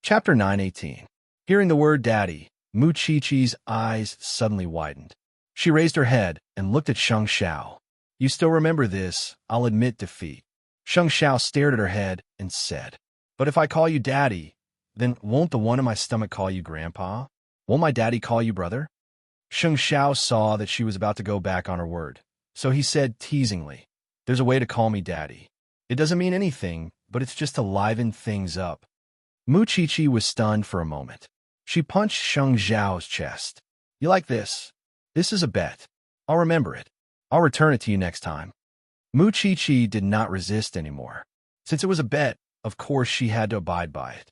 Speaker 1: Chapter 9:18. Hearing the word daddy, Mu Qiqi's eyes suddenly widened. She raised her head and looked at Sheng Xiao. "You still remember this, I'll admit defeat." Sheng Xiao stared at her head and said, "But if I call you daddy, then won't the one in my stomach call you grandpa? Won't my daddy call you brother?" Sheng Xiao saw that she was about to go back on her word, so he said teasingly, "There's a way to call me daddy. It doesn't mean anything, but it's just to liven things up." Mu Qiqi was stunned for a moment. She punched Sheng Xiao's chest. "You like this? This is a bet. I'll remember it. I'll return it to you next time." Mu Qiqi did not resist anymore. Since it was a bet, of course she had to abide by it.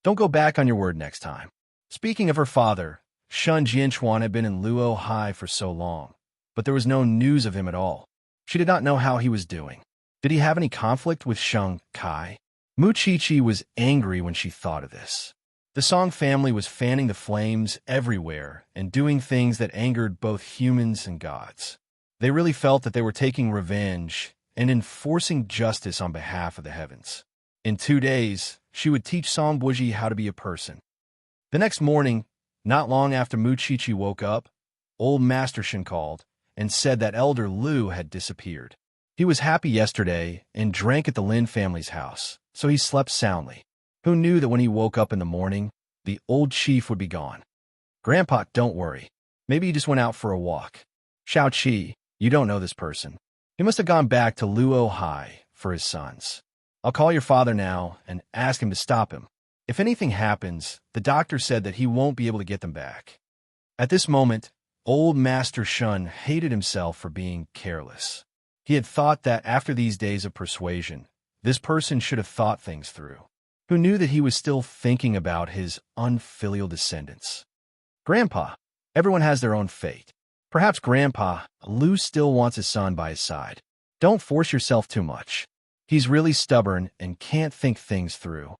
Speaker 1: "Don't go back on your word next time." Speaking of her father, Shun Jianchuan had been in Luo Hai for so long, but there was no news of him at all. She did not know how he was doing. Did he have any conflict with Sheng Kai? Mu Qiqi was angry when she thought of this. The Song family was fanning the flames everywhere and doing things that angered both humans and gods. They really felt that they were taking revenge and enforcing justice on behalf of the heavens. In 2 days, she would teach Song Buji how to be a person. The next morning, not long after Mu Qiqi woke up, old Master Shen called and said that Elder Lu had disappeared. He was happy yesterday and drank at the Lin family's house, so he slept soundly. Who knew that when he woke up in the morning, the old chief would be gone? "Grandpa, don't worry. Maybe he just went out for a walk." "Xiao Qi, you don't know this person. He must have gone back to Luo Hai for his sons. I'll call your father now and ask him to stop him. If anything happens, the doctor said that he won't be able to get them back." At this moment, old Master Shun hated himself for being careless. He had thought that after these days of persuasion, this person should have thought things through. Who knew that he was still thinking about his unfilial descendants? "Grandpa, everyone has their own fate. Perhaps Grandpa Lu still wants his son by his side. Don't force yourself too much. He's really stubborn and can't think things through."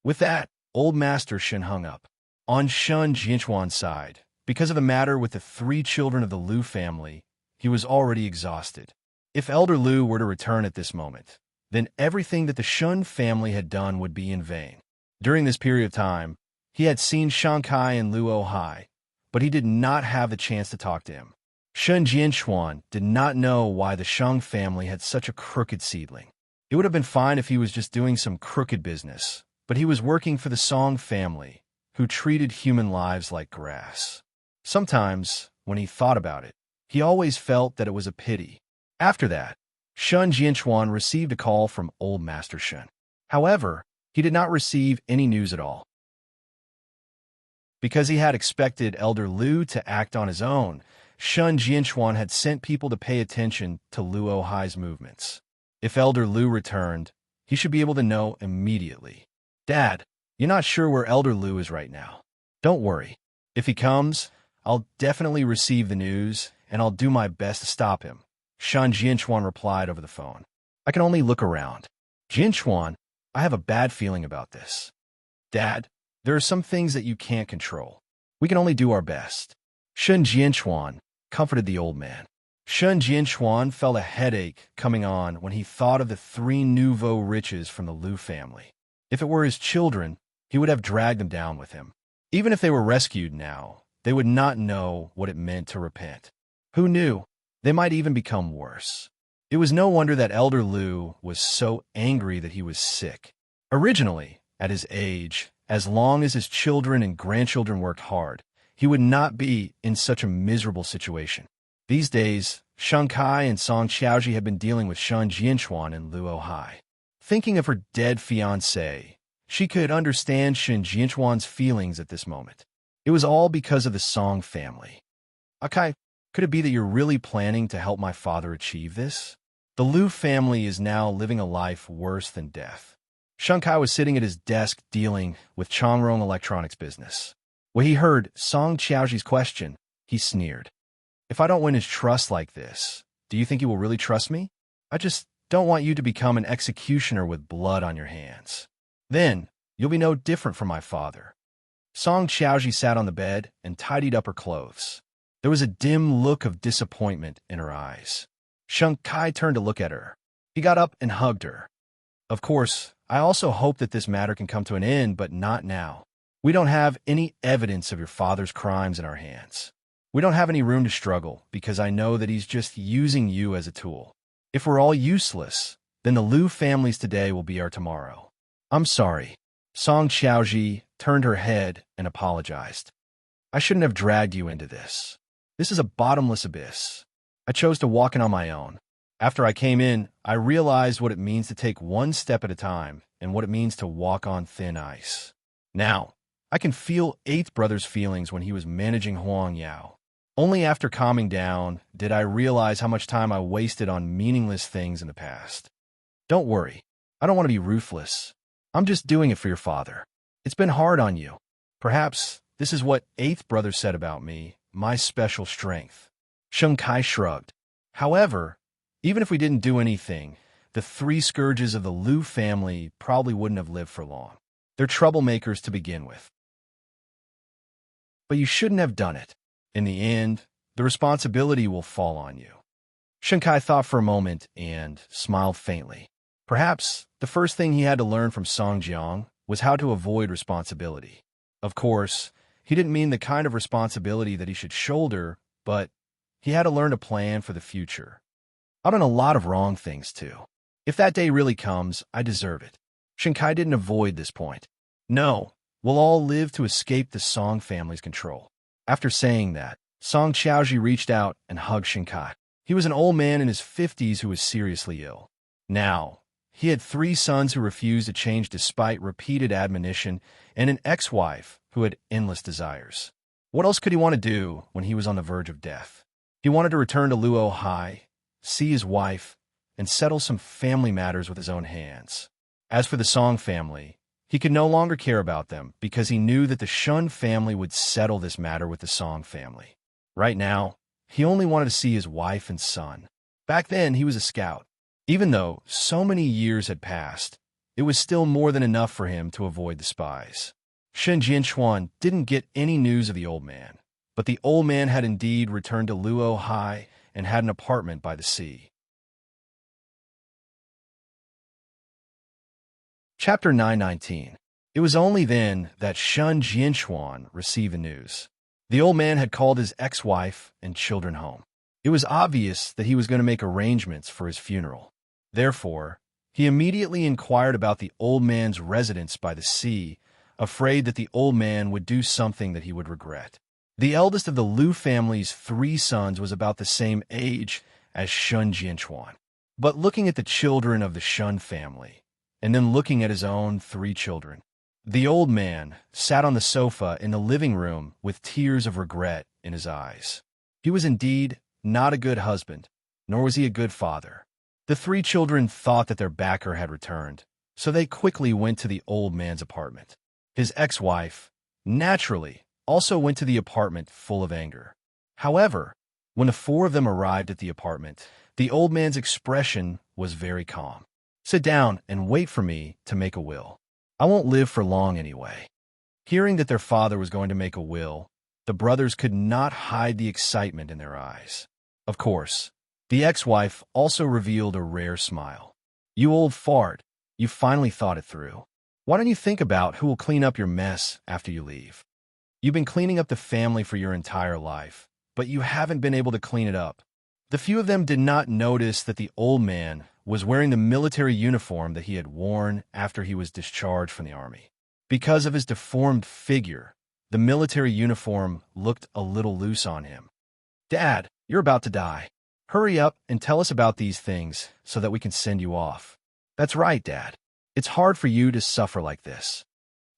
Speaker 1: With that, old Master Shen hung up. On Shun Jianchuan's side, because of the matter with the 3 children of the Lu family, he was already exhausted. If Elder Lu were to return at this moment, then everything that the Shun family had done would be in vain. During this period of time, he had seen Shankai and Luo Hai, but he did not have the chance to talk to him. Shun Jianchuan did not know why the Shang family had such a crooked seedling. It would have been fine if he was just doing some crooked business, but he was working for the Song family, who treated human lives like grass. Sometimes, when he thought about it, he always felt that it was a pity. After that, Shun Jianchuan received a call from old Master Shen. However, he did not receive any news at all. Because he had expected Elder Lu to act on his own, Shun Jianchuan had sent people to pay attention to Luo Hai's movements. If Elder Lu returned, he should be able to know immediately. "Dad, you're not sure where Elder Lu is right now. Don't worry. If he comes, I'll definitely receive the news, and I'll do my best to stop him," Shun Jianchuan replied over the phone. "I can only look around. Jianchuan, I have a bad feeling about this." "Dad, there are some things that you can't control. We can only do our best." Shun Jianchuan comforted the old man. Shun Jianchuan felt a headache coming on when he thought of the 3 nouveau riches from the Lu family. If it were his children, he would have dragged them down with him. Even if they were rescued now, they would not know what it meant to repent. Who knew? They might even become worse. It was no wonder that Elder Lu was so angry that he was sick. Originally, at his age, as long as his children and grandchildren worked hard, he would not be in such a miserable situation. These days, Shankai and Song Qiaoji had been dealing with Shun Jianchuan and Luo Hai. Thinking of her dead fiancé, she could understand Shun Jianchuan's feelings at this moment. It was all because of the Song family. "Okay, Could it be that you're really planning to help my father achieve this? The Liu family is now living a life worse than death. Shun Kai was sitting at his desk dealing with Changrong Electronics business. When he heard Song Qiaoji's question, he sneered. If I don't win his trust like this, do you think he will really trust me? I just don't want you to become an executioner with blood on your hands. Then, you'll be no different from my father. Song Qiaoji sat on the bed and tidied up her clothes. There was a dim look of disappointment in her eyes. Shun Kai turned to look at her. He got up and hugged her. Of course, I also hope that this matter can come to an end, but not now. We don't have any evidence of your father's crimes in our hands. We don't have any room to struggle, because I know that he's just using you as a tool. If we're all useless, then the Liu families today will be our tomorrow. I'm sorry. Song Qiaoji turned her head and apologized. I shouldn't have dragged you into this. This is a bottomless abyss. I chose to walk in on my own. After I came in, I realized what it means to take one step at a time and what it means to walk on thin ice. Now, I can feel Eighth Brother's feelings when he was managing Huang Yao. Only after calming down did I realize how much time I wasted on meaningless things in the past. Don't worry. I don't want to be ruthless. I'm just doing it for your father. It's been hard on you. Perhaps this is what Eighth Brother said about me, my special strength. Shun Kai shrugged. However, even if we didn't do anything, the three scourges of the Liu family probably wouldn't have lived for long. They're troublemakers to begin with. But you shouldn't have done it. In the end, the responsibility will fall on you. Shun Kai thought for a moment and smiled faintly. Perhaps the first thing he had to learn from Song Jiang was how to avoid responsibility. Of course, he didn't mean the kind of responsibility that he should shoulder, but he had to learn to plan for the future. I've done a lot of wrong things, too. If that day really comes, I deserve it. Shun Kai didn't avoid this point. No, we'll all live to escape the Song family's control. After saying that, Song Qiaoji reached out and hugged Shun Kai. He was an old man in his 50s who was seriously ill. Now, he had 3 sons who refused to change despite repeated admonition and an ex-wife who had endless desires. What else could he want to do when he was on the verge of death? He wanted to return to Luo Hai, see his wife, and settle some family matters with his own hands. As for the Song family, he could no longer care about them because he knew that the Shun family would settle this matter with the Song family. Right now, he only wanted to see his wife and son. Back then, he was a scout. Even though so many years had passed, it was still more than enough for him to avoid the spies. Shen Jianchuan didn't get any news of the old man, but the old man had indeed returned to Luo Hai and had an apartment by the sea. Chapter 919. It was only then that Shen Jianchuan received the news. The old man had called his ex-wife and children home. It was obvious that he was going to make arrangements for his funeral. Therefore, he immediately inquired about the old man's residence by the sea, afraid that the old man would do something that he would regret. The eldest of the Liu family's 3 sons was about the same age as Shun Jianchuan. But looking at the children of the Shun family, and then looking at his own 3 children, the old man sat on the sofa in the living room with tears of regret in his eyes. He was indeed not a good husband, nor was he a good father. The 3 children thought that their backer had returned, so they quickly went to the old man's apartment. His ex-wife, naturally, also went to the apartment full of anger. However, when the 4 of them arrived at the apartment, the old man's expression was very calm. Sit down and wait for me to make a will. I won't live for long anyway. Hearing that their father was going to make a will, the brothers could not hide the excitement in their eyes. Of course, the ex-wife also revealed a rare smile. You old fart, you finally thought it through. Why don't you think about who will clean up your mess after you leave? You've been cleaning up the family for your entire life, but you haven't been able to clean it up. The few of them did not notice that the old man was wearing the military uniform that he had worn after he was discharged from the army. Because of his deformed figure, the military uniform looked a little loose on him. Dad, you're about to die. Hurry up and tell us about these things so that we can send you off. That's right, Dad. It's hard for you to suffer like this.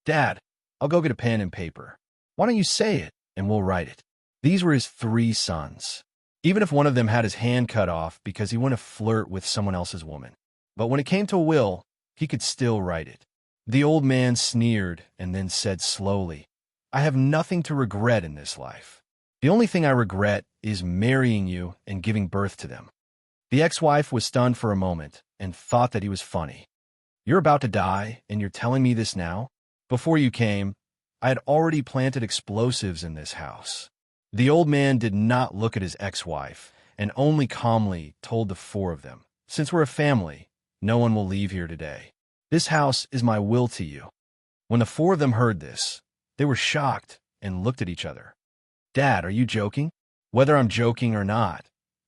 Speaker 1: Dad, I'll go get a pen and paper. Why don't you say it and we'll write it? These were his 3 sons. even if one of them had his hand cut off because he wanted to flirt with someone else's woman. But when it came to a will, he could still write it. The old man sneered and then said slowly, I have nothing to regret in this life. The only thing I regret is marrying you and giving birth to them. The ex-wife was stunned for a moment and thought that he was funny. You're about to die, and you're telling me this now? Before you came, I had already planted explosives in this house. The old man did not look at his ex-wife and only calmly told the four of them, since we're a family, no one will leave here today. This house is my will to you. When the four of them heard this, they were shocked and looked at each other. Dad, are you joking? Whether I'm joking or not,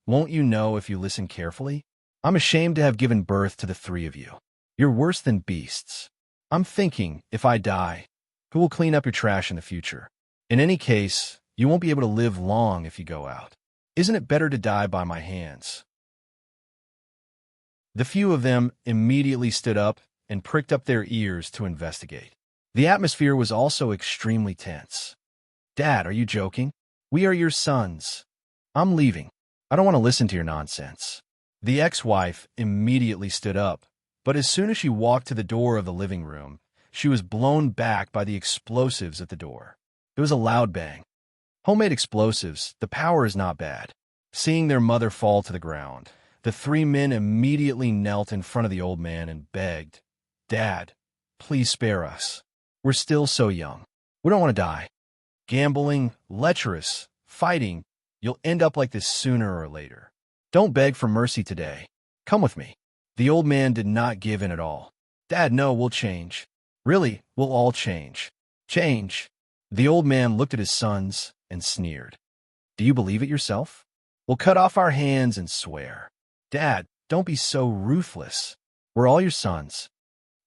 Speaker 1: won't you know if you listen carefully? I'm ashamed to have given birth to the three of you. You're worse than beasts. I'm thinking, if I die, who will clean up your trash in the future? In any case, you won't be able to live long if you go out. Isn't it better to die by my hands? The few of them immediately stood up and pricked up their ears to investigate. The atmosphere was also extremely tense. Dad, are you joking? We are your sons. I'm leaving. I don't want to listen to your nonsense. The ex-wife immediately stood up, but as soon as she walked to the door of the living room, she was blown back by the explosives at the door. It was a loud bang. Homemade explosives, the power is not bad. Seeing their mother fall to the ground, the three men immediately knelt in front of the old man and begged, Dad, please spare us. We're still so young. We don't want to die. Gambling, lecherous, fighting, you'll end up like this sooner or later. Don't beg for mercy today. Come with me. The old man did not give in at all. Dad, no, we'll change. Really, we'll all change. Change. The old man looked at his sons and sneered. Do you believe it yourself? We'll cut off our hands and swear. Dad, don't be so ruthless. We're all your sons.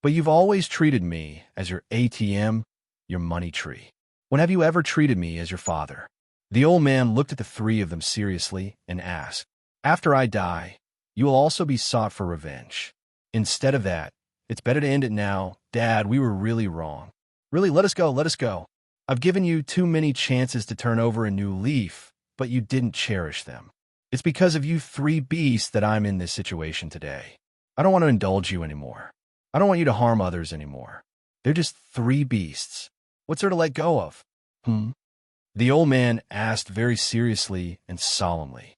Speaker 1: But you've always treated me as your ATM, your money tree. When have you ever treated me as your father? The old man looked at the three of them seriously and asked, After I die, you will also be sought for revenge. Instead of that, it's better to end it now. Dad, we were really wrong. Really, let us go, let us go. I've given you too many chances to turn over a new leaf, but you didn't cherish them. It's because of you three beasts that I'm in this situation today. I don't want to indulge you anymore. I don't want you to harm others anymore. They're just three beasts. What's there to let go of? The old man asked very seriously and solemnly.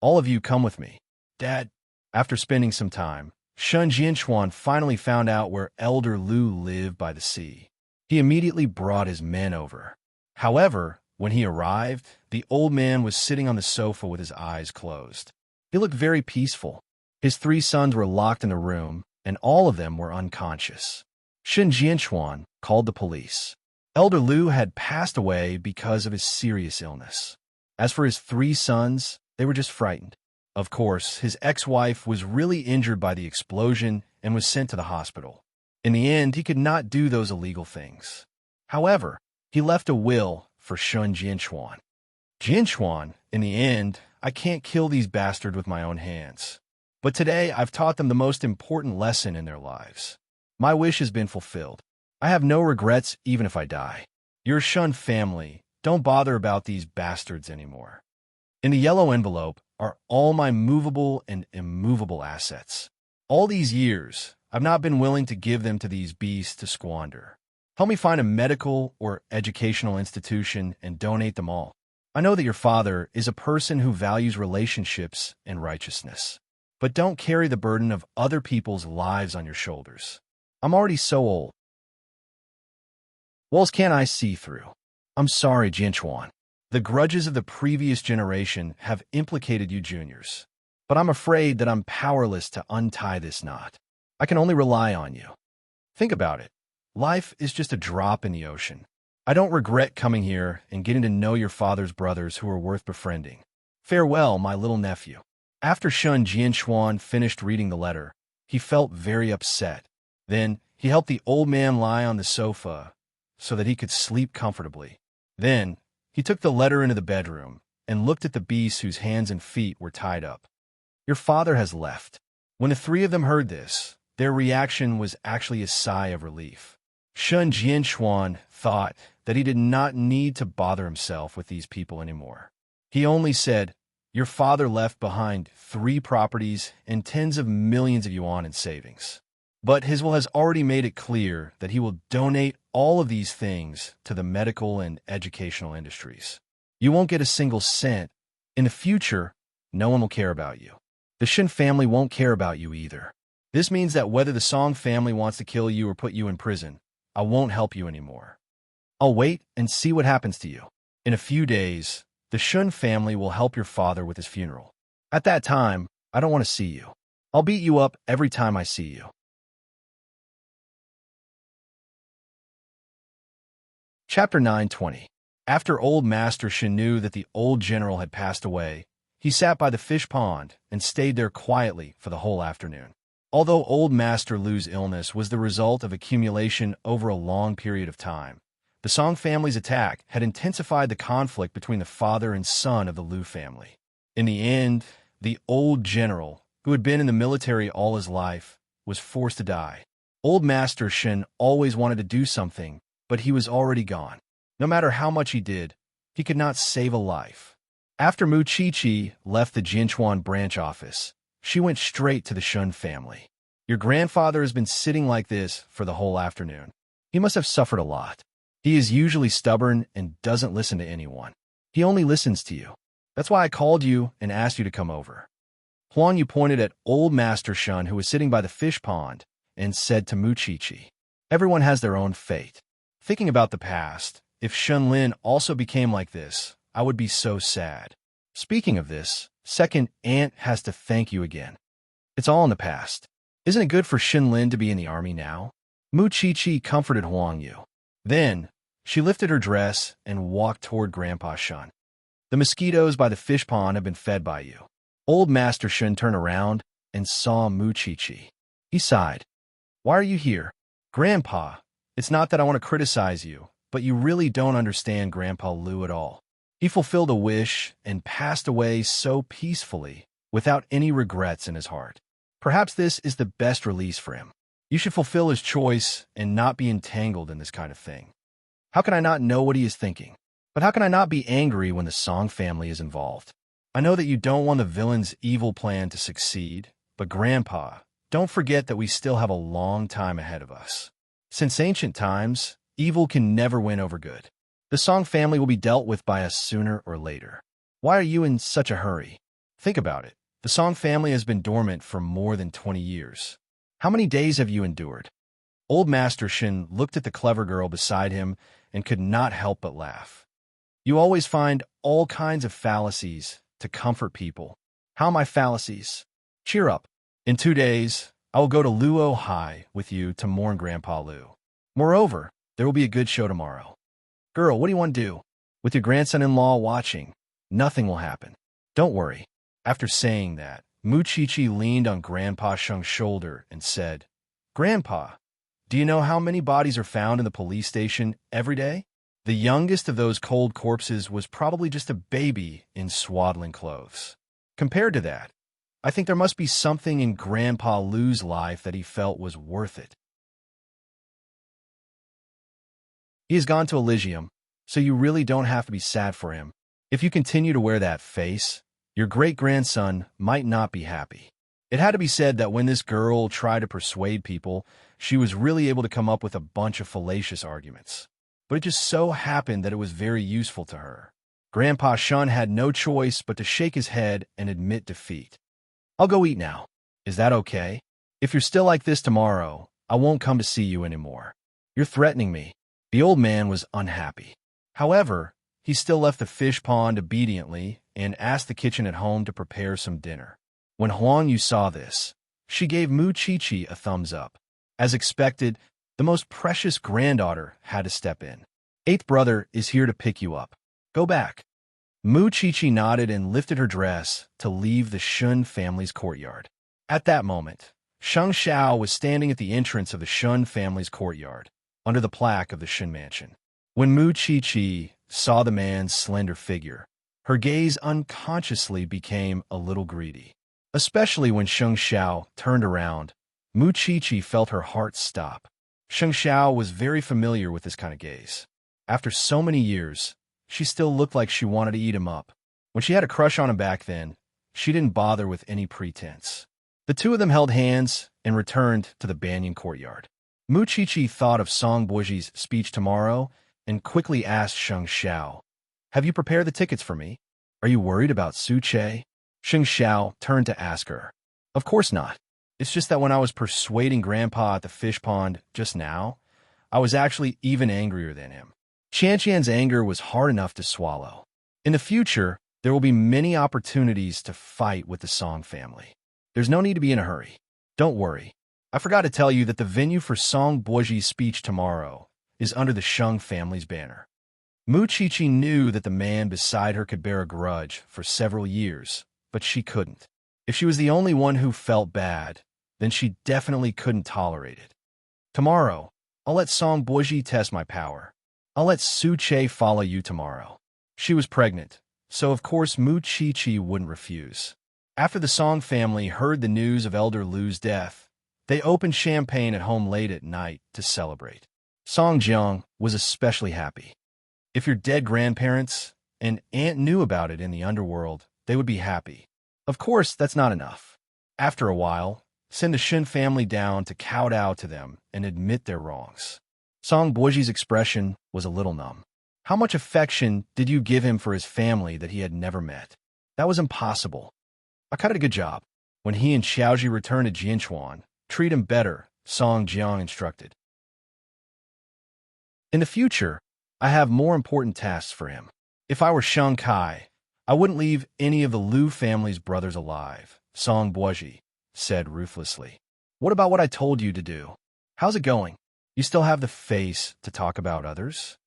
Speaker 1: All of you come with me. Dad, after spending some time, Shun Jianchuan finally found out where Elder Lu lived by the sea. He immediately brought his men over. However, when he arrived, the old man was sitting on the sofa with his eyes closed. He looked very peaceful. His three sons were locked in the room, and all of them were unconscious. Shun Jianchuan called the police. Elder Lu had passed away because of his serious illness. As for his three sons, they were just frightened. Of course, his ex-wife was really injured by the explosion and was sent to the hospital. In the end, he could not do those illegal things. However, he left a will for Shun Jianchuan. Jianchuan, in the end, I can't kill these bastards with my own hands. But today, I've taught them the most important lesson in their lives. My wish has been fulfilled. I have no regrets even if I die. Your Shun family, don't bother about these bastards anymore. In the yellow envelope are all my movable and immovable assets. All these years, I've not been willing to give them to these beasts to squander. Help me find a medical or educational institution and donate them all. I know that your father is a person who values relationships and righteousness. But don't carry the burden of other people's lives on your shoulders. I'm already so old. Walls can't I see through? I'm sorry, Jianchuan. The grudges of the previous generation have implicated you juniors. But I'm afraid that I'm powerless to untie this knot. I can only rely on you. Think about it. Life is just a drop in the ocean. I don't regret coming here and getting to know your father's brothers who are worth befriending. Farewell, my little nephew. After Shun Jianchuan finished reading the letter, he felt very upset. Then he helped the old man lie on the sofa so that he could sleep comfortably. Then he took the letter into the bedroom and looked at the beasts whose hands and feet were tied up. Your father has left. When the three of them heard this, their reaction was actually a sigh of relief. Shun Jianchuan thought that he did not need to bother himself with these people anymore. He only said, Your father left behind 3 properties and tens of millions of yuan in savings. But his will has already made it clear that he will donate all of these things to the medical and educational industries. You won't get a single cent. In the future, no one will care about you. The Shen family won't care about you either. This means that whether the Song family wants to kill you or put you in prison, I won't help you anymore. I'll wait and see what happens to you. In a few days, the Shun family will help your father with his funeral. At that time, I don't want to see you. I'll beat you up every time I see you. Chapter 920. After old Master Shen knew that the old general had passed away, he sat by the fish pond and stayed there quietly for the whole afternoon. Although old Master Lu's illness was the result of accumulation over a long period of time, the Song family's attack had intensified the conflict between the father and son of the Lu family. In the end, the old general, who had been in the military all his life, was forced to die. Old Master Shen always wanted to do something, but he was already gone. No matter how much he did, he could not save a life. After Mu Qiqi left the Jinchuan branch office, she went straight to the Shun family. Your grandfather has been sitting like this for the whole afternoon. He must have suffered a lot. He is usually stubborn and doesn't listen to anyone. He only listens to you. That's why I called you and asked you to come over. Huang Yu pointed at old Master Shun, who was sitting by the fish pond, and said to Mu Qiqi, "Everyone has their own fate. Thinking about the past, if Shun Lin also became like this, I would be so sad. Speaking of this, second aunt has to thank you again. It's all in the past. Isn't it good for Shin Lin to be in the army now?" Mu Qiqi comforted Huang Yu. Then, she lifted her dress and walked toward Grandpa Shun. "The mosquitoes by the fish pond have been fed by you." Old Master Shun turned around and saw Mu Qiqi. He sighed. "Why are you here?" "Grandpa, it's not that I want to criticize you, but you really don't understand Grandpa Lu at all. He fulfilled a wish and passed away so peacefully, without any regrets in his heart. Perhaps this is the best release for him. You should fulfill his choice and not be entangled in this kind of thing. How can I not know what he is thinking? But how can I not be angry when the Song family is involved? I know that you don't want the villain's evil plan to succeed, but Grandpa, don't forget that we still have a long time ahead of us. Since ancient times, evil can never win over good. The Song family will be dealt with by us sooner or later. Why are you in such a hurry? Think about it. The Song family has been dormant for more than 20 years. How many days have you endured?" Old Master Shin looked at the clever girl beside him and could not help but laugh. "You always find all kinds of fallacies to comfort people. How are my fallacies? Cheer up. In 2 days, I will go to Luo High with you to mourn Grandpa Lu. Moreover, there will be a good show tomorrow. Girl, what do you want to do? With your grandson-in-law watching, nothing will happen. Don't worry." After saying that, Mu Qiqi leaned on Grandpa Shung's shoulder and said, "Grandpa, do you know how many bodies are found in the police station every day? The youngest of those cold corpses was probably just a baby in swaddling clothes. Compared to that, I think there must be something in Grandpa Lu's life that he felt was worth it. He has gone to Elysium, so you really don't have to be sad for him. If you continue to wear that face, your great-grandson might not be happy." It had to be said that when this girl tried to persuade people, she was really able to come up with a bunch of fallacious arguments. But it just so happened that it was very useful to her. Grandpa Shun had no choice but to shake his head and admit defeat. "I'll go eat now. Is that okay? If you're still like this tomorrow, I won't come to see you anymore. You're threatening me." The old man was unhappy. However, he still left the fish pond obediently and asked the kitchen at home to prepare some dinner. When Huang Yu saw this, she gave Mu Qiqi a thumbs up. As expected, the most precious granddaughter had to step in. "Eighth brother is here to pick you up. Go back." Mu Qiqi nodded and lifted her dress to leave the Shun family's courtyard. At that moment, Sheng Xiao was standing at the entrance of the Shun family's courtyard, under the plaque of the Shun mansion. When Mu Qiqi saw the man's slender figure, her gaze unconsciously became a little greedy. Especially when Sheng Xiao turned around, Mu Qiqi felt her heart stop. Sheng Xiao was very familiar with this kind of gaze. After so many years, she still looked like she wanted to eat him up. When she had a crush on him back then, she didn't bother with any pretense. The two of them held hands and returned to the banyan courtyard. Muchichi thought of Song Boji's speech tomorrow and quickly asked Sheng Xiao, "Have you prepared the tickets for me? Are you worried about Su Che?" Sheng Xiao turned to ask her, "Of course not. It's just that when I was persuading Grandpa at the fish pond just now, I was actually even angrier than him." Qianqian's anger was hard enough to swallow. In the future, there will be many opportunities to fight with the Song family. There's no need to be in a hurry. Don't worry. I forgot to tell you that the venue for Song Boji's speech tomorrow is under the Sheng family's banner. Muchichi knew that the man beside her could bear a grudge for several years, but she couldn't. If she was the only one who felt bad, then she definitely couldn't tolerate it. Tomorrow, I'll let Song Boji test my power. I'll let Su Che follow you tomorrow. She was pregnant, so of course Muchichi wouldn't refuse. After the Song family heard the news of Elder Lu's death, they opened champagne at home late at night to celebrate. Song Jiang was especially happy. If your dead grandparents and aunt knew about it in the underworld, they would be happy. Of course, that's not enough. After a while, send the Shen family down to kowtow to them and admit their wrongs. Song Boji's expression was a little numb. How much affection did you give him for his family that he had never met? That was impossible. I cut it a good job. When he and Xiaoji returned to Jianchuan, treat him better, Song Jiang instructed. In the future, I have more important tasks for him. If I were Sheng Kai, I wouldn't leave any of the Lu family's brothers alive, Song Boji said ruthlessly. What about what I told you to do? How's it going? You still have the face to talk about others?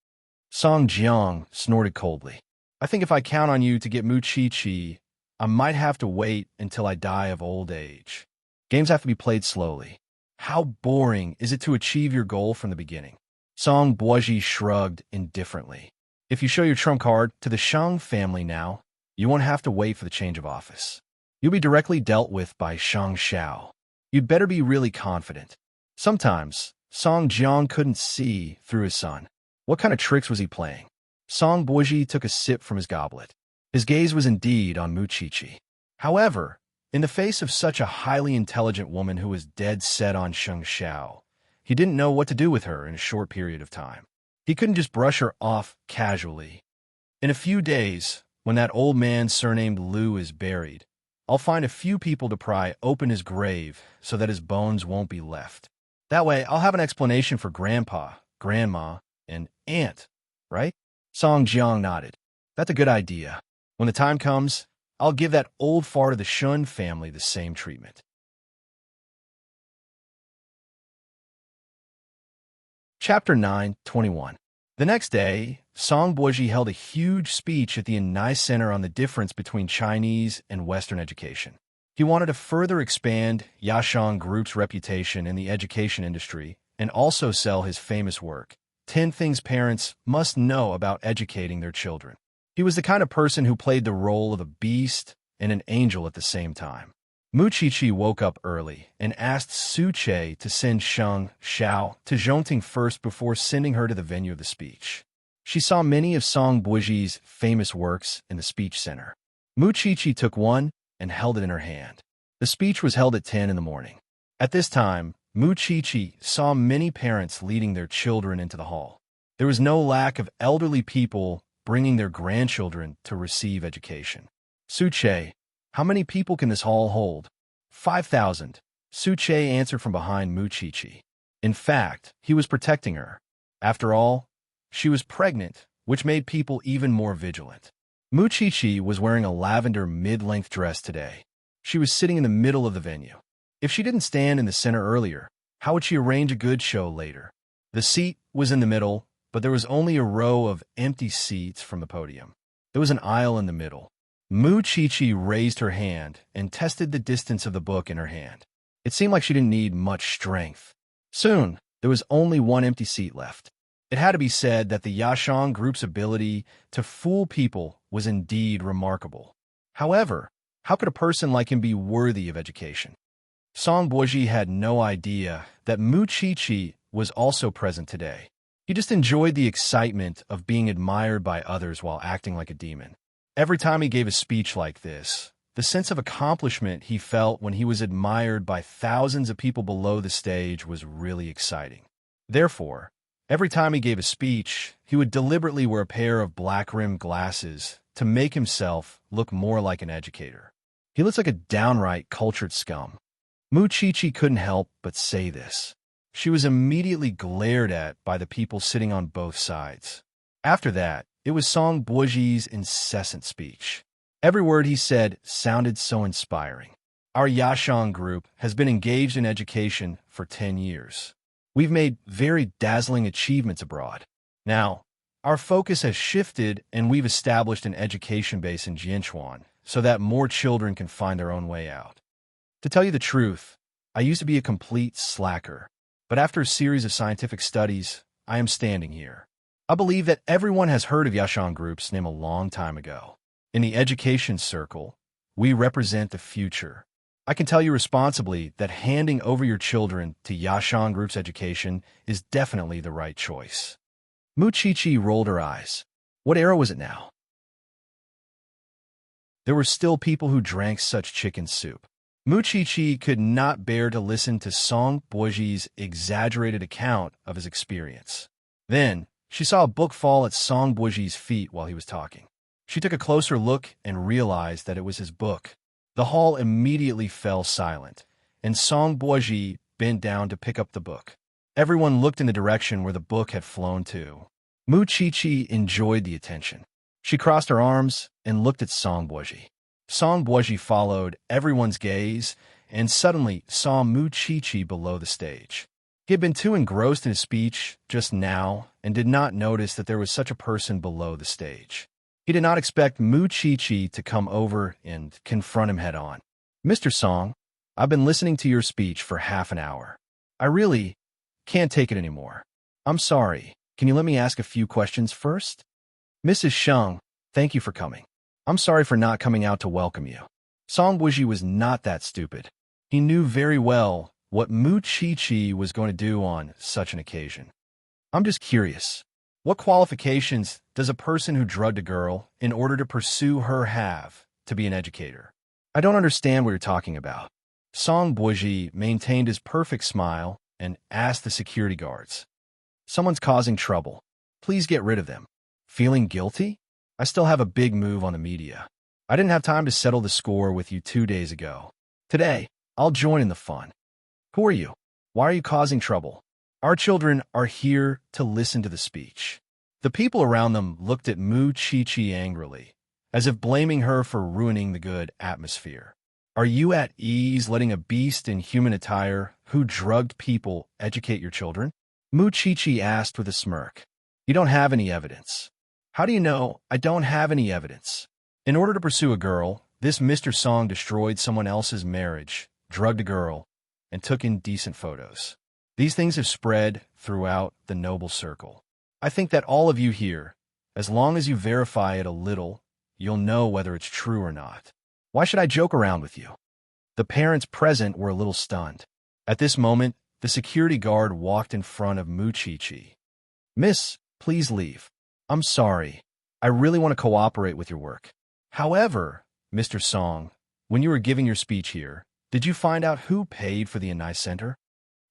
Speaker 1: Song Jiang snorted coldly. I think if I count on you to get Muchichi, I might have to wait until I die of old age. Games have to be played slowly. How boring is it to achieve your goal from the beginning? Song Boji shrugged indifferently. If you show your trump card to the Sheng family now, you won't have to wait for the change of office. You'll be directly dealt with by Sheng Xiao. You'd better be really confident. Sometimes, Song Jiang couldn't see through his son. What kind of tricks was he playing? Song Boji took a sip from his goblet. His gaze was indeed on Muchichi. However, in the face of such a highly intelligent woman who was dead set on Sheng Xiao, he didn't know what to do with her in a short period of time. He couldn't just brush her off casually. In a few days, when that old man surnamed Lu is buried, I'll find a few people to pry open his grave so that his bones won't be left. That way, I'll have an explanation for Grandpa, Grandma, and Aunt, right? Song Jiang nodded. That's a good idea. When the time comes, I'll give that old fart of the Shun family the same treatment. Chapter 9:21. The next day, Song Boji held a huge speech at the Enrich Center on the difference between Chinese and Western education. He wanted to further expand Yashang Group's reputation in the education industry and also sell his famous work, 10 Things Parents Must Know About Educating Their Children. He was the kind of person who played the role of a beast and an angel at the same time. Muchichi woke up early and asked Su Che to send Sheng Xiao to Zhongting first before sending her to the venue of the speech. She saw many of Song Boji's famous works in the speech center. Muchichi took one and held it in her hand. The speech was held at 10 in the morning. At this time, Muchichi saw many parents leading their children into the hall. There was no lack of elderly people bringing their grandchildren to receive education. Su Che, how many people can this hall hold? 5,000. Su Che answered from behind Muchichi. In fact, he was protecting her. After all, she was pregnant, which made people even more vigilant. Muchichi was wearing a lavender mid-length dress today. She was sitting in the middle of the venue. If she didn't stand in the center earlier, how would she arrange a good show later? The seat was in the middle, but there was only a row of empty seats from the podium. There was an aisle in the middle. Muchichi raised her hand and tested the distance of the book in her hand. It seemed like she didn't need much strength. Soon, there was only one empty seat left. It had to be said that the Yashang Group's ability to fool people was indeed remarkable. However, how could a person like him be worthy of education? Song Boji had no idea that Muchichi was also present today. He just enjoyed the excitement of being admired by others while acting like a demon. Every time he gave a speech like this, the sense of accomplishment he felt when he was admired by thousands of people below the stage was really exciting. Therefore, every time he gave a speech, he would deliberately wear a pair of black-rimmed glasses to make himself look more like an educator. He looks like a downright cultured scum. Chi couldn't help but say this. She was immediately glared at by the people sitting on both sides. After that, it was Song Boji's incessant speech. Every word he said sounded so inspiring. Our Yashang group has been engaged in education for 10 years. We've made very dazzling achievements abroad. Now, our focus has shifted and we've established an education base in Jianchuan so that more children can find their own way out. To tell you the truth, I used to be a complete slacker, but after a series of scientific studies, I am standing here. I believe that everyone has heard of Yashang Group's name a long time ago. In the education circle, we represent the future. I can tell you responsibly that handing over your children to Yashang Group's education is definitely the right choice. Chi rolled her eyes. What era was it now? There were still people who drank such chicken soup. Chi could not bear to listen to Song Boji's exaggerated account of his experience. Then, she saw a book fall at Song Boji's feet while he was talking. She took a closer look and realized that it was his book. The hall immediately fell silent, and Song Boji bent down to pick up the book. Everyone looked in the direction where the book had flown to. Chi enjoyed the attention. She crossed her arms and looked at Song Boji. Song Boji followed everyone's gaze and suddenly saw Chi below the stage. He had been too engrossed in his speech just now and did not notice that there was such a person below the stage. He did not expect Chi to come over and confront him head-on. Mr. Song, I've been listening to your speech for half an hour. I really can't take it anymore. I'm sorry. Can you let me ask a few questions first? Mrs. Sheng, thank you for coming. I'm sorry for not coming out to welcome you. Song Boji was not that stupid. He knew very well what Chi was going to do on such an occasion. I'm just curious. What qualifications does a person who drugged a girl in order to pursue her have to be an educator? I don't understand what you're talking about. Song Boji maintained his perfect smile and asked the security guards. Someone's causing trouble. Please get rid of them. Feeling guilty? I still have a big move on the media. I didn't have time to settle the score with you 2 days ago. Today, I'll join in the fun. Who are you? Why are you causing trouble? Our children are here to listen to the speech. The people around them looked at Chi angrily, as if blaming her for ruining the good atmosphere. Are you at ease letting a beast in human attire who drugged people educate your children? Chi asked with a smirk. You don't have any evidence. How do you know I don't have any evidence? In order to pursue a girl, this Mr. Song destroyed someone else's marriage, drugged a girl, and took indecent photos. These things have spread throughout the noble circle. I think that all of you here, as long as you verify it a little, you'll know whether it's true or not. Why should I joke around with you? The parents present were a little stunned. At this moment, the security guard walked in front of Chi. Miss, please leave. I'm sorry. I really want to cooperate with your work. However, Mr. Song, when you were giving your speech here, did you find out who paid for the Immerse Center?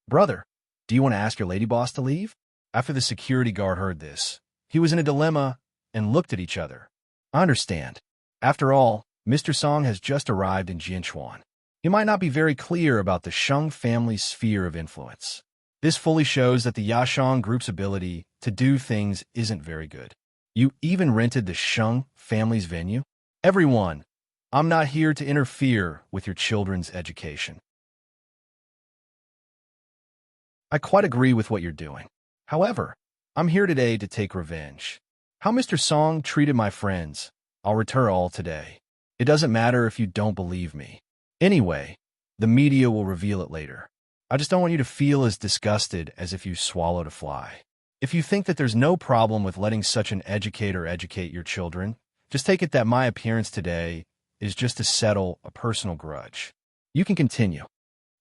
Speaker 1: Brother, do you want to ask your lady boss to leave? After the security guard heard this, he was in a dilemma and looked at each other. I understand. After all, Mr. Song has just arrived in Jianchuan. He might not be very clear about the Sheng family's sphere of influence. This fully shows that the Yashang Group's ability to do things isn't very good. You even rented the Sheng family's venue? Everyone, I'm not here to interfere with your children's education. I quite agree with what you're doing. However, I'm here today to take revenge. How Mr. Song treated my friends, I'll return all today. It doesn't matter if you don't believe me. Anyway, the media will reveal it later. I just don't want you to feel as disgusted as if you swallowed a fly. If you think that there's no problem with letting such an educator educate your children, just take it that my appearance today is just to settle a personal grudge. You can continue.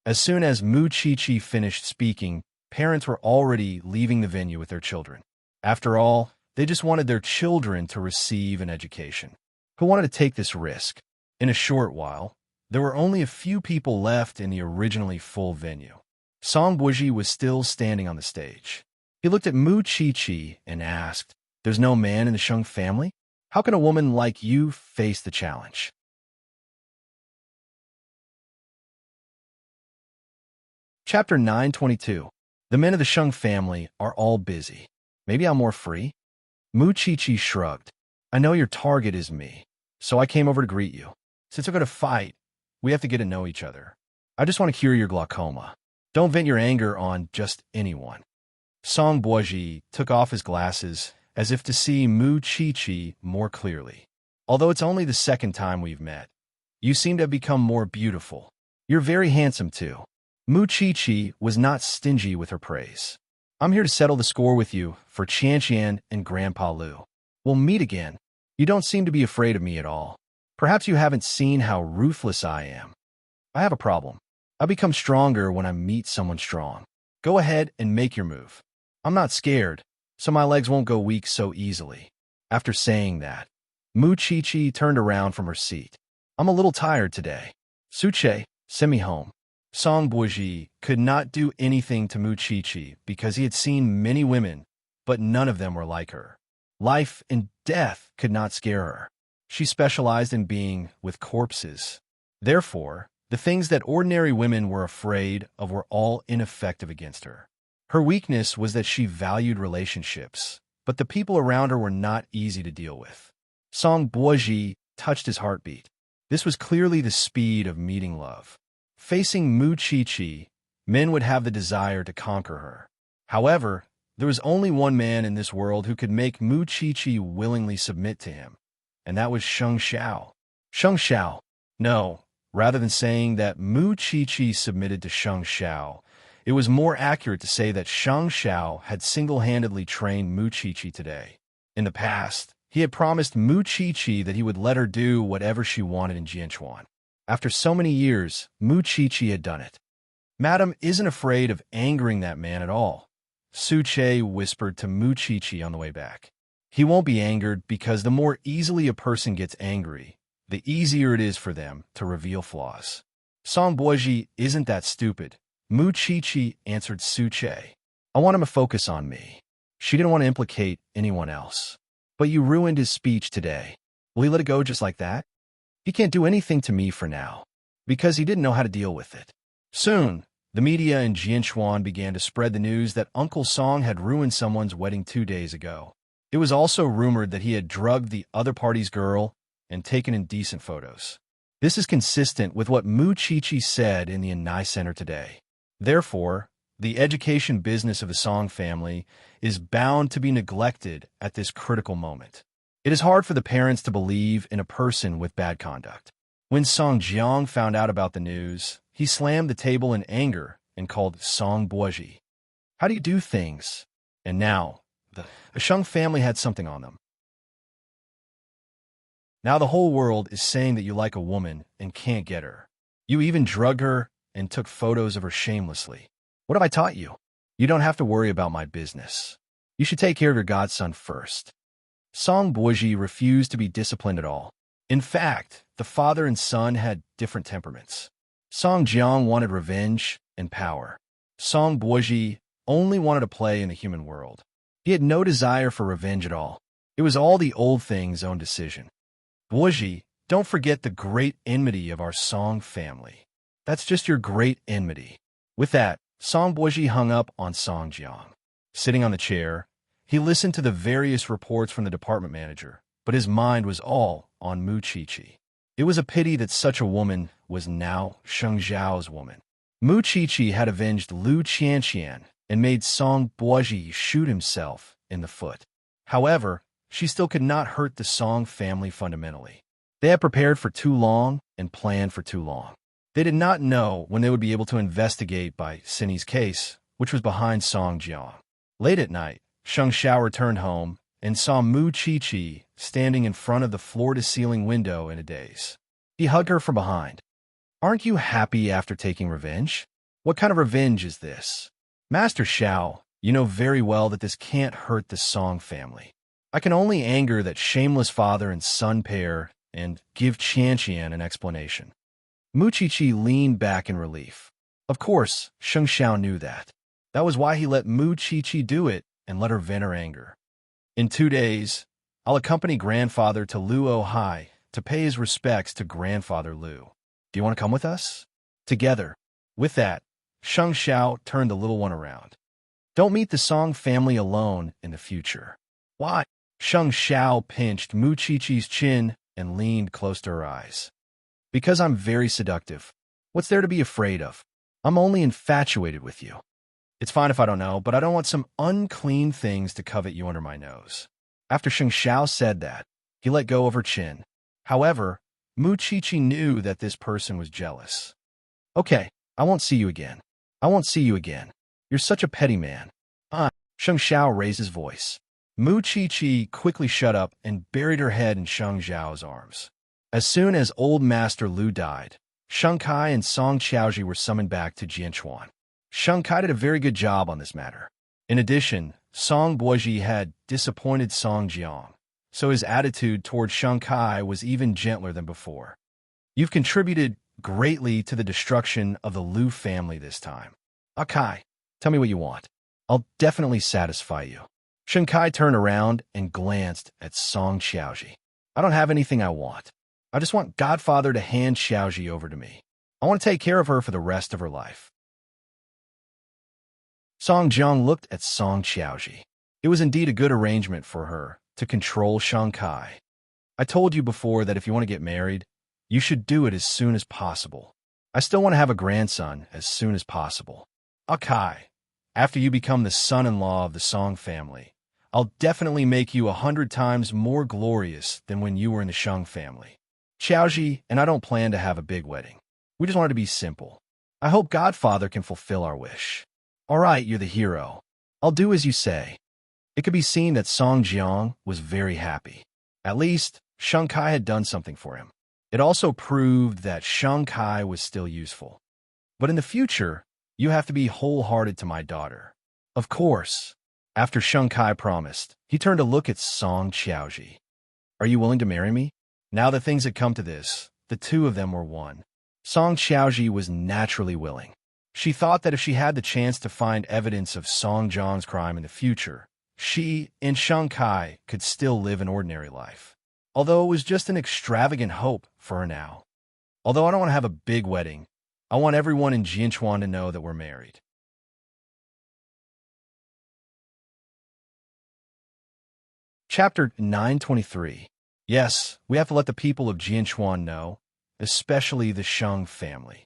Speaker 1: As soon as Chi finished speaking, parents were already leaving the venue with their children. After all, they just wanted their children to receive an education. who wanted to take this risk. In a short while, there were only a few people left in the originally full venue. Song Buji was still standing on the stage. He looked at Mu Chi-Chi and asked, "There's no man in the Sheng family? How can a woman like you face the challenge?" Chapter 922. The men of the Sheng family are all busy. Maybe I'm more free? Mu Chi-Chi shrugged. I know your target is me, so I came over to greet you. Since we're going to fight, we have to get to know each other. I just want to cure your glaucoma. Don't vent your anger on just anyone. Song Buoji took off his glasses as if to see Mu Chi-Chi more clearly. Although it's only the second time we've met, you seem to have become more beautiful. You're very handsome too. Mu Chi-Chi was not stingy with her praise. I'm here to settle the score with you for Qianqian and Grandpa Lu. We'll meet again. You don't seem to be afraid of me at all. Perhaps you haven't seen how ruthless I am. I have a problem. I become stronger when I meet someone strong. Go ahead and make your move. I'm not scared, so my legs won't go weak so easily. After saying that, Mu Chi-Chi turned around from her seat. I'm a little tired today. Suche, send me home. Song Buoji could not do anything to Mu Chi-Chi because he had seen many women, but none of them were like her. Life and death could not scare her. She specialized in being with corpses. Therefore, the things that ordinary women were afraid of were all ineffective against her. Her weakness was that she valued relationships, but the people around her were not easy to deal with. Song Buoji touched his heartbeat. This was clearly the speed of meeting love. Facing Mu Chi-Chi, men would have the desire to conquer her. However, there was only one man in this world who could make Mu Chi-Chi willingly submit to him, and that was Sheng Xiao. Sheng Xiao. No, rather than saying that Mu Chi-Chi submitted to Sheng Xiao, it was more accurate to say that Sheng Xiao had single-handedly trained Mu Chi-Chi today. In the past, he had promised Mu Chi-Chi that he would let her do whatever she wanted in Jianchuan. After so many years, Mu Chi-Chi had done it. Madam isn't afraid of angering that man at all, Su Che whispered to Mu Chi-Chi on the way back. He won't be angered because the more easily a person gets angry, the easier it is for them to reveal flaws. Song Buoji isn't that stupid, Mu Chi-Chi answered Su Che. I want him to focus on me. She didn't want to implicate anyone else. But you ruined his speech today. Will he let it go just like that? He can't do anything to me for now, because he didn't know how to deal with it. Soon, the media in Jianchuan began to spread the news that Uncle Song had ruined someone's wedding 2 days ago. It was also rumored that he had drugged the other party's girl and taken indecent photos. This is consistent with what Mu Chi-Chi said in the Anai Center today. Therefore, the education business of the Song family is bound to be neglected at this critical moment. It is hard for the parents to believe in a person with bad conduct. When Song Jiang found out about the news, he slammed the table in anger and called Song Buoji. How do you do things? And now, the Sheng family had something on them. Now the whole world is saying that you like a woman and can't get her. You even drug her and took photos of her shamelessly. What have I taught you? You don't have to worry about my business. You should take care of your godson first. Song Buoji refused to be disciplined at all. In fact, the father and son had different temperaments. Song Jiang wanted revenge and power. Song Buoji only wanted to play in the human world. He had no desire for revenge at all. It was all the old thing's own decision. Buoji, don't forget the great enmity of our Song family. That's just your great enmity. With that, Song Buoji hung up on Song Jiang. Sitting on the chair, he listened to the various reports from the department manager, but his mind was all on Mu Chi-Chi. It was a pity that such a woman was now Sheng Zhao's woman. Mu Chi-Chi had avenged Lu Qianqian and made Song Buoji shoot himself in the foot. However, she still could not hurt the Song family fundamentally. They had prepared for too long and planned for too long. They did not know when they would be able to investigate by Cindy's case, which was behind Song Jiang. Late at night, Sheng Xiao returned home and saw Mu Chi-Chi standing in front of the floor-to-ceiling window in a daze. He hugged her from behind. Aren't you happy after taking revenge? What kind of revenge is this? Master Xiao, you know very well that this can't hurt the Song family. I can only anger that shameless father and son pair and give Qianqian an explanation. Mu Qiqi leaned back in relief. Of course, Sheng Xiao knew that. That was why he let Mu Qiqi do it and let her vent her anger. In 2 days, I'll accompany grandfather to Luo Hai to pay his respects to grandfather Lu. Do you want to come with us? Together. With that, Sheng Xiao turned the little one around. Don't meet the Song family alone in the future. Why? Sheng Xiao pinched Mu Qiqi's chin and leaned close to her eyes. Because I'm very seductive. What's there to be afraid of? I'm only infatuated with you. It's fine if I don't know, but I don't want some unclean things to covet you under my nose. After Sheng Xiao said that, he let go of her chin. However, Mu Qiqi knew that this person was jealous. Okay, I won't see you again. I won't see you again. You're such a petty man. Sheng Xiao raised his voice. Mu Qiqi quickly shut up and buried her head in Sheng Xiao's arms. As soon as old Master Lu died, Sheng Kai and Song Qiaoji were summoned back to Jianchuan. Sheng Kai did a very good job on this matter. In addition, Song Boiji had disappointed Song Jiang, so his attitude toward Sheng Kai was even gentler than before. You've contributed greatly to the destruction of the Lu family this time. Kai, tell me what you want. I'll definitely satisfy you. Sheng Kai turned around and glanced at Song Qiaoji. I don't have anything I want. I just want Godfather to hand Qiaoji over to me. I want to take care of her for the rest of her life. Song Jiang looked at Song Qiaoji. It was indeed a good arrangement for her to control Sheng Kai. I told you before that if you want to get married, you should do it as soon as possible. I still want to have a grandson as soon as possible. Kai, after you become the son-in-law of the Song family, I'll definitely make you 100 times more glorious than when you were in the Sheng family. Qiaoji and I don't plan to have a big wedding. We just want it to be simple. I hope Godfather can fulfill our wish. All right, you're the hero. I'll do as you say. It could be seen that Song Jiang was very happy. At least, Sheng Kai had done something for him. It also proved that Sheng Kai was still useful. But in the future, you have to be wholehearted to my daughter. Of course. After Sheng Kai promised, he turned to look at Song Qiaoji. Are you willing to marry me? Now that things had come to this, the two of them were one. Song Qiaoji was naturally willing. She thought that if she had the chance to find evidence of Song Jiang's crime in the future, she and Sheng Kai could still live an ordinary life. Although it was just an extravagant hope for her now. Although I don't want to have a big wedding, I want everyone in Jianchuan to know that we're married. Chapter 923. Yes, we have to let the people of Jianchuan know, especially the Sheng family.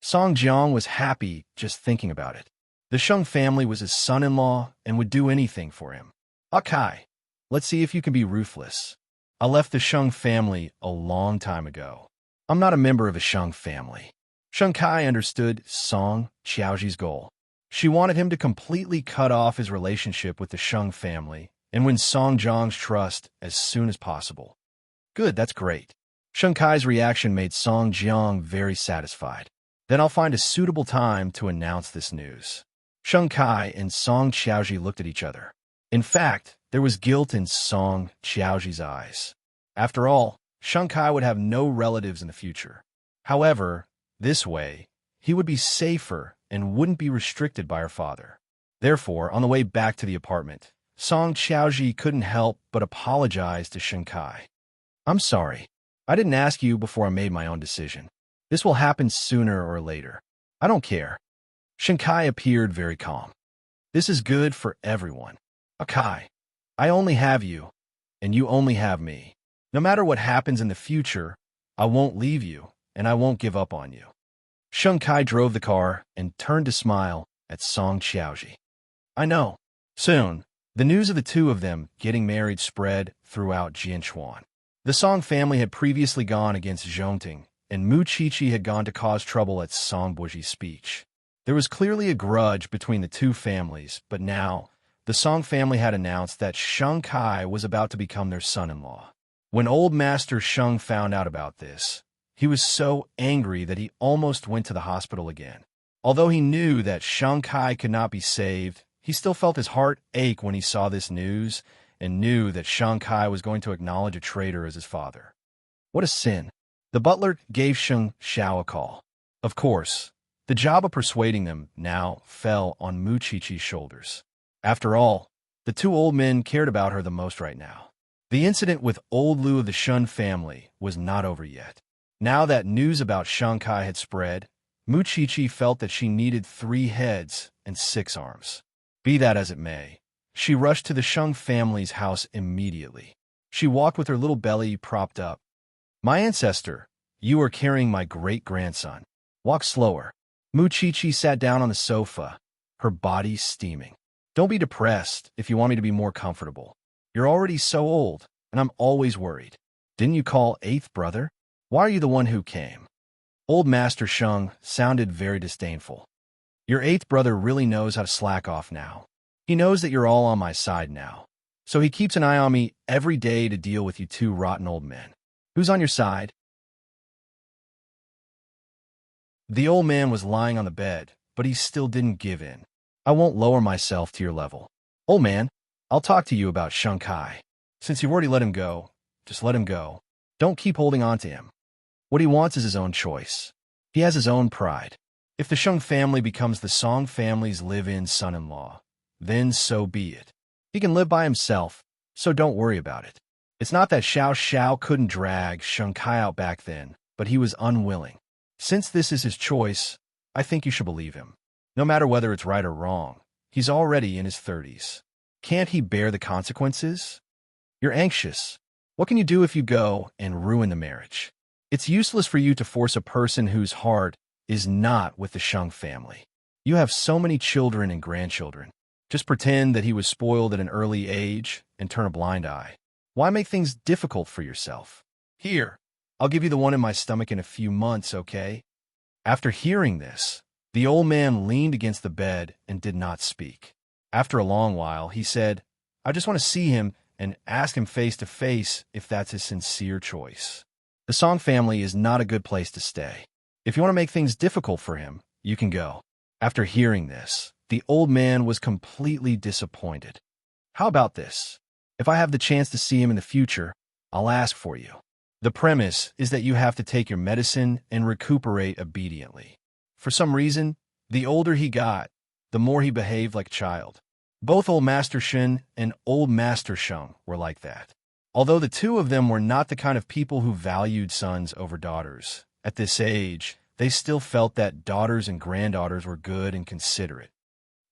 Speaker 1: Song Jiang was happy just thinking about it. The Sheng family was his son-in-law and would do anything for him. Kai, let's see if you can be ruthless. I left the Sheng family a long time ago. I'm not a member of a Sheng family. Sheng Kai understood Song Qiaoji's goal. She wanted him to completely cut off his relationship with the Sheng family and win Song Jiang's trust as soon as possible. Good, that's great. Sheng Kai's reaction made Song Jiang very satisfied. Then I'll find a suitable time to announce this news. Sheng Kai and Song Qiaoji looked at each other. In fact, there was guilt in Song Qiaoji's eyes. After all, Sheng Kai would have no relatives in the future. However, this way, he would be safer and wouldn't be restricted by her father. Therefore, on the way back to the apartment, Song Qiaoji couldn't help but apologize to Sheng Kai. I'm sorry. I didn't ask you before I made my own decision. This will happen sooner or later. I don't care. Sheng Kai appeared very calm. This is good for everyone. Kai, I only have you, and you only have me. No matter what happens in the future, I won't leave you, and I won't give up on you. Sheng Kai drove the car and turned to smile at Song Qiaoji. I know. Soon, the news of the two of them getting married spread throughout Jianchuan. The Song family had previously gone against Zhongting, and Mu Qiqi had gone to cause trouble at Song Boji's speech. There was clearly a grudge between the two families, but now, the Song family had announced that Sheng Kai was about to become their son-in-law. When old Master Sheng found out about this, he was so angry that he almost went to the hospital again. Although he knew that Sheng Kai could not be saved, he still felt his heart ache when he saw this news and knew that Sheng Kai was going to acknowledge a traitor as his father. What a sin. The butler gave Sheng Xiao a call. Of course, the job of persuading them now fell on Mu Qiqi's shoulders. After all, the two old men cared about her the most right now. The incident with old Lu of the Shun family was not over yet. Now that news about Shang Kai had spread, Mu Qiqi felt that she needed 3 heads and 6 arms. Be that as it may, she rushed to the Sheng family's house immediately. She walked with her little belly propped up. My ancestor, you are carrying my great-grandson. Walk slower. Mu Qiqi sat down on the sofa, her body steaming. Don't be depressed if you want me to be more comfortable. You're already so old, and I'm always worried. Didn't you call 8th brother? Why are you the one who came? Old Master Sheng sounded very disdainful. Your 8th brother really knows how to slack off now. He knows that you're all on my side now. So he keeps an eye on me every day to deal with you 2 rotten old men. Who's on your side? The old man was lying on the bed, but he still didn't give in. I won't lower myself to your level. Old man, I'll talk to you about Shang Kai. Since you've already let him go, just let him go. Don't keep holding on to him. What he wants is his own choice. He has his own pride. If the Sheng family becomes the Song family's live-in son-in-law, then so be it. He can live by himself, so don't worry about it. It's not that Xiao Xiao couldn't drag Shang Kai out back then, but he was unwilling. Since this is his choice, I think you should believe him. No matter whether it's right or wrong, he's already in his 30s. Can't he bear the consequences? You're anxious. What can you do if you go and ruin the marriage? It's useless for you to force a person whose heart is not with the Sheng family. You have so many children and grandchildren. Just pretend that he was spoiled at an early age and turn a blind eye. Why make things difficult for yourself? Here, I'll give you the one in my stomach in a few months, okay? After hearing this, the old man leaned against the bed and did not speak. After a long while, he said, I just want to see him and ask him face to face if that's his sincere choice. The Song family is not a good place to stay. If you want to make things difficult for him, you can go. After hearing this, the old man was completely disappointed. How about this? If I have the chance to see him in the future, I'll ask for you. The premise is that you have to take your medicine and recuperate obediently. For some reason, the older he got, the more he behaved like a child. Both Old Master Shen and Old Master Sheng were like that. Although the two of them were not the kind of people who valued sons over daughters, at this age, they still felt that daughters and granddaughters were good and considerate.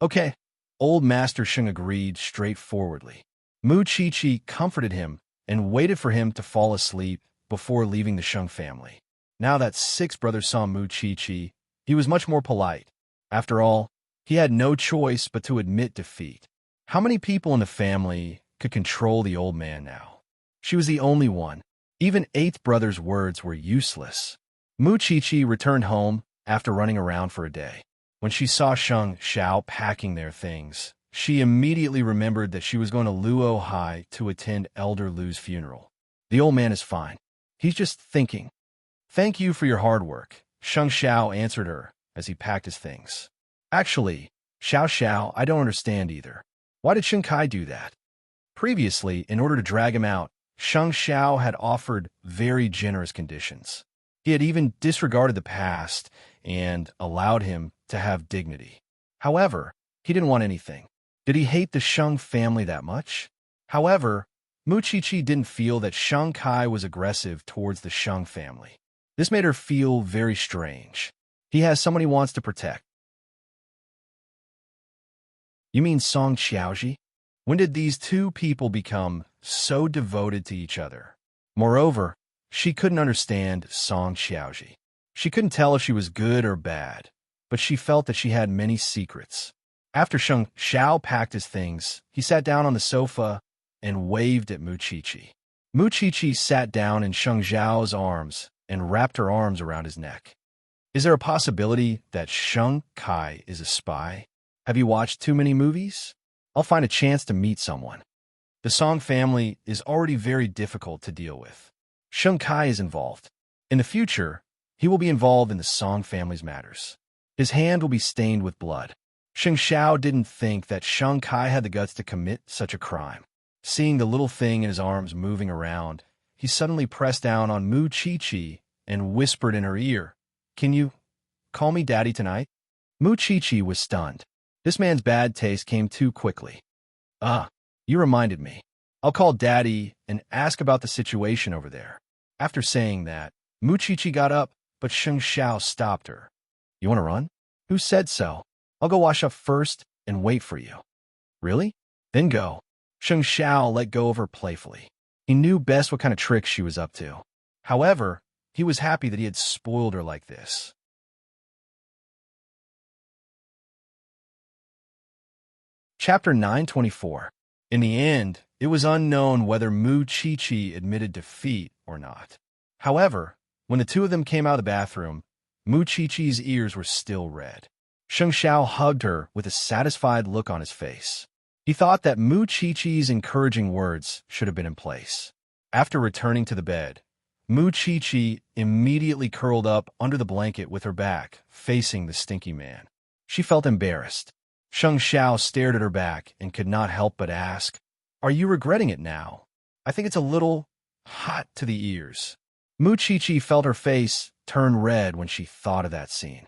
Speaker 1: Okay, Old Master Sheng agreed straightforwardly. Mu Qiqi comforted him and waited for him to fall asleep before leaving the Sheng family. Now that 6th brother saw Mu Qiqi, he was much more polite. After all, he had no choice but to admit defeat. How many people in the family could control the old man now? She was the only one. Even 8th brother's words were useless. Mu Qiqi returned home after running around for a day. When she saw Sheng Xiao packing their things, she immediately remembered that she was going to Luo Hai to attend Elder Lu's funeral. The old man is fine. He's just thinking. Thank you for your hard work, Sheng Xiao answered her as he packed his things. Actually, Xiao Xiao, I don't understand either. Why did Sheng Kai do that? Previously, in order to drag him out, Sheng Xiao had offered very generous conditions. He had even disregarded the past and allowed him to have dignity. However, he didn't want anything. Did he hate the Sheng family that much? However, Mu Qiqi didn't feel that Sheng Kai was aggressive towards the Sheng family. This made her feel very strange. He has someone he wants to protect. You mean Song Xiaoji? When did these two people become so devoted to each other? Moreover, she couldn't understand Song Xiaoji. She couldn't tell if she was good or bad, but she felt that she had many secrets. After Sheng Xiao packed his things, he sat down on the sofa and waved at Mu Qiqi. Mu Qiqi sat down in Sheng Xiao's arms and wrapped her arms around his neck. Is there a possibility that Sheng Kai is a spy? Have you watched too many movies? I'll find a chance to meet someone. The Song family is already very difficult to deal with. Sheng Kai is involved. In the future, he will be involved in the Song family's matters. His hand will be stained with blood. Sheng Xiao didn't think that Sheng Kai had the guts to commit such a crime. Seeing the little thing in his arms moving around, he suddenly pressed down on Mu Chi-Chi and whispered in her ear, "Can you call me Daddy tonight?" Mu Chi-Chi was stunned. This man's bad taste came too quickly. "Ah, you reminded me. I'll call Daddy and ask about the situation over there." After saying that, Mu Chi-Chi got up, but Sheng Xiao stopped her. "You want to run?" "Who said so? I'll go wash up first and wait for you." "Really? Then go." Sheng Xiao let go of her playfully. He knew best what kind of tricks she was up to. However, he was happy that he had spoiled her like this. Chapter 924. In the end, it was unknown whether Mu Chi-Chi admitted defeat or not. However, when the two of them came out of the bathroom, Mu Chi-Chi's ears were still red. Sheng Xiao hugged her with a satisfied look on his face. He thought that Mu Chi-Chi's encouraging words should have been in place. After returning to the bed, Mu Chi-Chi immediately curled up under the blanket with her back, facing the stinky man. She felt embarrassed. Sheng Xiao stared at her back and could not help but ask, "Are you regretting it now? I think it's a little hot to the ears." Mu Chi-Chi felt her face turn red when she thought of that scene.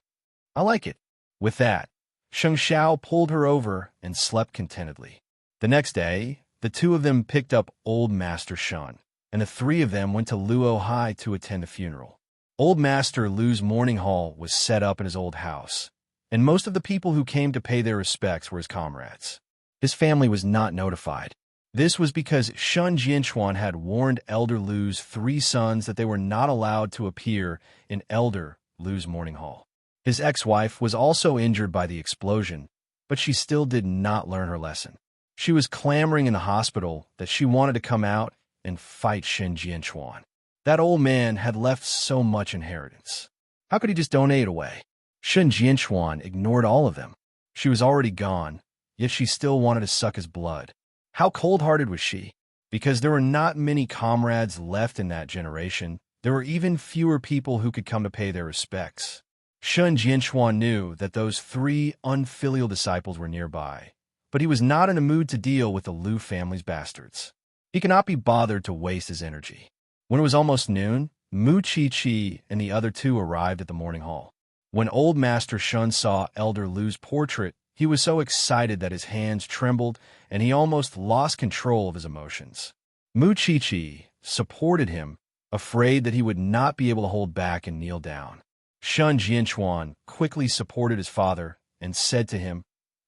Speaker 1: "I like it." With that, Sheng Xiao pulled her over and slept contentedly. The next day, the two of them picked up Old Master Shun, and the three of them went to Luo Hai to attend the funeral. Old Master Lu's mourning hall was set up in his old house, and most of the people who came to pay their respects were his comrades. His family was not notified. This was because Shun Jianchuan had warned Elder Lu's three sons that they were not allowed to appear in Elder Lu's mourning hall. His ex-wife was also injured by the explosion, but she still did not learn her lesson. She was clamoring in the hospital that she wanted to come out and fight Shen Jianchuan. That old man had left so much inheritance. How could he just donate it away? Shen Jianchuan ignored all of them. She was already gone, yet she still wanted to suck his blood. How cold-hearted was she? Because there were not many comrades left in that generation, there were even fewer people who could come to pay their respects. Shen Jianchuan knew that those three unfilial disciples were nearby, but he was not in a mood to deal with the Lu family's bastards. He could not be bothered to waste his energy. When it was almost noon, Mu Chi-Chi and the other two arrived at the mourning hall. When Old Master Shun saw Elder Lu's portrait, he was so excited that his hands trembled and he almost lost control of his emotions. Mu Chi-Chi supported him, afraid that he would not be able to hold back and kneel down. Shun Jianchuan quickly supported his father and said to him,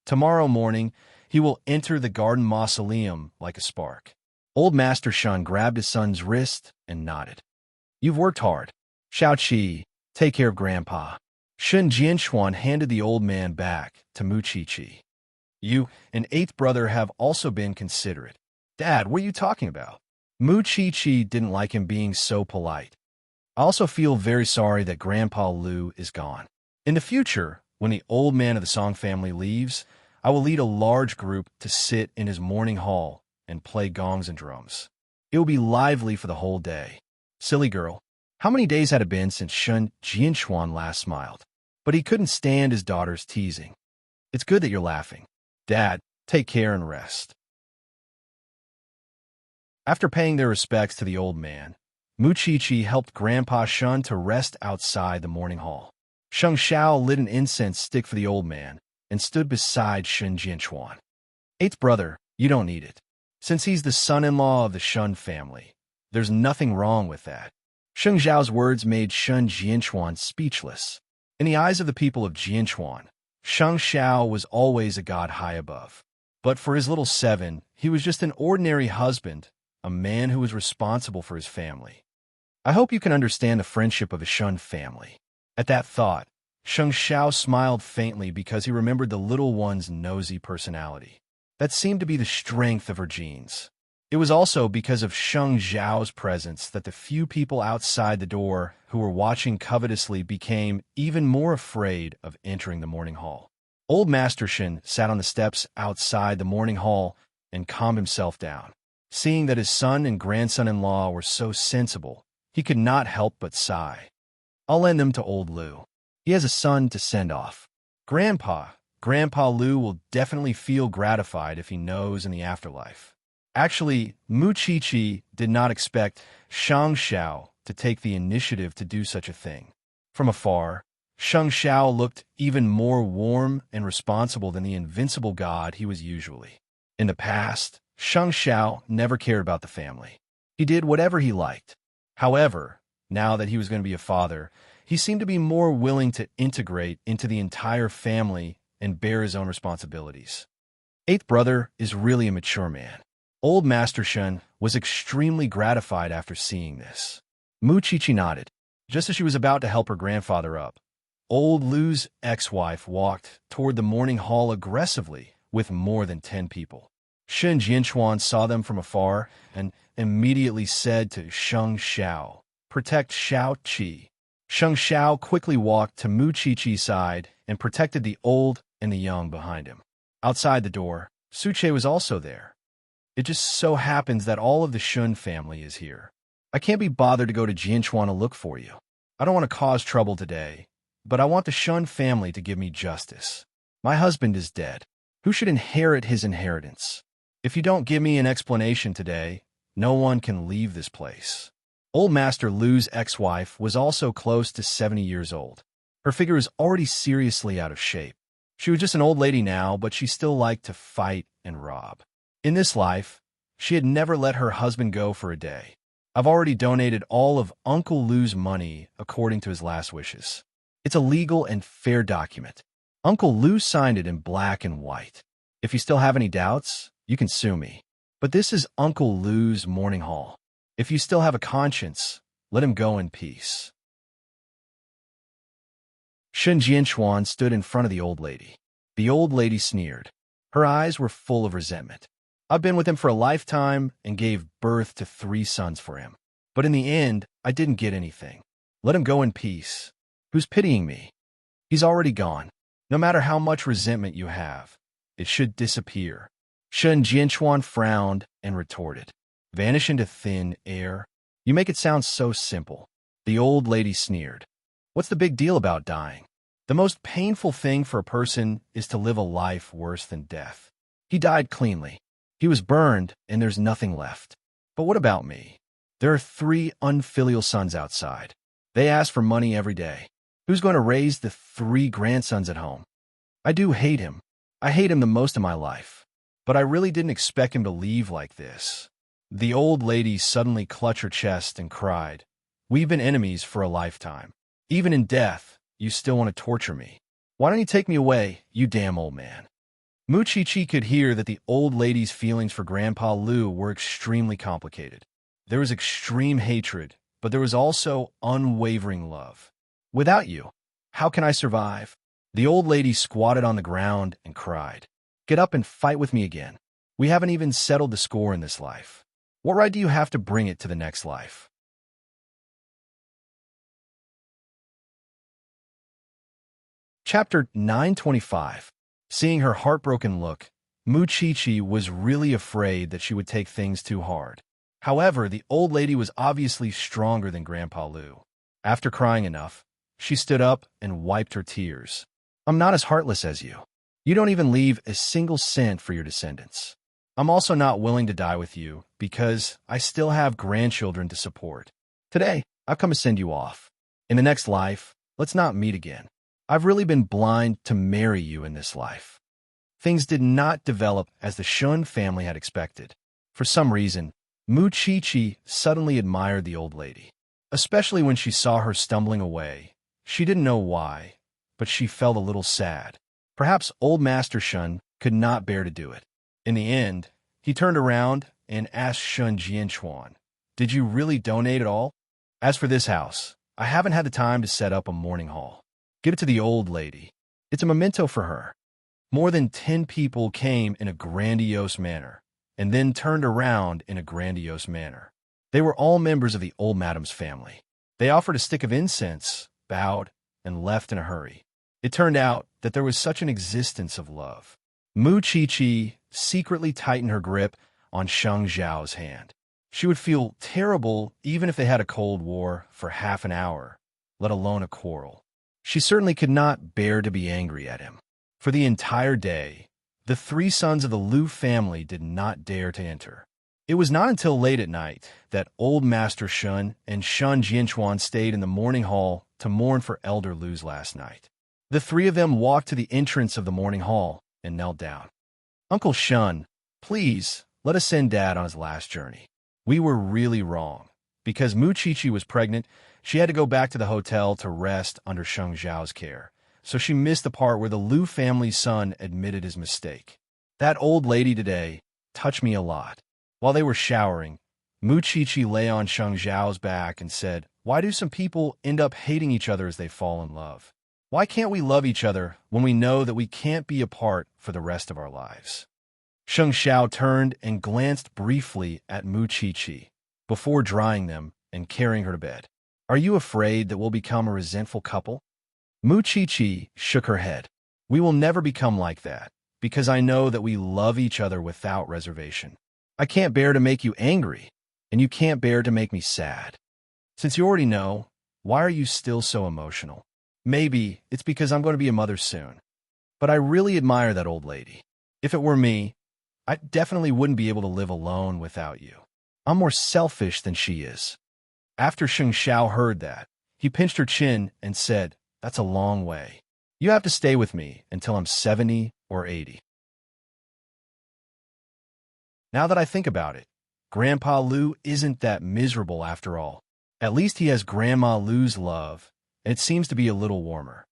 Speaker 1: "Tomorrow morning, he will enter the garden mausoleum like a spark." Old Master Shun grabbed his son's wrist and nodded. "You've worked hard. Xiao Qi, take care of Grandpa." Shun Jianchuan handed the old man back to Mu Chi-Chi. "You and eighth brother have also been considerate." "Dad, what are you talking about?" Mu Chi-Chi didn't like him being so polite. "I also feel very sorry that Grandpa Lu is gone. In the future, when the old man of the Song family leaves, I will lead a large group to sit in his mourning hall and play gongs and drums. It will be lively for the whole day." Silly girl. How many days had it been since Shun Jianchuan last smiled? But he couldn't stand his daughter's teasing. "It's good that you're laughing. Dad, take care and rest." After paying their respects to the old man, Mu Chi-Chi helped Grandpa Shun to rest outside the mourning hall. Sheng Xiao lit an incense stick for the old man and stood beside Shen Jianchuan. "Eighth brother, you don't need it. Since he's the son-in-law of the Shun family, there's nothing wrong with that." Sheng Xiao's words made Shun Jianchuan speechless. In the eyes of the people of Jianchuan, Sheng Xiao was always a god high above. But for his little seven, he was just an ordinary husband, a man who was responsible for his family. "I hope you can understand the friendship of the Shun family." At that thought, Sheng Xiao smiled faintly because he remembered the little one's nosy personality. That seemed to be the strength of her genes. It was also because of Sheng Xiao's presence that the few people outside the door who were watching covetously became even more afraid of entering the mourning hall. Old Master Shen sat on the steps outside the mourning hall and calmed himself down. Seeing that his son and grandson-in-law were so sensible, he could not help but sigh. "I'll lend them to old Lu. He has a son to send off. Grandpa Lu will definitely feel gratified if he knows in the afterlife." Actually, Mu Qiqi did not expect Shang Xiao to take the initiative to do such a thing. From afar, Shang Xiao looked even more warm and responsible than the invincible god he was usually. In the past, Shang Xiao never cared about the family. He did whatever he liked. However, now that he was going to be a father, he seemed to be more willing to integrate into the entire family and bear his own responsibilities. Eighth brother is really a mature man. Old Master Shun was extremely gratified after seeing this. Mu Qiqi nodded, just as she was about to help her grandfather up. Old Lu's ex-wife walked toward the morning hall aggressively with more than 10 people. Shun Jianchuan saw them from afar and immediately said to Shang Xiao, "Protect Xiao Qi." Shang Xiao quickly walked to Mu Qiqi's side and protected the old and the young behind him. Outside the door, Su Che was also there. It just so happens that all of the Shun family is here. I can't be bothered to go to Jianchuan to look for you. I don't want to cause trouble today, but I want the Shun family to give me justice. My husband is dead. Who should inherit his inheritance? If you don't give me an explanation today, no one can leave this place. Old Master Lu's ex-wife was also close to 70 years old. Her figure is already seriously out of shape. She was just an old lady now, but she still liked to fight and rob. In this life, she had never let her husband go for a day. I've already donated all of Uncle Lu's money according to his last wishes. It's a legal and fair document. Uncle Lu signed it in black and white. If you still have any doubts, you can sue me. But this is Uncle Lu's mourning hall. If you still have a conscience, let him go in peace. Shun Jianchuan stood in front of the old lady. The old lady sneered. Her eyes were full of resentment. I've been with him for a lifetime and gave birth to 3 sons for him. But in the end, I didn't get anything. Let him go in peace. Who's pitying me? He's already gone. No matter how much resentment you have, it should disappear. Shun Jianchuan frowned and retorted. Vanish into thin air? You make it sound so simple. The old lady sneered. What's the big deal about dying? The most painful thing for a person is to live a life worse than death. He died cleanly. He was burned, and there's nothing left. But what about me? There are 3 unfilial sons outside. They ask for money every day. Who's going to raise the 3 grandsons at home? I do hate him. I hate him the most of my life. But I really didn't expect him to leave like this. The old lady suddenly clutched her chest and cried, We've been enemies for a lifetime. Even in death, you still want to torture me. Why don't you take me away, you damn old man? Mu Qiqi could hear that the old lady's feelings for Grandpa Lu were extremely complicated. There was extreme hatred, but there was also unwavering love. Without you, how can I survive? The old lady squatted on the ground and cried. Get up and fight with me again. We haven't even settled the score in this life. What right do you have to bring it to the next life? Chapter 925. Seeing her heartbroken look, Mu Qiqi was really afraid that she would take things too hard. However, the old lady was obviously stronger than Grandpa Lu. After crying enough, she stood up and wiped her tears. I'm not as heartless as you. You don't even leave a single cent for your descendants. I'm also not willing to die with you because I still have grandchildren to support. Today, I've come to send you off. In the next life, let's not meet again. I've really been blind to marry you in this life. Things did not develop as the Shun family had expected. For some reason, Mu Qiqi suddenly admired the old lady, especially when she saw her stumbling away. She didn't know why, but she felt a little sad. Perhaps old Master Shun could not bear to do it. In the end, he turned around and asked Shun Jianchuan, Did you really donate it all? As for this house, I haven't had the time to set up a mourning hall. Give it to the old lady. It's a memento for her. More than 10 people came in a grandiose manner, and then turned around in a grandiose manner. They were all members of the old madam's family. They offered a stick of incense, bowed, and left in a hurry. It turned out that there was such an existence of love. Mu Qiqi secretly tightened her grip on Shang Zhao's hand. She would feel terrible even if they had a cold war for half an hour, let alone a quarrel. She certainly could not bear to be angry at him. For the entire day, the 3 sons of the Lu family did not dare to enter. It was not until late at night that old Master Shun and Shun Jianchuan stayed in the morning hall to mourn for Elder Lu's last night. The three of them walked to the entrance of the morning hall and knelt down. Uncle Shun, please, let us send Dad on his last journey. We were really wrong. Because Mu Qiqi was pregnant, she had to go back to the hotel to rest under Sheng Zhao's care, so she missed the part where the Lu family's son admitted his mistake. That old lady today touched me a lot. While they were showering, Mu Qiqi lay on Sheng Zhao's back and said, "Why do some people end up hating each other as they fall in love? Why can't we love each other when we know that we can't be apart for the rest of our lives?" Sheng Zhao turned and glanced briefly at Mu Qiqi before drying them and carrying her to bed. "Are you afraid that we'll become a resentful couple?" Mu Qiqi shook her head. "We will never become like that, because I know that we love each other without reservation. I can't bear to make you angry, and you can't bear to make me sad. Since you already know, why are you still so emotional? Maybe it's because I'm going to be a mother soon. But I really admire that old lady. If it were me, I definitely wouldn't be able to live alone without you. I'm more selfish than she is." After Sheng Xiao heard that, he pinched her chin and said, "That's a long way. You have to stay with me until I'm 70 or 80. Now that I think about it, Grandpa Lu isn't that miserable after all. At least he has Grandma Lu's love, and it seems to be a little warmer."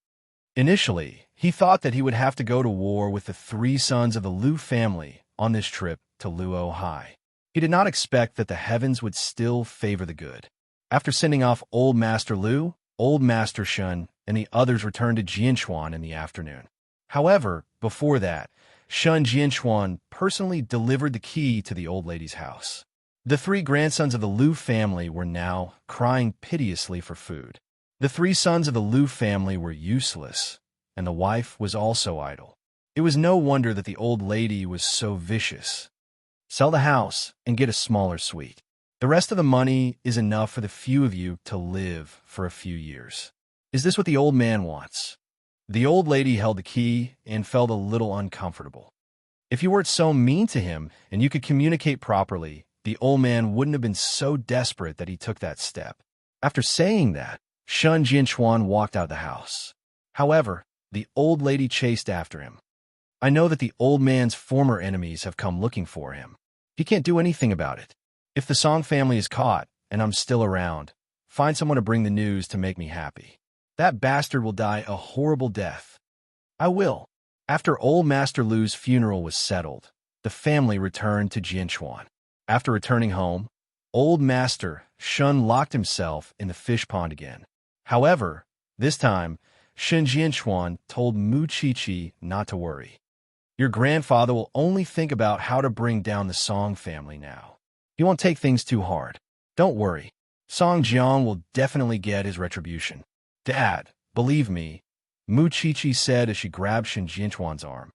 Speaker 1: Initially, he thought that he would have to go to war with the three sons of the Lu family on this trip to Luo Hai. He did not expect that the heavens would still favor the good. After sending off Old Master Lu, Old Master Shun, and the others returned to Jianchuan in the afternoon. However, before that, Shun Jianchuan personally delivered the key to the old lady's house. The three grandsons of the Lu family were now crying piteously for food. The three sons of the Lu family were useless, and the wife was also idle. It was no wonder that the old lady was so vicious. "Sell the house and get a smaller suite. The rest of the money is enough for the few of you to live for a few years. Is this what the old man wants?" The old lady held the key and felt a little uncomfortable. If you weren't so mean to him and you could communicate properly, the old man wouldn't have been so desperate that he took that step. After saying that, Shun Jianchuan walked out of the house. However, the old lady chased after him. "I know that the old man's former enemies have come looking for him. He can't do anything about it. If the Song family is caught and I'm still around, find someone to bring the news to make me happy. That bastard will die a horrible death." "I will." After Old Master Lu's funeral was settled, the family returned to Jianchuan. After returning home, Old Master Shun locked himself in the fish pond again. However, this time, Shun Jianchuan told Mu Qiqi not to worry. "Your grandfather will only think about how to bring down the Song family now. He won't take things too hard. Don't worry. Song Jiang will definitely get his retribution." "Dad, believe me," Mu Qiqi said as she grabbed Shun Jianchuan's arm.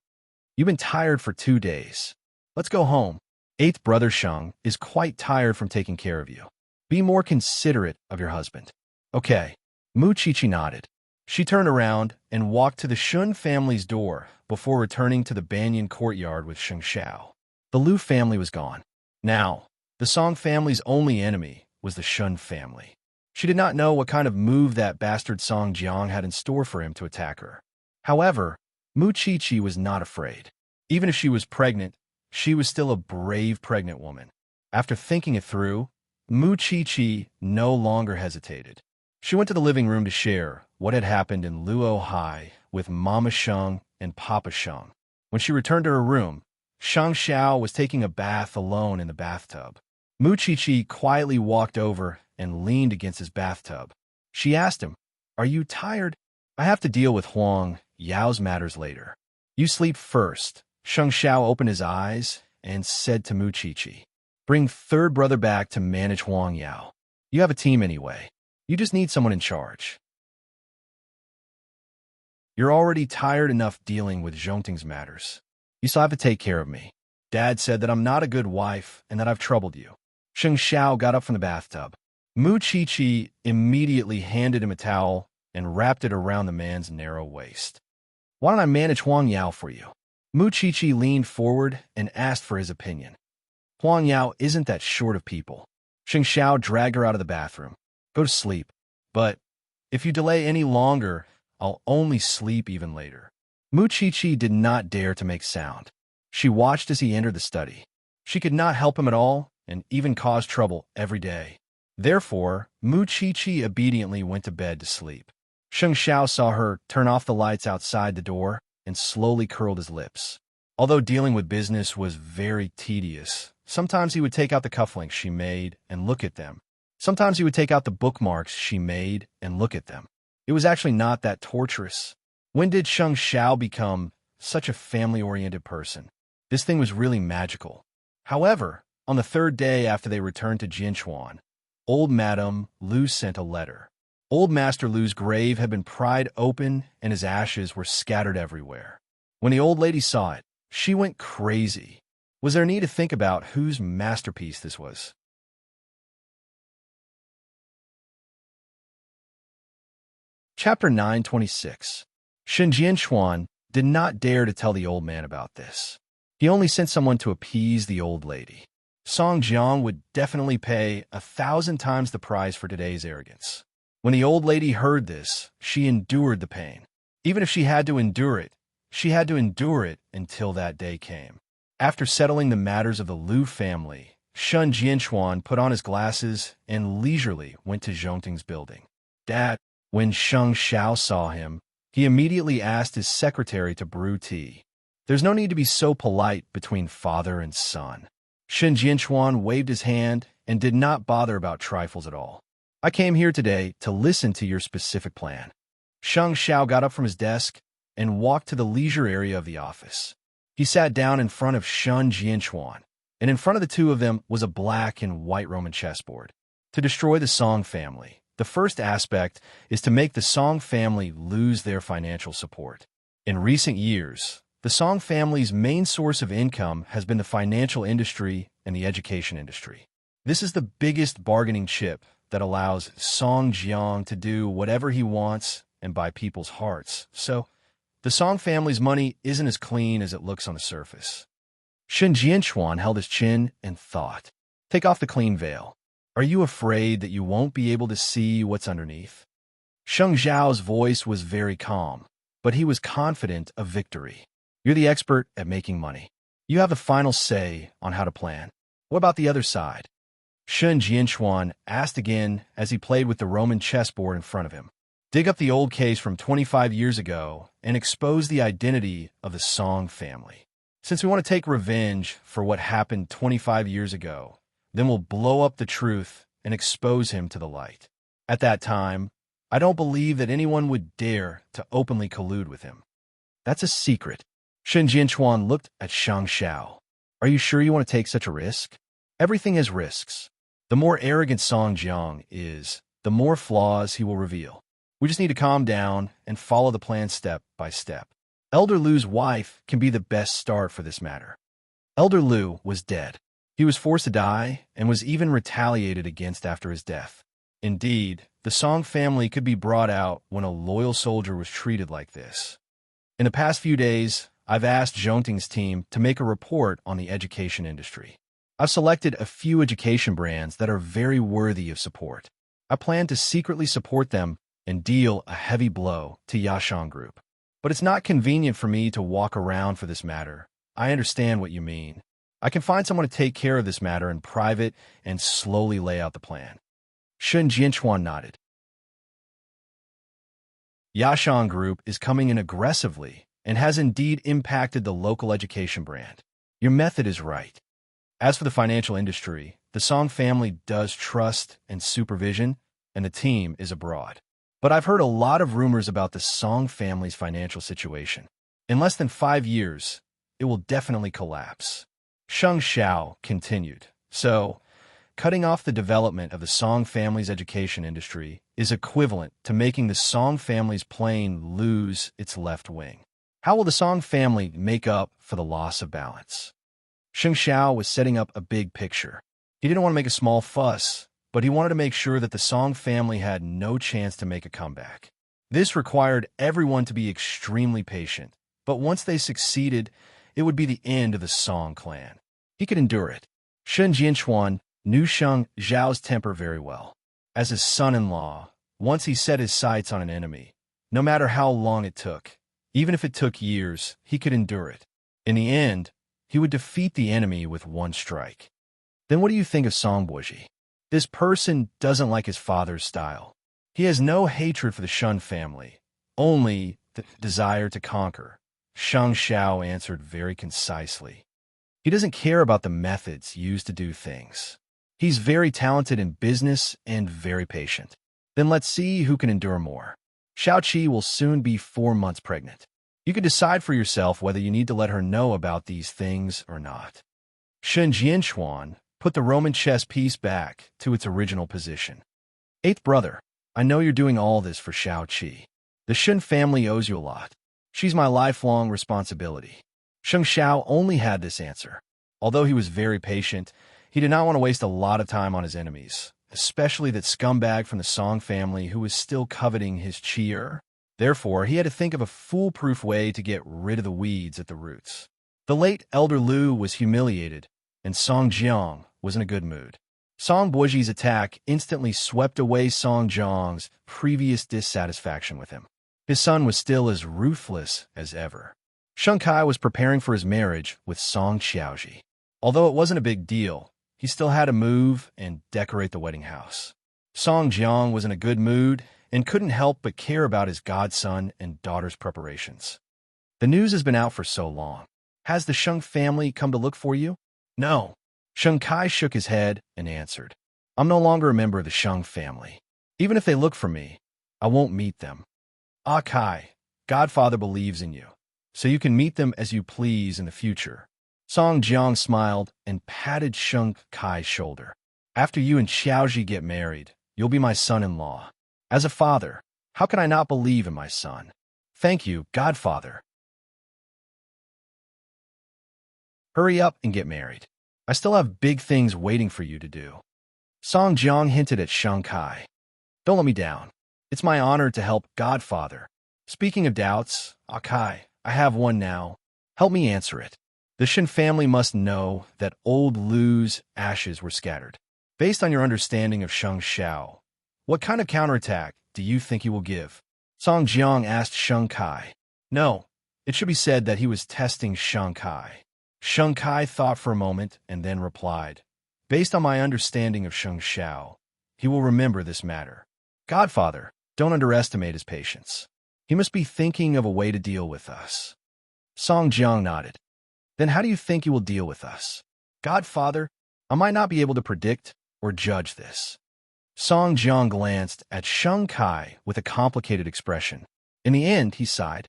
Speaker 1: "You've been tired for 2 days. Let's go home. Eighth brother Sheng is quite tired from taking care of you. Be more considerate of your husband." "Okay." Mu Qiqi nodded. She turned around and walked to the Shun family's door before returning to the Banyan courtyard with Sheng Xiao. The Lu family was gone. Now, the Song family's only enemy was the Shun family. She did not know what kind of move that bastard Song Jiang had in store for him to attack her. However, Mu Qiqi was not afraid. Even if she was pregnant, she was still a brave pregnant woman. After thinking it through, Mu Qiqi no longer hesitated. She went to the living room to share what had happened in Luo Hai with Mama Sheng and Papa Sheng. When she returned to her room, Shang Xiao was taking a bath alone in the bathtub. Mu Qiqi quietly walked over and leaned against his bathtub. She asked him, "Are you tired? I have to deal with Huang Yao's matters later. You sleep first." Shang Xiao opened his eyes and said to Mu Qiqi, "Bring third brother back to manage Huang Yao. You have a team anyway. You just need someone in charge. You're already tired enough dealing with Zhongting's matters. You still have to take care of me. Dad said that I'm not a good wife and that I've troubled you." Sheng Xiao got up from the bathtub. Mu Qiqi immediately handed him a towel and wrapped it around the man's narrow waist. "Why don't I manage Huang Yao for you?" Mu Qiqi leaned forward and asked for his opinion. Huang Yao isn't that short of people. Sheng Xiao dragged her out of the bathroom. Go to sleep. But if you delay any longer, I'll only sleep even later. Mu Chi did not dare to make sound. She watched as he entered the study. She could not help him at all, and even caused trouble every day. Therefore, Mu Chi obediently went to bed to sleep. Sheng Xiao saw her turn off the lights outside the door and slowly curled his lips. Although dealing with business was very tedious, sometimes he would take out the cufflinks she made and look at them. Sometimes he would take out the bookmarks she made and look at them. It was actually not that torturous. When did Sheng Xiao become such a family-oriented person? This thing was really magical. However, on the third day after they returned to Jinchuan, old Madame Lu sent a letter. Old Master Lu's grave had been pried open and his ashes were scattered everywhere. When the old lady saw it, she went crazy. Was there need to think about whose masterpiece this was? Chapter 926. Shen Jianchuan did not dare to tell the old man about this. He only sent someone to appease the old lady. Song Jiang would definitely pay 1,000 times the price for today's arrogance. When the old lady heard this, she endured the pain. Even if she had to endure it, she had to endure it until that day came. After settling the matters of the Lu family, Shen Jianchuan put on his glasses and leisurely went to Zhongting's building. When Sheng Xiao saw him, he immediately asked his secretary to brew tea. There's no need to be so polite between father and son. Shen Jianchuan waved his hand and did not bother about trifles at all. I came here today to listen to your specific plan. Sheng Xiao got up from his desk and walked to the leisure area of the office. He sat down in front of Shen Jianchuan, and in front of the two of them was a black and white Roman chessboard. To destroy the Song family, the first aspect is to make the Song family lose their financial support. In recent years, the Song family's main source of income has been the financial industry and the education industry. This is the biggest bargaining chip that allows Song Jiang to do whatever he wants and buy people's hearts. So, the Song family's money isn't as clean as it looks on the surface. Shen Jianchuan held his chin and thought, take off the clean veil. Are you afraid that you won't be able to see what's underneath? Sheng Zhao's voice was very calm, but he was confident of victory. You're the expert at making money. You have the final say on how to plan. What about the other side? Shen Jianchuan asked again as he played with the Roman chessboard in front of him. Dig up the old case from 25 years ago and expose the identity of the Song family. Since we want to take revenge for what happened 25 years ago, then we'll blow up the truth and expose him to the light. At that time, I don't believe that anyone would dare to openly collude with him. That's a secret. Shen Jianchuan looked at Sheng Xiao. Are you sure you want to take such a risk? Everything has risks. The more arrogant Song Jiang is, the more flaws he will reveal. We just need to calm down and follow the plan step by step. Elder Lu's wife can be the best start for this matter. Elder Lu was dead. He was forced to die and was even retaliated against after his death. Indeed, the Song family could be brought out when a loyal soldier was treated like this. In the past few days, I've asked Zhongting's team to make a report on the education industry. I've selected a few education brands that are very worthy of support. I plan to secretly support them and deal a heavy blow to Yashang Group. But it's not convenient for me to walk around for this matter. I understand what you mean. I can find someone to take care of this matter in private and slowly lay out the plan. Shen Jianchuan nodded. Yashang Group is coming in aggressively and has indeed impacted the local education brand. Your method is right. As for the financial industry, the Song family does trust and supervision, and the team is abroad. But I've heard a lot of rumors about the Song family's financial situation. In less than 5 years, it will definitely collapse. Sheng Xiao continued. So, cutting off the development of the Song family's education industry is equivalent to making the Song family's plane lose its left wing. How will the Song family make up for the loss of balance? Sheng Xiao was setting up a big picture. He didn't want to make a small fuss, but he wanted to make sure that the Song family had no chance to make a comeback. This required everyone to be extremely patient, but once they succeeded, it would be the end of the Song clan. He could endure it. Shun Jianchuan knew Sheng Zhao's temper very well. As his son-in-law, once he set his sights on an enemy, no matter how long it took, even if it took years, he could endure it. In the end, he would defeat the enemy with one strike. Then what do you think of Song Buozhi? This person doesn't like his father's style. He has no hatred for the Shun family, only the desire to conquer. Sheng Xiao answered very concisely. He doesn't care about the methods used to do things. He's very talented in business and very patient. Then let's see who can endure more. Xiao Qi will soon be 4 months pregnant. You can decide for yourself whether you need to let her know about these things or not. Shun Jianchuan put the Roman chess piece back to its original position. Eighth brother, I know you're doing all this for Xiao Qi. The Shun family owes you a lot. She's my lifelong responsibility. Sheng Xiao only had this answer. Although he was very patient, he did not want to waste a lot of time on his enemies, especially that scumbag from the Song family who was still coveting his qi. Therefore, he had to think of a foolproof way to get rid of the weeds at the roots. The late Elder Lu was humiliated, and Song Jiang was in a good mood. Song Buozhi's attack instantly swept away Song Jiang's previous dissatisfaction with him. His son was still as ruthless as ever. Sheng Kai was preparing for his marriage with Song Xiaozhi. Although it wasn't a big deal, he still had to move and decorate the wedding house. Song Jiang was in a good mood and couldn't help but care about his godson and daughter's preparations. The news has been out for so long. Has the Sheng family come to look for you? No. Sheng Kai shook his head and answered. I'm no longer a member of the Sheng family. Even if they look for me, I won't meet them. Ah Kai, Godfather believes in you, so you can meet them as you please in the future. Song Jiang smiled and patted Sheng Kai's shoulder. After you and Xiaozhi get married, you'll be my son-in-law. As a father, how can I not believe in my son? Thank you, Godfather. Hurry up and get married. I still have big things waiting for you to do. Song Jiang hinted at Sheng Kai. Don't let me down. It's my honor to help Godfather. Speaking of doubts, Kai, I have one now. Help me answer it. The Shin family must know that old Lu's ashes were scattered. Based on your understanding of Sheng Xiao, what kind of counterattack do you think he will give? Song Jiang asked Sheng Kai. No, it should be said that he was testing Sheng Kai. Sheng Kai thought for a moment and then replied, based on my understanding of Sheng Xiao, he will remember this matter. Godfather, don't underestimate his patience. He must be thinking of a way to deal with us. Song Jiang nodded. Then how do you think he will deal with us? Godfather, I might not be able to predict or judge this. Song Jiang glanced at Sheng Kai with a complicated expression. In the end, he sighed.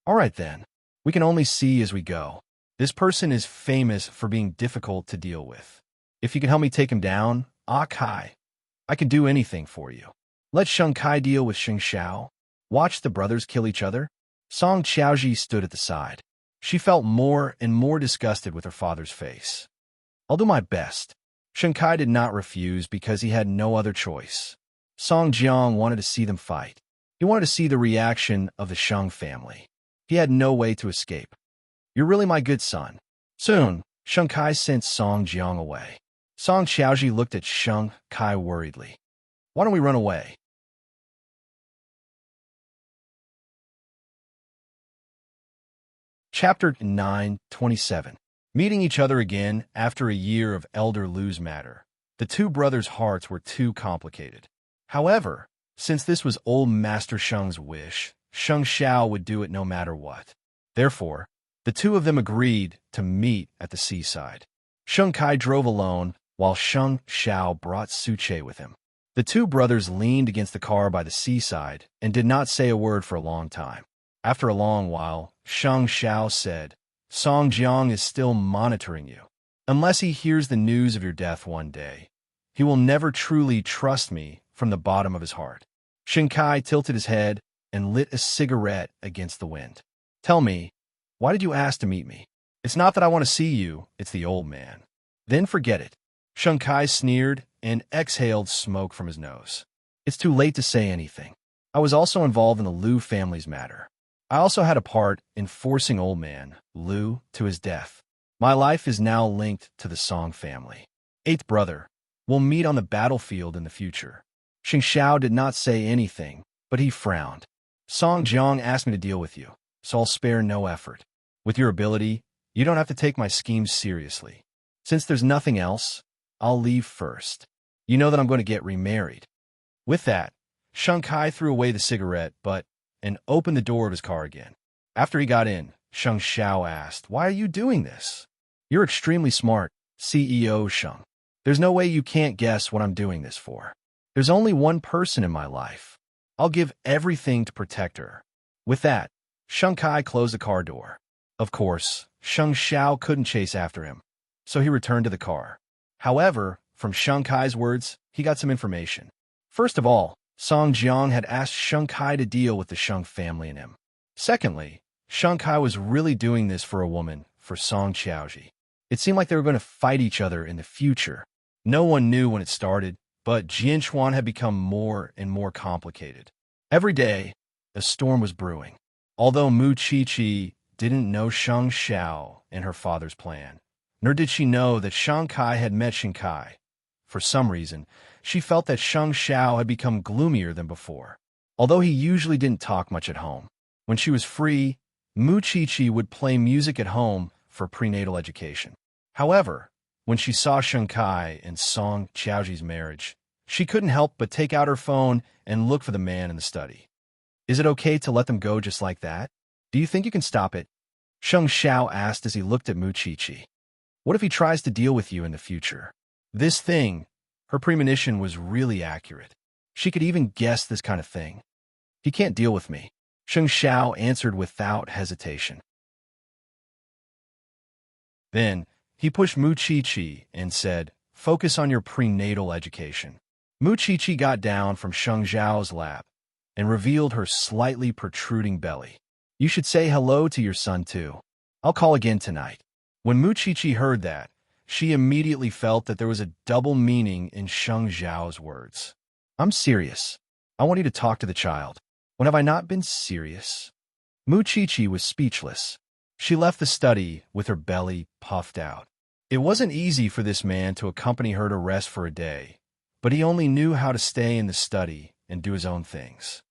Speaker 1: All right then, we can only see as we go. This person is famous for being difficult to deal with. If you can help me take him down, Kai, I can do anything for you. Let Sheng Kai deal with Sheng Xiao. Watch the brothers kill each other. Song Xiaozhi stood at the side. She felt more and more disgusted with her father's face. I'll do my best. Sheng Kai did not refuse because he had no other choice. Song Jiang wanted to see them fight. He wanted to see the reaction of the Sheng family. He had no way to escape. You're really my good son. Soon, Sheng Kai sent Song Jiang away. Song Xiaozhi looked at Sheng Kai worriedly. Why don't we run away? Chapter 9:27. Meeting each other again after a year of Elder Lu's matter, the two brothers' hearts were too complicated. However, since this was old Master Sheng's wish, Sheng Xiao would do it no matter what. Therefore, the two of them agreed to meet at the seaside. Sheng Kai drove alone, while Sheng Xiao brought Su Che with him. The two brothers leaned against the car by the seaside and did not say a word for a long time. After a long while, Sheng Xiao said, Song Jiang is still monitoring you. Unless he hears the news of your death one day, he will never truly trust me from the bottom of his heart. Sheng Kai tilted his head and lit a cigarette against the wind. Tell me, why did you ask to meet me? It's not that I want to see you, it's the old man. Then forget it. Sheng Kai sneered and exhaled smoke from his nose. It's too late to say anything. I was also involved in the Lu family's matter. I also had a part in forcing old man Lu to his death. My life is now linked to the Song family. Eighth brother, we'll meet on the battlefield in the future. Xing Xiao did not say anything, but he frowned. Song Jiang asked me to deal with you, so I'll spare no effort. With your ability, you don't have to take my schemes seriously. Since there's nothing else, I'll leave first. You know that I'm going to get remarried. With that, Sheng Kai threw away the cigarette butt and opened the door of his car again. After he got in, Sheng Xiao asked, "Why are you doing this? You're extremely smart, CEO Sheng. There's no way you can't guess what I'm doing this for. There's only one person in my life. I'll give everything to protect her." With that, Sheng Kai closed the car door. Of course, Sheng Xiao couldn't chase after him, so he returned to the car. However, from Sheng Kai's words, he got some information. First of all, Song Jiang had asked Sheng Kai to deal with the Sheng family and him. Secondly, Sheng Kai was really doing this for a woman, for Song Qiaoji. It seemed like they were going to fight each other in the future. No one knew when it started, but Jianchuan had become more and more complicated. Every day, a storm was brewing. Although Mu Qiqi didn't know Sheng Xiao and her father's plan, nor did she know that Sheng Kai had met Xing Kai. For some reason, she felt that Sheng Xiao had become gloomier than before. Although he usually didn't talk much at home, when she was free, Mu Qiqi would play music at home for prenatal education. However, when she saw Sheng Kai and Song Qiaoji's marriage, she couldn't help but take out her phone and look for the man in the study. Is it okay to let them go just like that? Do you think you can stop it? Sheng Xiao asked as he looked at Mu Qiqi. What if he tries to deal with you in the future? This thing, her premonition was really accurate. She could even guess this kind of thing. He can't deal with me, Sheng Xiao answered without hesitation. Then, he pushed Mu Qiqi and said, "Focus on your prenatal education." Mu Qiqi got down from Sheng Xiao's lap and revealed her slightly protruding belly. "You should say hello to your son, too. I'll call again tonight." When Mu Qiqi heard that, she immediately felt that there was a double meaning in Sheng Xiao's words. "I'm serious. I want you to talk to the child. When have I not been serious?" Mu Qiqi was speechless. She left the study with her belly puffed out. It wasn't easy for this man to accompany her to rest for a day, but he only knew how to stay in the study and do his own things.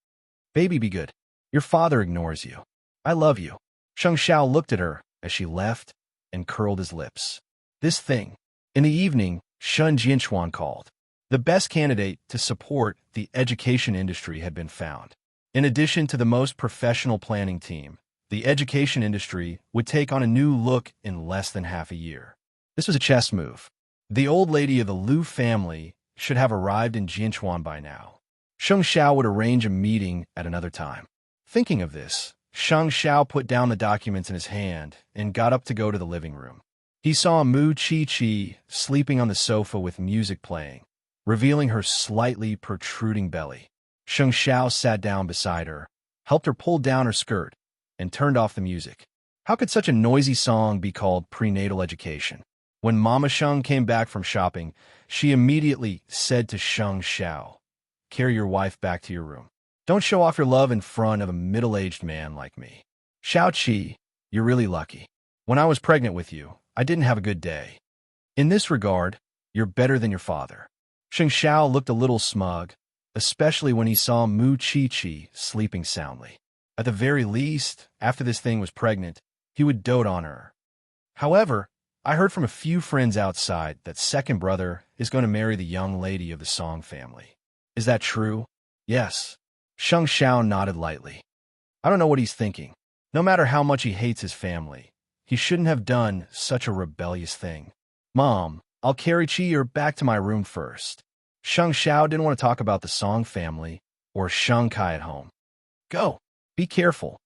Speaker 1: "Baby, be good. Your father ignores you. I love you." Sheng Xiao looked at her as she left and curled his lips. This thing. In the evening, Shun Jianchuan called. The best candidate to support the education industry had been found. In addition to the most professional planning team, the education industry would take on a new look in less than half a year. This was a chess move. The old lady of the Liu family should have arrived in Jianchuan by now. Sheng Xiao would arrange a meeting at another time. Thinking of this, Sheng Xiao put down the documents in his hand and got up to go to the living room. He saw Mu Qiqi sleeping on the sofa with music playing, revealing her slightly protruding belly. Sheng Xiao sat down beside her, helped her pull down her skirt, and turned off the music. How could such a noisy song be called prenatal education? When Mama Sheng came back from shopping, she immediately said to Sheng Xiao, "Carry your wife back to your room. Don't show off your love in front of a middle-aged man like me. Xiao Qi, you're really lucky. When I was pregnant with you, I didn't have a good day. In this regard, you're better than your father." Sheng Xiao looked a little smug, especially when he saw Mu Qiqi sleeping soundly. At the very least, after this thing was pregnant, he would dote on her. "However, I heard from a few friends outside that second brother is going to marry the young lady of the Song family. Is that true?" "Yes." Sheng Xiao nodded lightly. "I don't know what he's thinking. No matter how much he hates his family, he shouldn't have done such a rebellious thing. Mom, I'll carry Chi back to my room first." Sheng Xiao didn't want to talk about the Song family or Sheng Kai at home. "Go. Be careful."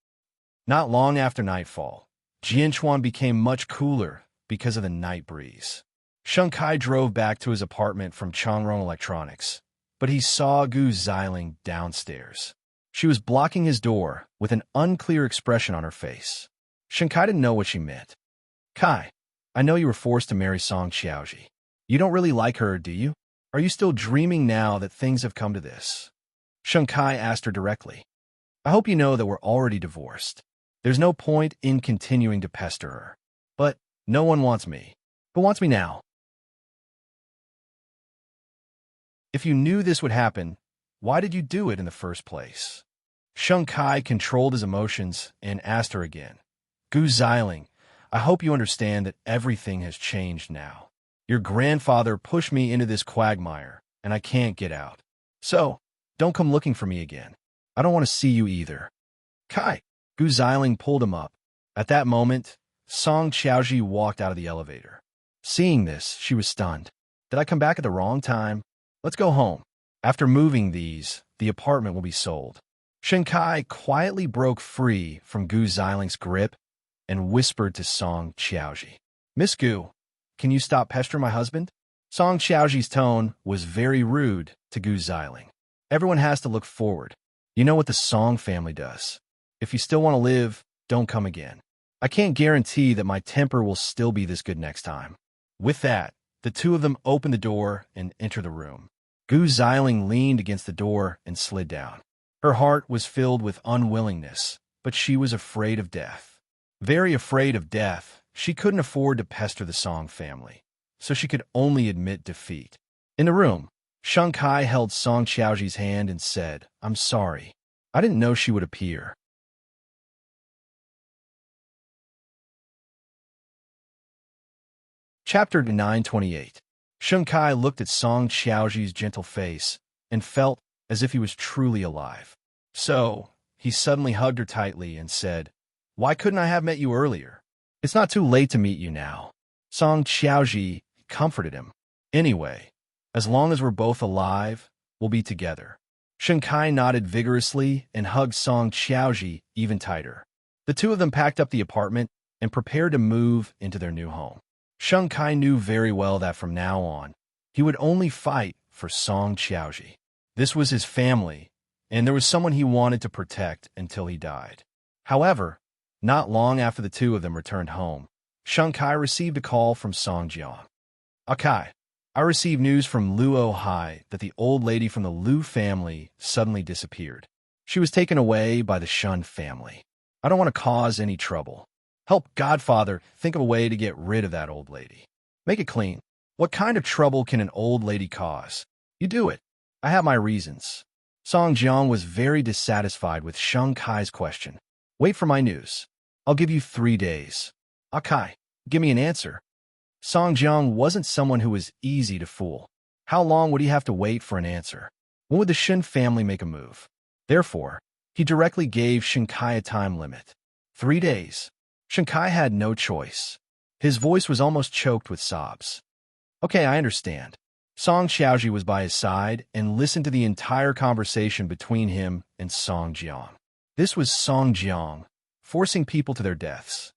Speaker 1: Not long after nightfall, Jianchuan became much cooler because of the night breeze. Sheng Kai drove back to his apartment from Changrong Electronics, but he saw Gu Xiling downstairs. She was blocking his door with an unclear expression on her face. Sheng Kai didn't know what she meant. "Kai, I know you were forced to marry Song Qiaoji. You don't really like her, do you? Are you still dreaming now that things have come to this?" Sheng Kai asked her directly. "I hope you know that we're already divorced. There's no point in continuing to pester her. But no one wants me. Who wants me now?" If you knew this would happen, why did you do it in the first place? Sheng Kai controlled his emotions and asked her again. Gu Xiling, I hope you understand that everything has changed now. Your grandfather pushed me into this quagmire, and I can't get out. So, don't come looking for me again. I don't want to see you either. Kai. Gu Xiling pulled him up. At that moment, Song Xiaoji walked out of the elevator. Seeing this, she was stunned. Did I come back at the wrong time? Let's go home. After moving these, the apartment will be sold. Shen Kai quietly broke free from Gu Xiling's grip and whispered to Song Xiaoji. Miss Gu, can you stop pestering my husband? Song Xiaoji's tone was very rude to Gu Xiling. Everyone has to look forward. You know what the Song family does. If you still want to live, don't come again. I can't guarantee that my temper will still be this good next time. With that, the two of them opened the door and entered the room. Gu Xiling leaned against the door and slid down. Her heart was filled with unwillingness, but she was afraid of death. Very afraid of death, she couldn't afford to pester the Song family, so she could only admit defeat. In the room, Sheng Kai held Song Xiaoji's hand and said, I'm sorry. I didn't know she would appear. Chapter 928. Sheng Kai looked at Song Xiaoji's gentle face and felt as if he was truly alive. So, he suddenly hugged her tightly and said, Why couldn't I have met you earlier? It's not too late to meet you now. Song Xiaoji comforted him. Anyway, as long as we're both alive, we'll be together. Sheng Kai nodded vigorously and hugged Song Xiaoji even tighter. The two of them packed up the apartment and prepared to move into their new home. Sheng Kai knew very well that from now on, he would only fight for Song Xiaoji. This was his family, and there was someone he wanted to protect until he died. However, not long after the two of them returned home, Sheng Kai received a call from Song Jiang. Kai, I received news from Luo Hai that the old lady from the Lu family suddenly disappeared. She was taken away by the Shun family. I don't want to cause any trouble. Help Godfather think of a way to get rid of that old lady. Make it clean. What kind of trouble can an old lady cause? You do it. I have my reasons. Song Jiang was very dissatisfied with Sheng Kai's question. Wait for my news. I'll give you 3 days. Kai, give me an answer. Song Jiang wasn't someone who was easy to fool. How long would he have to wait for an answer? When would the Shin family make a move? Therefore, he directly gave Sheng Kai a time limit. 3 days. Sheng Kai had no choice. His voice was almost choked with sobs. Okay, I understand. Song Xiaoji was by his side and listened to the entire conversation between him and Song Jiang. This was Song Jiang, forcing people to their deaths.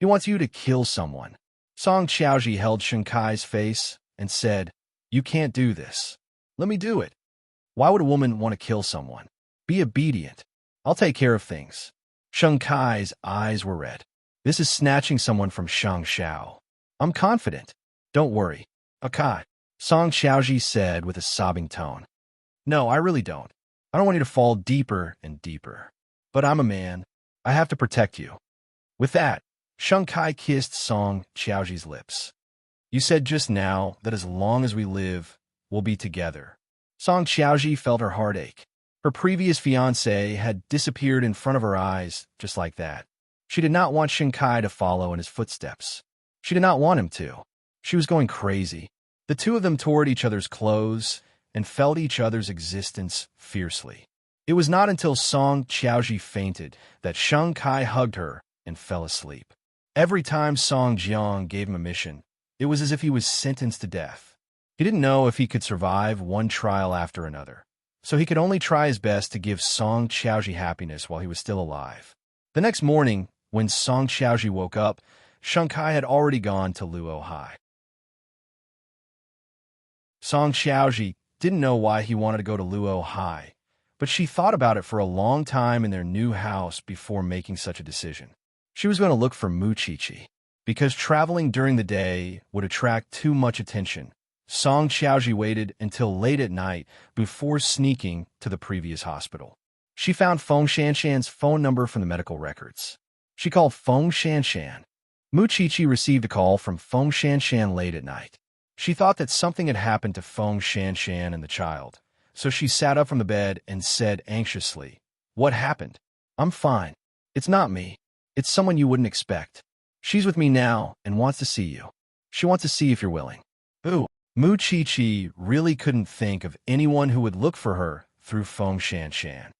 Speaker 1: He wants you to kill someone. Song Xiaoji held Sheng Kai's face and said, You can't do this. Let me do it. Why would a woman want to kill someone? Be obedient. I'll take care of things. Sheng Kai's eyes were red. This is snatching someone from Shang Xiao. I'm confident. Don't worry. Kai, Song Xiaoji said with a sobbing tone. No, I really don't. I don't want you to fall deeper and deeper. But I'm a man. I have to protect you. With that, Sheng Kai kissed Song Xiaoji's lips. You said just now that as long as we live, we'll be together. Song Xiaoji felt her heart ache. Her previous fiancé had disappeared in front of her eyes just like that. She did not want Sheng Kai to follow in his footsteps. She did not want him to. She was going crazy. The two of them tore at each other's clothes and felt each other's existence fiercely. It was not until Song Xiaoji fainted that Sheng Kai hugged her and fell asleep. Every time Song Jiang gave him a mission, it was as if he was sentenced to death. He didn't know if he could survive one trial after another, so he could only try his best to give Song Xiaoji happiness while he was still alive. The next morning, when Song Xiaoji woke up, Sheng Kai had already gone to Luo Hai. Song Xiaoji didn't know why he wanted to go to Luo Hai, but she thought about it for a long time in their new house before making such a decision. She was going to look for Mu Qiqi. Because traveling during the day would attract too much attention, Song Xiaoji waited until late at night before sneaking to the previous hospital. She found Feng Shanshan's phone number from the medical records. She called Feng Shanshan. Mu Qiqi received a call from Feng Shanshan late at night. She thought that something had happened to Feng Shanshan and the child, so she sat up from the bed and said anxiously, "What happened?" "I'm fine. It's not me. It's someone you wouldn't expect. She's with me now and wants to see you. She wants to see if you're willing." Ooh, Mu Chi-Chi really couldn't think of anyone who would look for her through Feng Shanshan.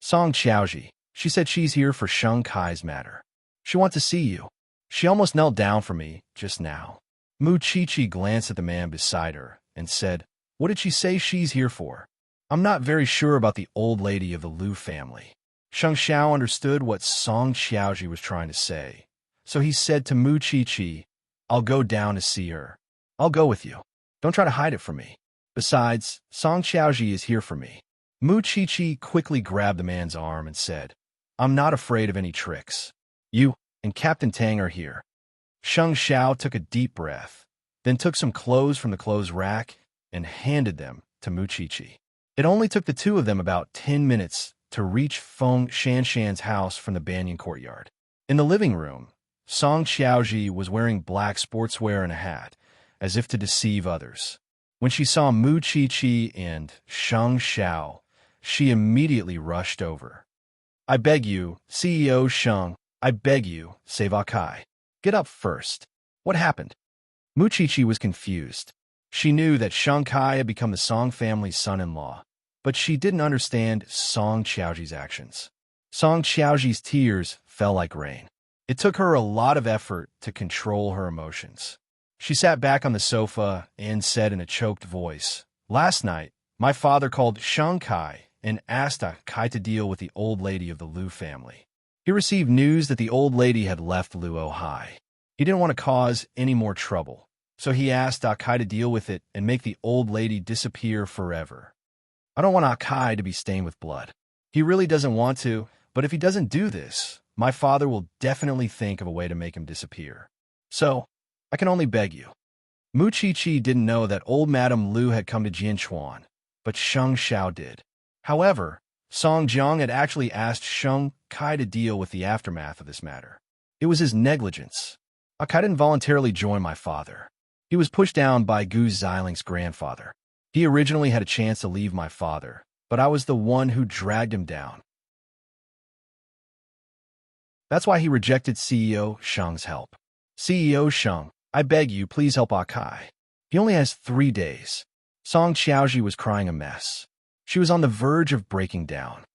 Speaker 1: Song Xiaoji, she said she's here for Sheng Kai's matter. She wants to see you. She almost knelt down for me just now. Mu Chi-Chi glanced at the man beside her and said, "What did she say she's here for?" "I'm not very sure about the old lady of the Liu family." Sheng Xiao understood what Song Xiaoji was trying to say, so he said to Mu Chi-Chi, "I'll go down to see her. I'll go with you. Don't try to hide it from me. Besides, Song Xiaoji is here for me." Mu Chi-Chi quickly grabbed the man's arm and said, "I'm not afraid of any tricks. You and Captain Tang are here." Sheng Xiao took a deep breath, then took some clothes from the clothes rack and handed them to Mu Chi-Chi. It only took the two of them about 10 minutes to reach Feng Shanshan's house from the banyan courtyard. In the living room, Song Xiaoji was wearing black sportswear and a hat, as if to deceive others. When she saw Mu Chi-Chi and Sheng Xiao, she immediately rushed over. "I beg you, CEO Sheng, I beg you, save Akai. Get up first. What happened?" Mu Chi-Chi was confused. She knew that Sheng Kai had become the Song family's son-in-law, but she didn't understand Song Xiaoji's actions. Song Xiaoji's tears fell like rain. It took her a lot of effort to control her emotions. She sat back on the sofa and said in a choked voice, "Last night, my father called Sheng Kai and asked Kai to deal with the old lady of the Liu family. He received news that the old lady had left Luo Hai. He didn't want to cause any more trouble, so he asked Akai to deal with it and make the old lady disappear forever. I don't want Akai to be stained with blood. He really doesn't want to, but if he doesn't do this, my father will definitely think of a way to make him disappear. So, I can only beg you." Mu Chi-Chi didn't know that old Madame Liu had come to Jianchuan, but Sheng Xiao did. However, Song Jiang had actually asked Sheng Kai to deal with the aftermath of this matter. It was his negligence. Akai didn't voluntarily join my father. He was pushed down by Gu Ziling's grandfather. He originally had a chance to leave my father, but I was the one who dragged him down. That's why he rejected CEO Sheng's help. CEO Sheng, I beg you, please help Akai. He only has 3 days. Song Xiaoji was crying a mess. She was on the verge of breaking down.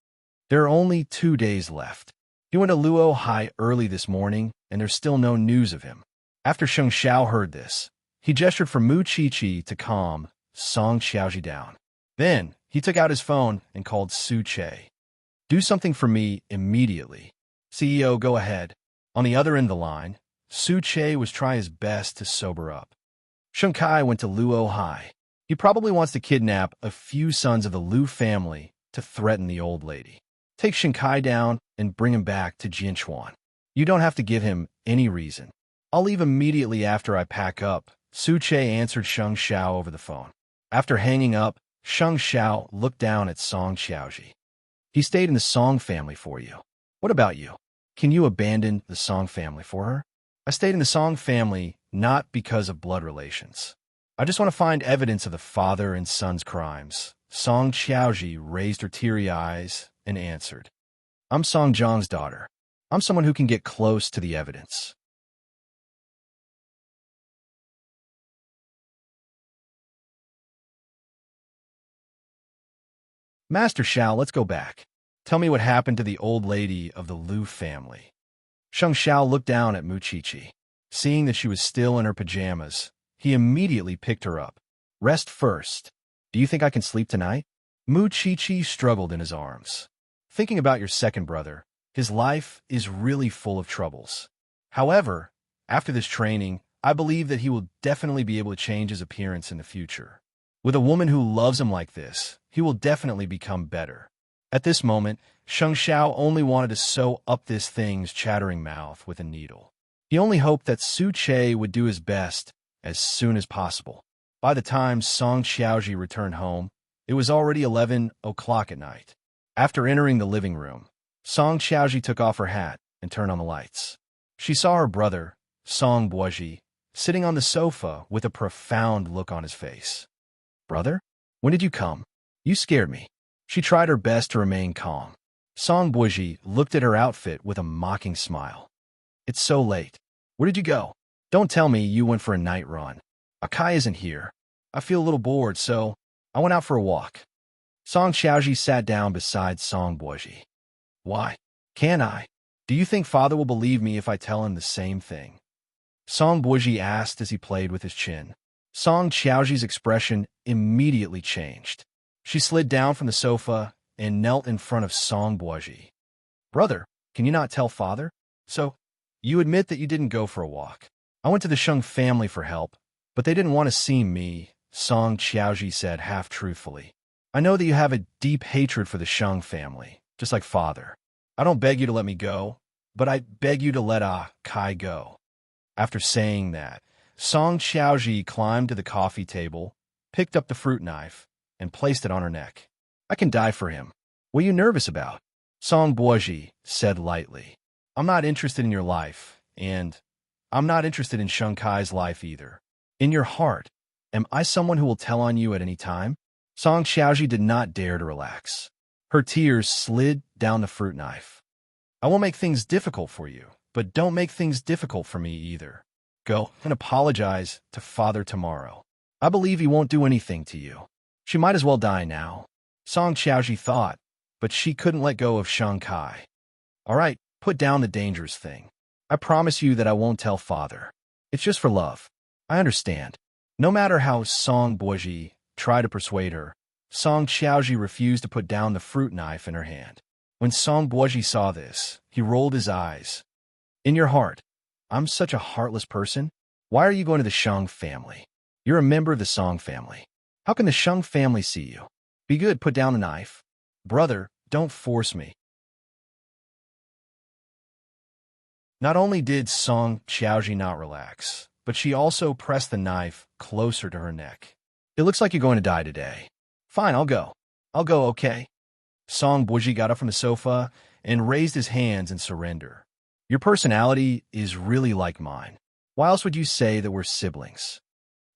Speaker 1: There are only 2 days left. He went to Luo Hai early this morning, and there's still no news of him. After Sheng Xiao heard this, he gestured for Mu Chi-Chi to calm Song Xiaoji down. Then, he took out his phone and called Su Che. "Do something for me immediately." "CEO, go ahead." On the other end of the line, Su Che was trying his best to sober up. Sheng Kai went to Luo Hai. He probably wants to kidnap a few sons of the Liu family to threaten the old lady. Take Sheng Kai down and bring him back to Jianchuan. You don't have to give him any reason. I'll leave immediately after I pack up, Su Che answered Sheng Xiao over the phone. After hanging up, Sheng Xiao looked down at Song Xiaoji. He stayed in the Song family for you. What about you? Can you abandon the Song family for her? I stayed in the Song family not because of blood relations. I just want to find evidence of the father and son's crimes. Song Xiaoji raised her teary eyes and answered, I'm Song Jiang's daughter. I'm someone who can get close to the evidence. Master Xiao, let's go back. Tell me what happened to the old lady of the Liu family. Sheng Xiao looked down at Mu Chi-Chi. Seeing that she was still in her pajamas, he immediately picked her up. Rest first. Do you think I can sleep tonight? Mu Chi-Chi struggled in his arms. Thinking about your second brother, his life is really full of troubles. However, after this training, I believe that he will definitely be able to change his appearance in the future. With a woman who loves him like this, he will definitely become better. At this moment, Sheng Xiao only wanted to sew up this thing's chattering mouth with a needle. He only hoped that Su Che would do his best as soon as possible. By the time Song Xiaoji returned home, it was already 11 o'clock at night. After entering the living room, Song Xiaoji took off her hat and turned on the lights. She saw her brother, Song Buoji, sitting on the sofa with a profound look on his face. "Brother? When did you come? You scared me." She tried her best to remain calm. Song Buji looked at her outfit with a mocking smile. "It's so late. Where did you go? Don't tell me you went for a night run. Akai isn't here. I feel a little bored, so I went out for a walk." Song Xiaoji sat down beside Song Buji. "Why? Can I? Do you think father will believe me if I tell him the same thing?" Song Buji asked as he played with his chin. Song Xiaoji's expression immediately changed. She slid down from the sofa and knelt in front of Song Buji. "Brother, can you not tell father? So, you admit that you didn't go for a walk. I went to the Sheng family for help, but they didn't want to see me," Song Xiaoji said half-truthfully. "I know that you have a deep hatred for the Sheng family, just like father. I don't beg you to let me go, but I beg you to let Kai go." After saying that, Song Xiaoji climbed to the coffee table, picked up the fruit knife, and placed it on her neck. "I can die for him. What are you nervous about?" Song Buji said lightly. "I'm not interested in your life, and I'm not interested in Sheng Kai's life either. In your heart, am I someone who will tell on you at any time?" Song Xiaoji did not dare to relax. Her tears slid down the fruit knife. "I won't make things difficult for you, but don't make things difficult for me either. Go and apologize to father tomorrow. I believe he won't do anything to you. She might as well die now." Song Xiaoji thought, but she couldn't let go of Sheng Kai. "All right, put down the dangerous thing. I promise you that I won't tell father. It's just for love. I understand." No matter how Song Buji tried to persuade her, Song Xiaoji refused to put down the fruit knife in her hand. When Song Buji saw this, he rolled his eyes. "In your heart, I'm such a heartless person? Why are you going to the Sheng family? You're a member of the Song family. How can the Sheng family see you? Be good, put down the knife. Brother, don't force me." Not only did Song Xiaoji not relax, but she also pressed the knife closer to her neck. "It looks like you're going to die today. Fine, I'll go. I'll go, okay?" Song Buji got up from the sofa and raised his hands in surrender. "Your personality is really like mine. Why else would you say that we're siblings?"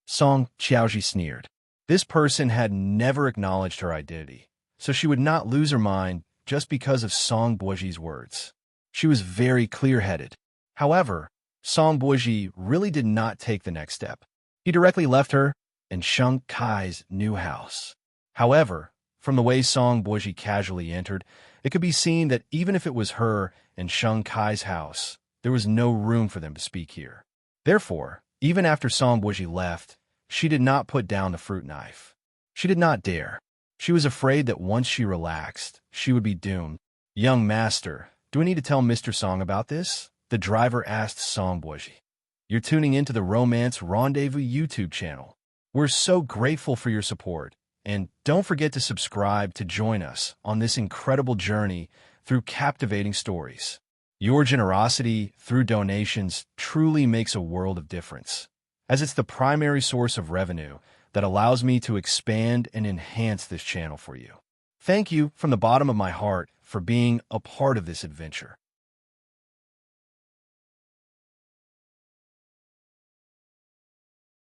Speaker 1: Song Xiaoji sneered. This person had never acknowledged her identity, so she would not lose her mind just because of Song Buji's words. She was very clear-headed. However, Song Buji really did not take the next step. He directly left her and Sheng Kai's new house. However, from the way Song Buji casually entered, it could be seen that even if it was her and Sheng Kai's house, there was no room for them to speak here. Therefore, even after Song Buji left, she did not put down the fruit knife. She did not dare. She was afraid that once she relaxed, she would be doomed. "Young master, do I need to tell Mr. Song about this?" the driver asked Song Buji. "You're tuning into the Romance Rendezvous YouTube channel. We're so grateful for your support, and don't forget to subscribe to join us on this incredible journey through captivating stories. Your generosity through donations truly makes a world of difference, as it's the primary source of revenue that allows me to expand and enhance this channel for you. Thank you from the bottom of my heart for being a part of this adventure.